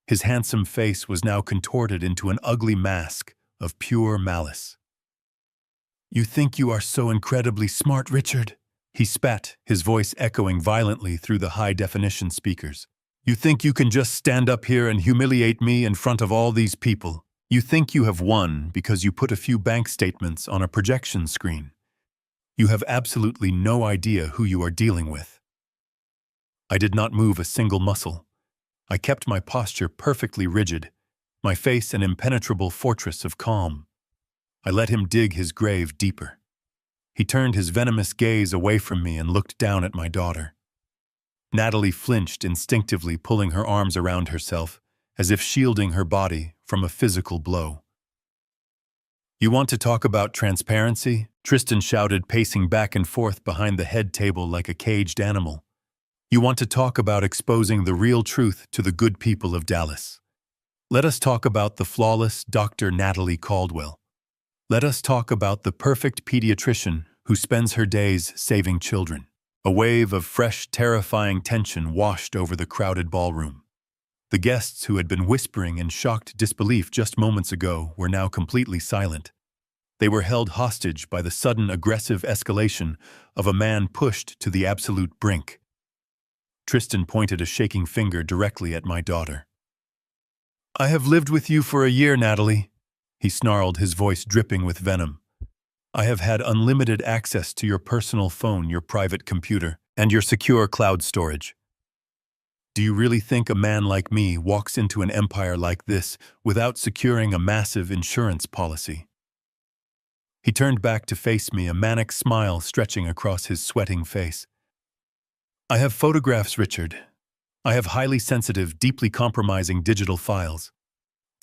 His handsome face was now contorted into an ugly mask of pure malice. "You think you are so incredibly smart, Richard?" He spat, his voice echoing violently through the high-definition speakers. "You think you can just stand up here and humiliate me in front of all these people? You think you have won because you put a few bank statements on a projection screen? You have absolutely no idea who you are dealing with." I did not move a single muscle. I kept my posture perfectly rigid, my face an impenetrable fortress of calm. I let him dig his grave deeper. He turned his venomous gaze away from me and looked down at my daughter. Natalie flinched instinctively, pulling her arms around herself, as if shielding her body from a physical blow. "You want to talk about transparency?" Tristan shouted, pacing back and forth behind the head table like a caged animal. "You want to talk about exposing the real truth to the good people of Dallas? Let us talk about the flawless Dr. Natalie Caldwell. Let us talk about the perfect pediatrician who spends her days saving children." A wave of fresh, terrifying tension washed over the crowded ballroom. The guests who had been whispering in shocked disbelief just moments ago were now completely silent. They were held hostage by the sudden aggressive escalation of a man pushed to the absolute brink. Tristan pointed a shaking finger directly at my daughter. "I have lived with you for a year, Natalie," he snarled, his voice dripping with venom. "I have had unlimited access to your personal phone, your private computer, and your secure cloud storage. Do you really think a man like me walks into an empire like this without securing a massive insurance policy?" He turned back to face me, a manic smile stretching across his sweating face. "I have photographs, Richard. I have highly sensitive, deeply compromising digital files.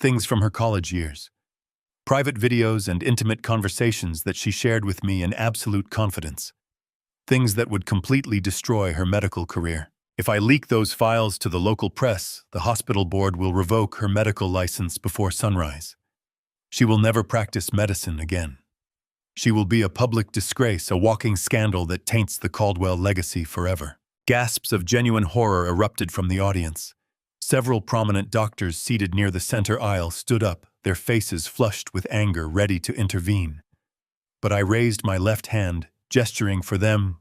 Things from her college years. Private videos and intimate conversations that she shared with me in absolute confidence. Things that would completely destroy her medical career. If I leak those files to the local press, the hospital board will revoke her medical license before sunrise. She will never practice medicine again. She will be a public disgrace, a walking scandal that taints the Caldwell legacy forever." Gasps of genuine horror erupted from the audience. Several prominent doctors seated near the center aisle stood up, their faces flushed with anger, ready to intervene. But I raised my left hand, gesturing for them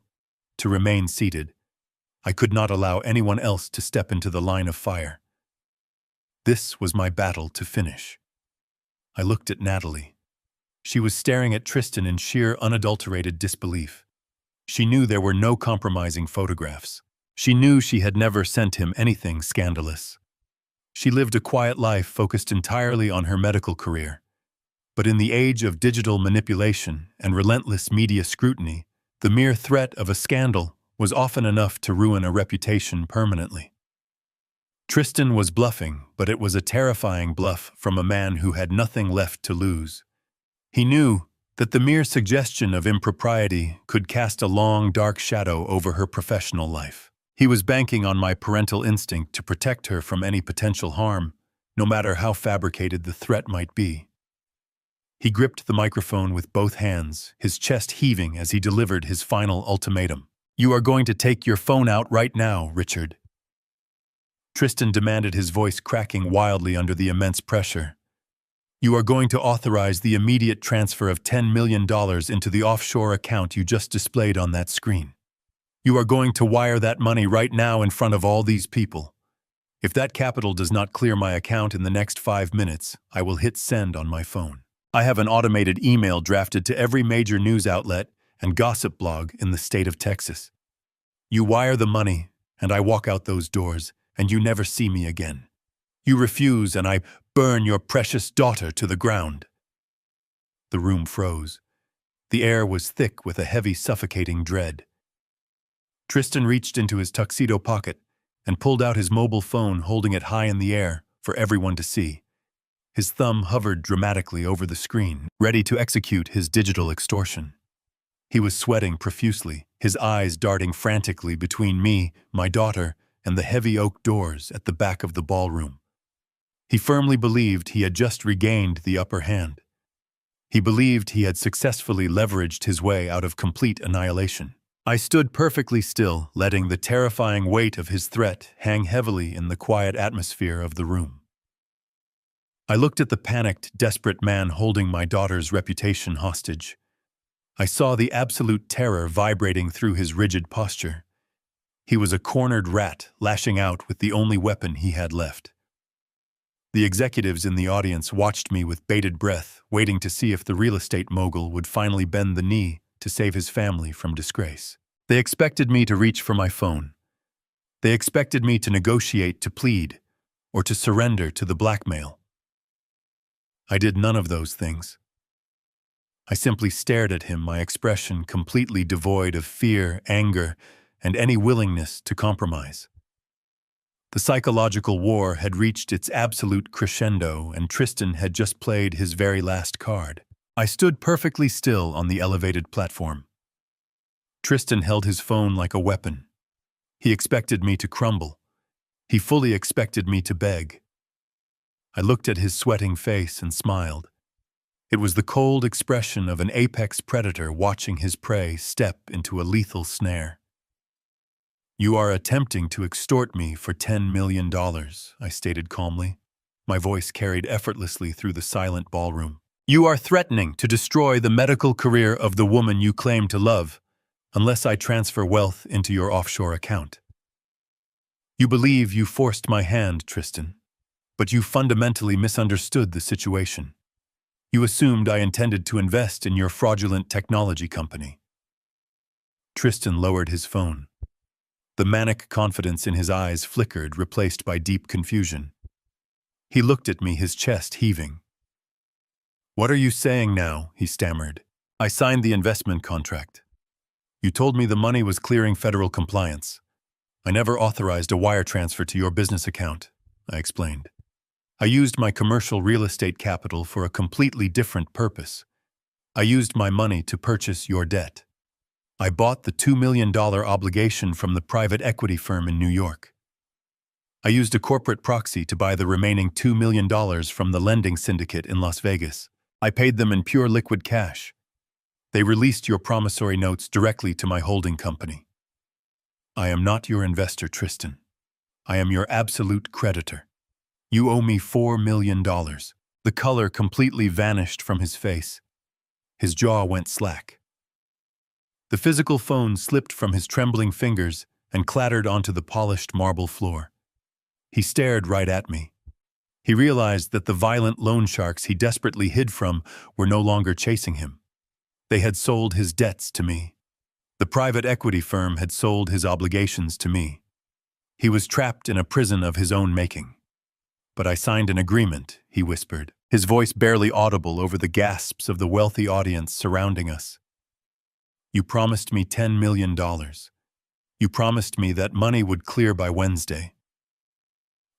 to remain seated. I could not allow anyone else to step into the line of fire. This was my battle to finish. I looked at Natalie. She was staring at Tristan in sheer, unadulterated disbelief. She knew there were no compromising photographs. She knew she had never sent him anything scandalous. She lived a quiet life focused entirely on her medical career. But in the age of digital manipulation and relentless media scrutiny, the mere threat of a scandal was often enough to ruin a reputation permanently. Tristan was bluffing, but it was a terrifying bluff from a man who had nothing left to lose. He knew that the mere suggestion of impropriety could cast a long, dark shadow over her professional life. He was banking on my parental instinct to protect her from any potential harm, no matter how fabricated the threat might be. He gripped the microphone with both hands, his chest heaving as he delivered his final ultimatum. "You are going to take your phone out right now, Richard." Tristan demanded, his voice cracking wildly under the immense pressure. "You are going to authorize the immediate transfer of $10 million into the offshore account you just displayed on that screen. You are going to wire that money right now in front of all these people. If that capital does not clear my account in the next 5 minutes, I will hit send on my phone. I have an automated email drafted to every major news outlet and gossip blog in the state of Texas. You wire the money, and I walk out those doors, and you never see me again. You refuse, and I burn your precious daughter to the ground." The room froze. The air was thick with a heavy, suffocating dread. Tristan reached into his tuxedo pocket and pulled out his mobile phone, holding it high in the air for everyone to see. His thumb hovered dramatically over the screen, ready to execute his digital extortion. He was sweating profusely, his eyes darting frantically between me, my daughter, and the heavy oak doors at the back of the ballroom. He firmly believed he had just regained the upper hand. He believed he had successfully leveraged his way out of complete annihilation. I stood perfectly still, letting the terrifying weight of his threat hang heavily in the quiet atmosphere of the room. I looked at the panicked, desperate man holding my daughter's reputation hostage. I saw the absolute terror vibrating through his rigid posture. He was a cornered rat, lashing out with the only weapon he had left. The executives in the audience watched me with bated breath, waiting to see if the real estate mogul would finally bend the knee to save his family from disgrace. They expected me to reach for my phone. They expected me to negotiate, to plead, or to surrender to the blackmail. I did none of those things. I simply stared at him, my expression completely devoid of fear, anger, and any willingness to compromise. The psychological war had reached its absolute crescendo, and Tristan had just played his very last card. I stood perfectly still on the elevated platform. Tristan held his phone like a weapon. He expected me to crumble. He fully expected me to beg. I looked at his sweating face and smiled. It was the cold expression of an apex predator watching his prey step into a lethal snare. "You are attempting to extort me for $10 million, I stated calmly. My voice carried effortlessly through the silent ballroom. "You are threatening to destroy the medical career of the woman you claim to love, unless I transfer wealth into your offshore account. You believe you forced my hand, Tristan, but you fundamentally misunderstood the situation. You assumed I intended to invest in your fraudulent technology company." Tristan lowered his phone. The manic confidence in his eyes flickered, replaced by deep confusion. He looked at me, his chest heaving. "What are you saying now?" he stammered. "I signed the investment contract. You told me the money was clearing federal compliance. I never authorized a wire transfer to your business account," I explained. "I used my commercial real estate capital for a completely different purpose. I used my money to purchase your debt. I bought the $2 million obligation from the private equity firm in New York. I used a corporate proxy to buy the remaining $2 million from the lending syndicate in Las Vegas. I paid them in pure liquid cash. They released your promissory notes directly to my holding company. I am not your investor, Tristan. I am your absolute creditor. You owe me $4 million. The color completely vanished from his face. His jaw went slack. The physical phone slipped from his trembling fingers and clattered onto the polished marble floor. He stared right at me. He realized that the violent loan sharks he desperately hid from were no longer chasing him. They had sold his debts to me. The private equity firm had sold his obligations to me. He was trapped in a prison of his own making. "But I signed an agreement," he whispered, his voice barely audible over the gasps of the wealthy audience surrounding us. "You promised me $10 million. You promised me that money would clear by Wednesday."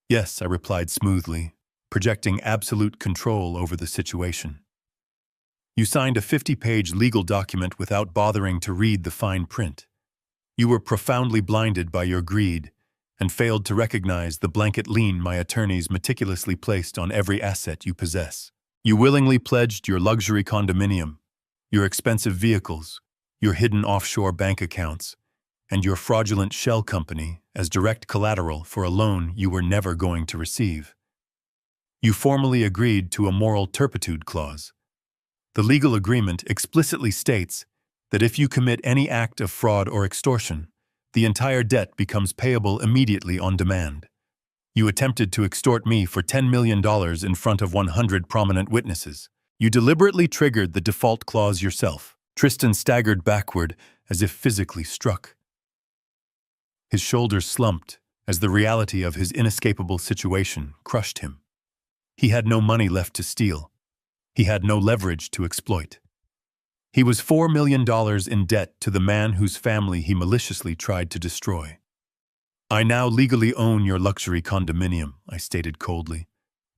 "Yes," I replied smoothly, projecting absolute control over the situation. "You signed a 50-page legal document without bothering to read the fine print. You were profoundly blinded by your greed and failed to recognize the blanket lien my attorneys meticulously placed on every asset you possess. You willingly pledged your luxury condominium, your expensive vehicles, your hidden offshore bank accounts, and your fraudulent shell company as direct collateral for a loan you were never going to receive. You formally agreed to a moral turpitude clause. The legal agreement explicitly states that if you commit any act of fraud or extortion, the entire debt becomes payable immediately on demand. You attempted to extort me for $10 million in front of 100 prominent witnesses. You deliberately triggered the default clause yourself." Tristan staggered backward as if physically struck. His shoulders slumped as the reality of his inescapable situation crushed him. He had no money left to steal. He had no leverage to exploit. He was $4 million in debt to the man whose family he maliciously tried to destroy. "I now legally own your luxury condominium," I stated coldly.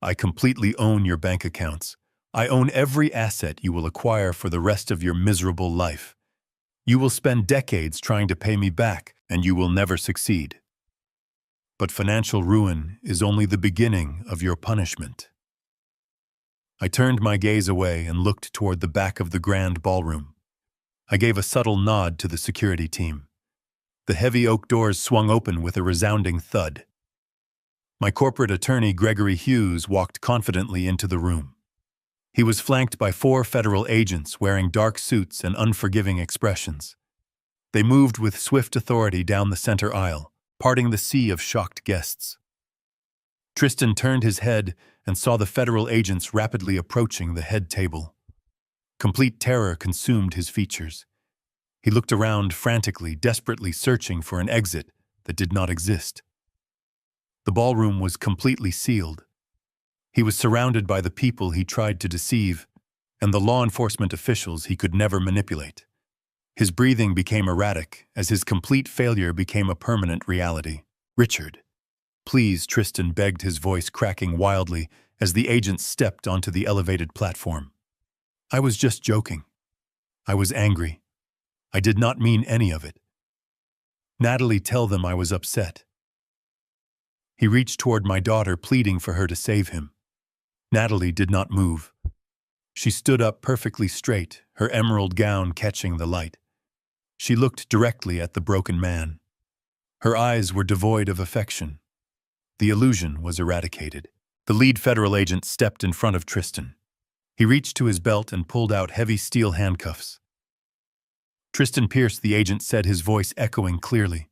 I completely own your bank accounts. I own every asset you will acquire for the rest of your miserable life. You will spend decades trying to pay me back, and you will never succeed. But financial ruin is only the beginning of your punishment. I turned my gaze away and looked toward the back of the grand ballroom. I gave a subtle nod to the security team. The heavy oak doors swung open with a resounding thud. My corporate attorney, Gregory Hughes, walked confidently into the room. He was flanked by 4 federal agents wearing dark suits and unforgiving expressions. They moved with swift authority down the center aisle, parting the sea of shocked guests. Tristan turned his head and saw the federal agents rapidly approaching the head table. Complete terror consumed his features. He looked around frantically, desperately searching for an exit that did not exist. The ballroom was completely sealed. He was surrounded by the people he tried to deceive and the law enforcement officials he could never manipulate. His breathing became erratic as his complete failure became a permanent reality. "Richard, please," Tristan begged, his voice cracking wildly as the agents stepped onto the elevated platform. "I was just joking. I was angry. I did not mean any of it. Natalie, tell them I was upset." He reached toward my daughter, pleading for her to save him. Natalie did not move. She stood up perfectly straight, her emerald gown catching the light. She looked directly at the broken man. Her eyes were devoid of affection. The illusion was eradicated. The lead federal agent stepped in front of Tristan. He reached to his belt and pulled out heavy steel handcuffs. "Tristan Pierce," the agent said, his voice echoing clearly.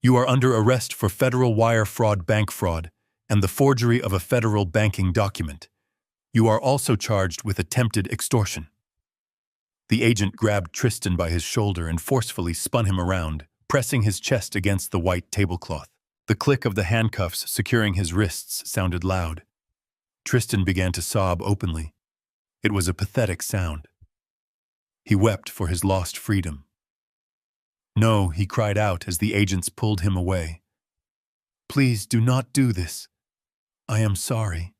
"You are under arrest for federal wire fraud, bank fraud, and the forgery of a federal banking document. You are also charged with attempted extortion." The agent grabbed Tristan by his shoulder and forcefully spun him around, pressing his chest against the white tablecloth. The click of the handcuffs securing his wrists sounded loud. Tristan began to sob openly. It was a pathetic sound. He wept for his lost freedom. "No," he cried out as the agents pulled him away. "Please do not do this. I am sorry."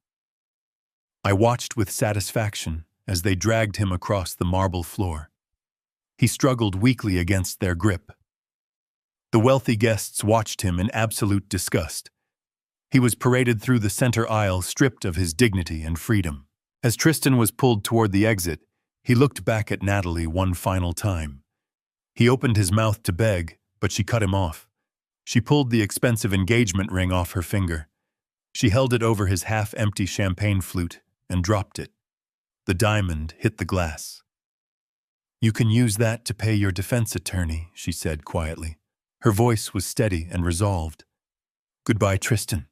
I watched with satisfaction as they dragged him across the marble floor. He struggled weakly against their grip. The wealthy guests watched him in absolute disgust. He was paraded through the center aisle, stripped of his dignity and freedom. As Tristan was pulled toward the exit, he looked back at Natalie one final time. He opened his mouth to beg, but she cut him off. She pulled the expensive engagement ring off her finger. She held it over his half-empty champagne flute and dropped it. The diamond hit the glass. "You can use that to pay your defense attorney," she said quietly. Her voice was steady and resolved. "Goodbye, Tristan."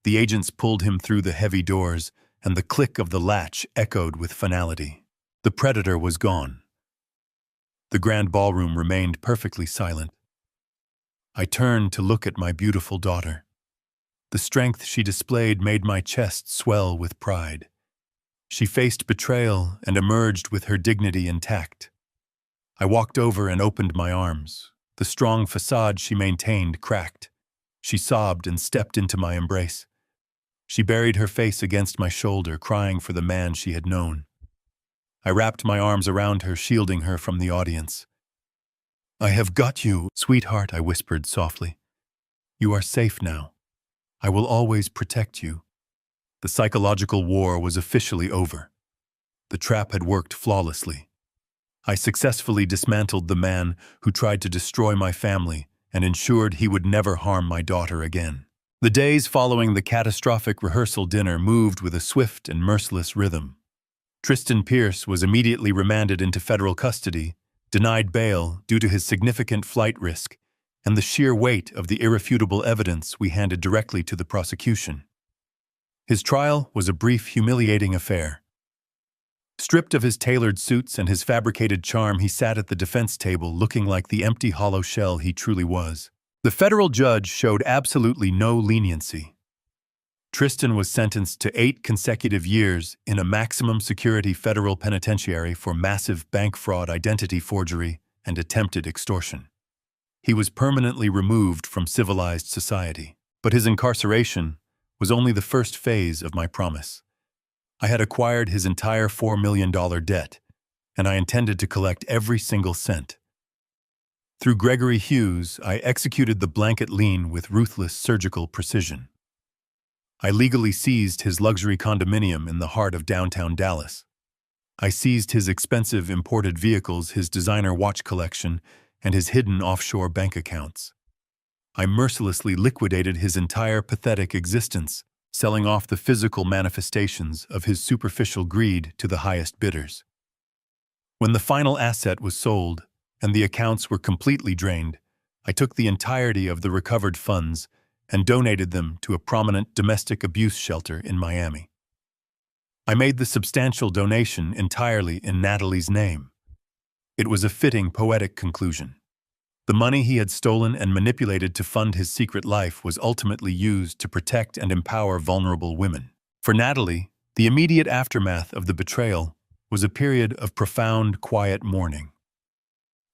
The agents pulled him through the heavy doors, and the click of the latch echoed with finality. The predator was gone. The grand ballroom remained perfectly silent. I turned to look at my beautiful daughter. The strength she displayed made my chest swell with pride. She faced betrayal and emerged with her dignity intact. I walked over and opened my arms. The strong facade she maintained cracked. She sobbed and stepped into my embrace. She buried her face against my shoulder, crying for the man she had known. I wrapped my arms around her, shielding her from the audience. "I have got you, sweetheart," I whispered softly. "You are safe now. I will always protect you." The psychological war was officially over. The trap had worked flawlessly. I successfully dismantled the man who tried to destroy my family and ensured he would never harm my daughter again. The days following the catastrophic rehearsal dinner moved with a swift and merciless rhythm. Tristan Pierce was immediately remanded into federal custody, denied bail due to his significant flight risk and the sheer weight of the irrefutable evidence we handed directly to the prosecution. His trial was a brief, humiliating affair. Stripped of his tailored suits and his fabricated charm, he sat at the defense table looking like the empty, hollow shell he truly was. The federal judge showed absolutely no leniency. Tristan was sentenced to 8 consecutive years in a maximum security federal penitentiary for massive bank fraud, identity forgery, and attempted extortion. He was permanently removed from civilized society, but his incarceration was only the first phase of my promise. I had acquired his entire $4 million debt, and I intended to collect every single cent. Through Gregory Hughes, I executed the blanket lien with ruthless surgical precision. I legally seized his luxury condominium in the heart of downtown Dallas. I seized his expensive imported vehicles, his designer watch collection, and his hidden offshore bank accounts. I mercilessly liquidated his entire pathetic existence, selling off the physical manifestations of his superficial greed to the highest bidders. When the final asset was sold and the accounts were completely drained, I took the entirety of the recovered funds and donated them to a prominent domestic abuse shelter in Miami. I made the substantial donation entirely in Natalie's name. It was a fitting poetic conclusion. The money he had stolen and manipulated to fund his secret life was ultimately used to protect and empower vulnerable women. For Natalie, the immediate aftermath of the betrayal was a period of profound, quiet mourning.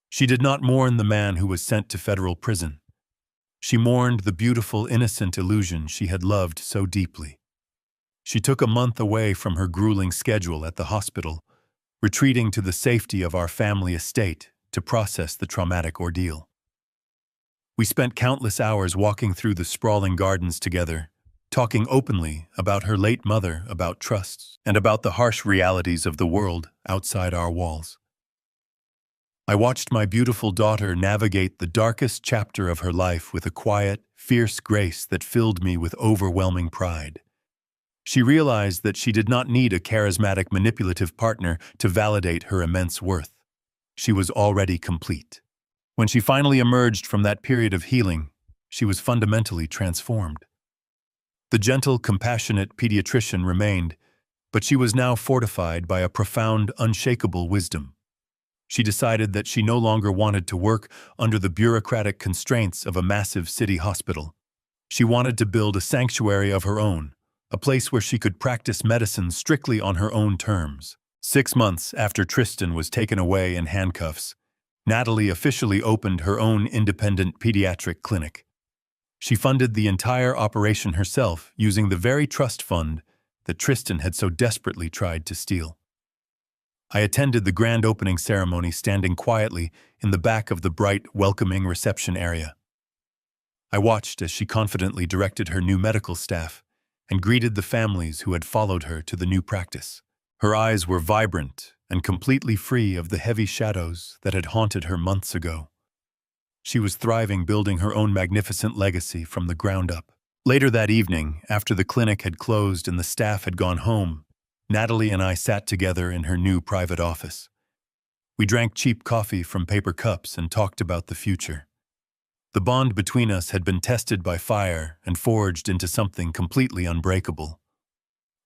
She did not mourn the man who was sent to federal prison. She mourned the beautiful, innocent illusion she had loved so deeply. She took a month away from her grueling schedule at the hospital, retreating to the safety of our family estate to process the traumatic ordeal. We spent countless hours walking through the sprawling gardens together, talking openly about her late mother, about trusts, and about the harsh realities of the world outside our walls. I watched my beautiful daughter navigate the darkest chapter of her life with a quiet, fierce grace that filled me with overwhelming pride. She realized that she did not need a charismatic, manipulative partner to validate her immense worth. She was already complete. When she finally emerged from that period of healing, she was fundamentally transformed. The gentle, compassionate pediatrician remained, but she was now fortified by a profound, unshakable wisdom. She decided that she no longer wanted to work under the bureaucratic constraints of a massive city hospital. She wanted to build a sanctuary of her own, a place where she could practice medicine strictly on her own terms. 6 months after Tristan was taken away in handcuffs, Natalie officially opened her own independent pediatric clinic. She funded the entire operation herself using the very trust fund that Tristan had so desperately tried to steal. I attended the grand opening ceremony standing quietly in the back of the bright, welcoming reception area. I watched as she confidently directed her new medical staff and greeted the families who had followed her to the new practice. Her eyes were vibrant and completely free of the heavy shadows that had haunted her months ago. She was thriving, building her own magnificent legacy from the ground up. Later that evening, after the clinic had closed and the staff had gone home, Natalie and I sat together in her new private office. We drank cheap coffee from paper cups and talked about the future. The bond between us had been tested by fire and forged into something completely unbreakable.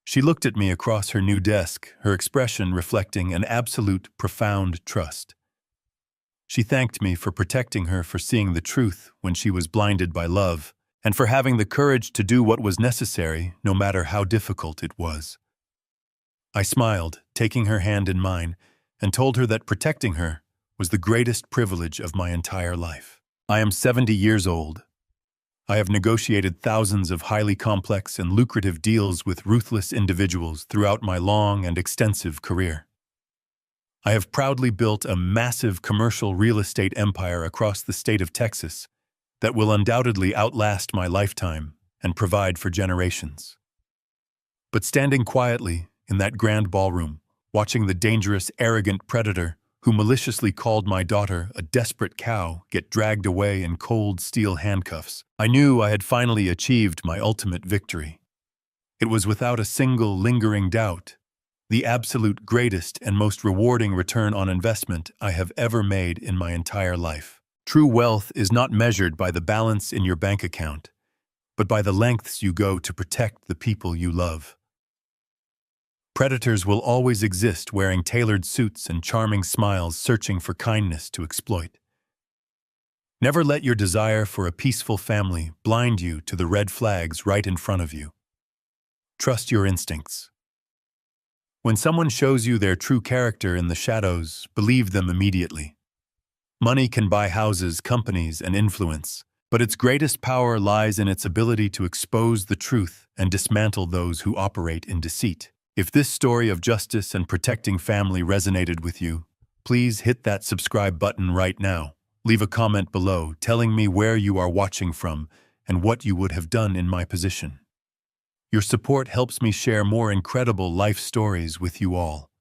She looked at me across her new desk, her expression reflecting an absolute, profound trust. She thanked me for protecting her, for seeing the truth when she was blinded by love, and for having the courage to do what was necessary, no matter how difficult it was. I smiled, taking her hand in mine, and told her that protecting her was the greatest privilege of my entire life. I am 70 years old. I have negotiated thousands of highly complex and lucrative deals with ruthless individuals throughout my long and extensive career. I have proudly built a massive commercial real estate empire across the state of Texas that will undoubtedly outlast my lifetime and provide for generations. But standing quietly in that grand ballroom, watching the dangerous, arrogant predator who maliciously called my daughter a desperate cow get dragged away in cold steel handcuffs, I knew I had finally achieved my ultimate victory. It was without a single lingering doubt the absolute greatest and most rewarding return on investment I have ever made in my entire life. True wealth is not measured by the balance in your bank account, but by the lengths you go to protect the people you love. Predators will always exist, wearing tailored suits and charming smiles, searching for kindness to exploit. Never let your desire for a peaceful family blind you to the red flags right in front of you. Trust your instincts. When someone shows you their true character in the shadows, believe them immediately. Money can buy houses, companies, and influence, But its greatest power lies in its ability to expose the truth and dismantle those who operate in deceit. If this story of justice and protecting family resonated with you, please hit that subscribe button right now. Leave a comment below telling me where you are watching from and what you would have done in my position. Your support helps me share more incredible life stories with you all.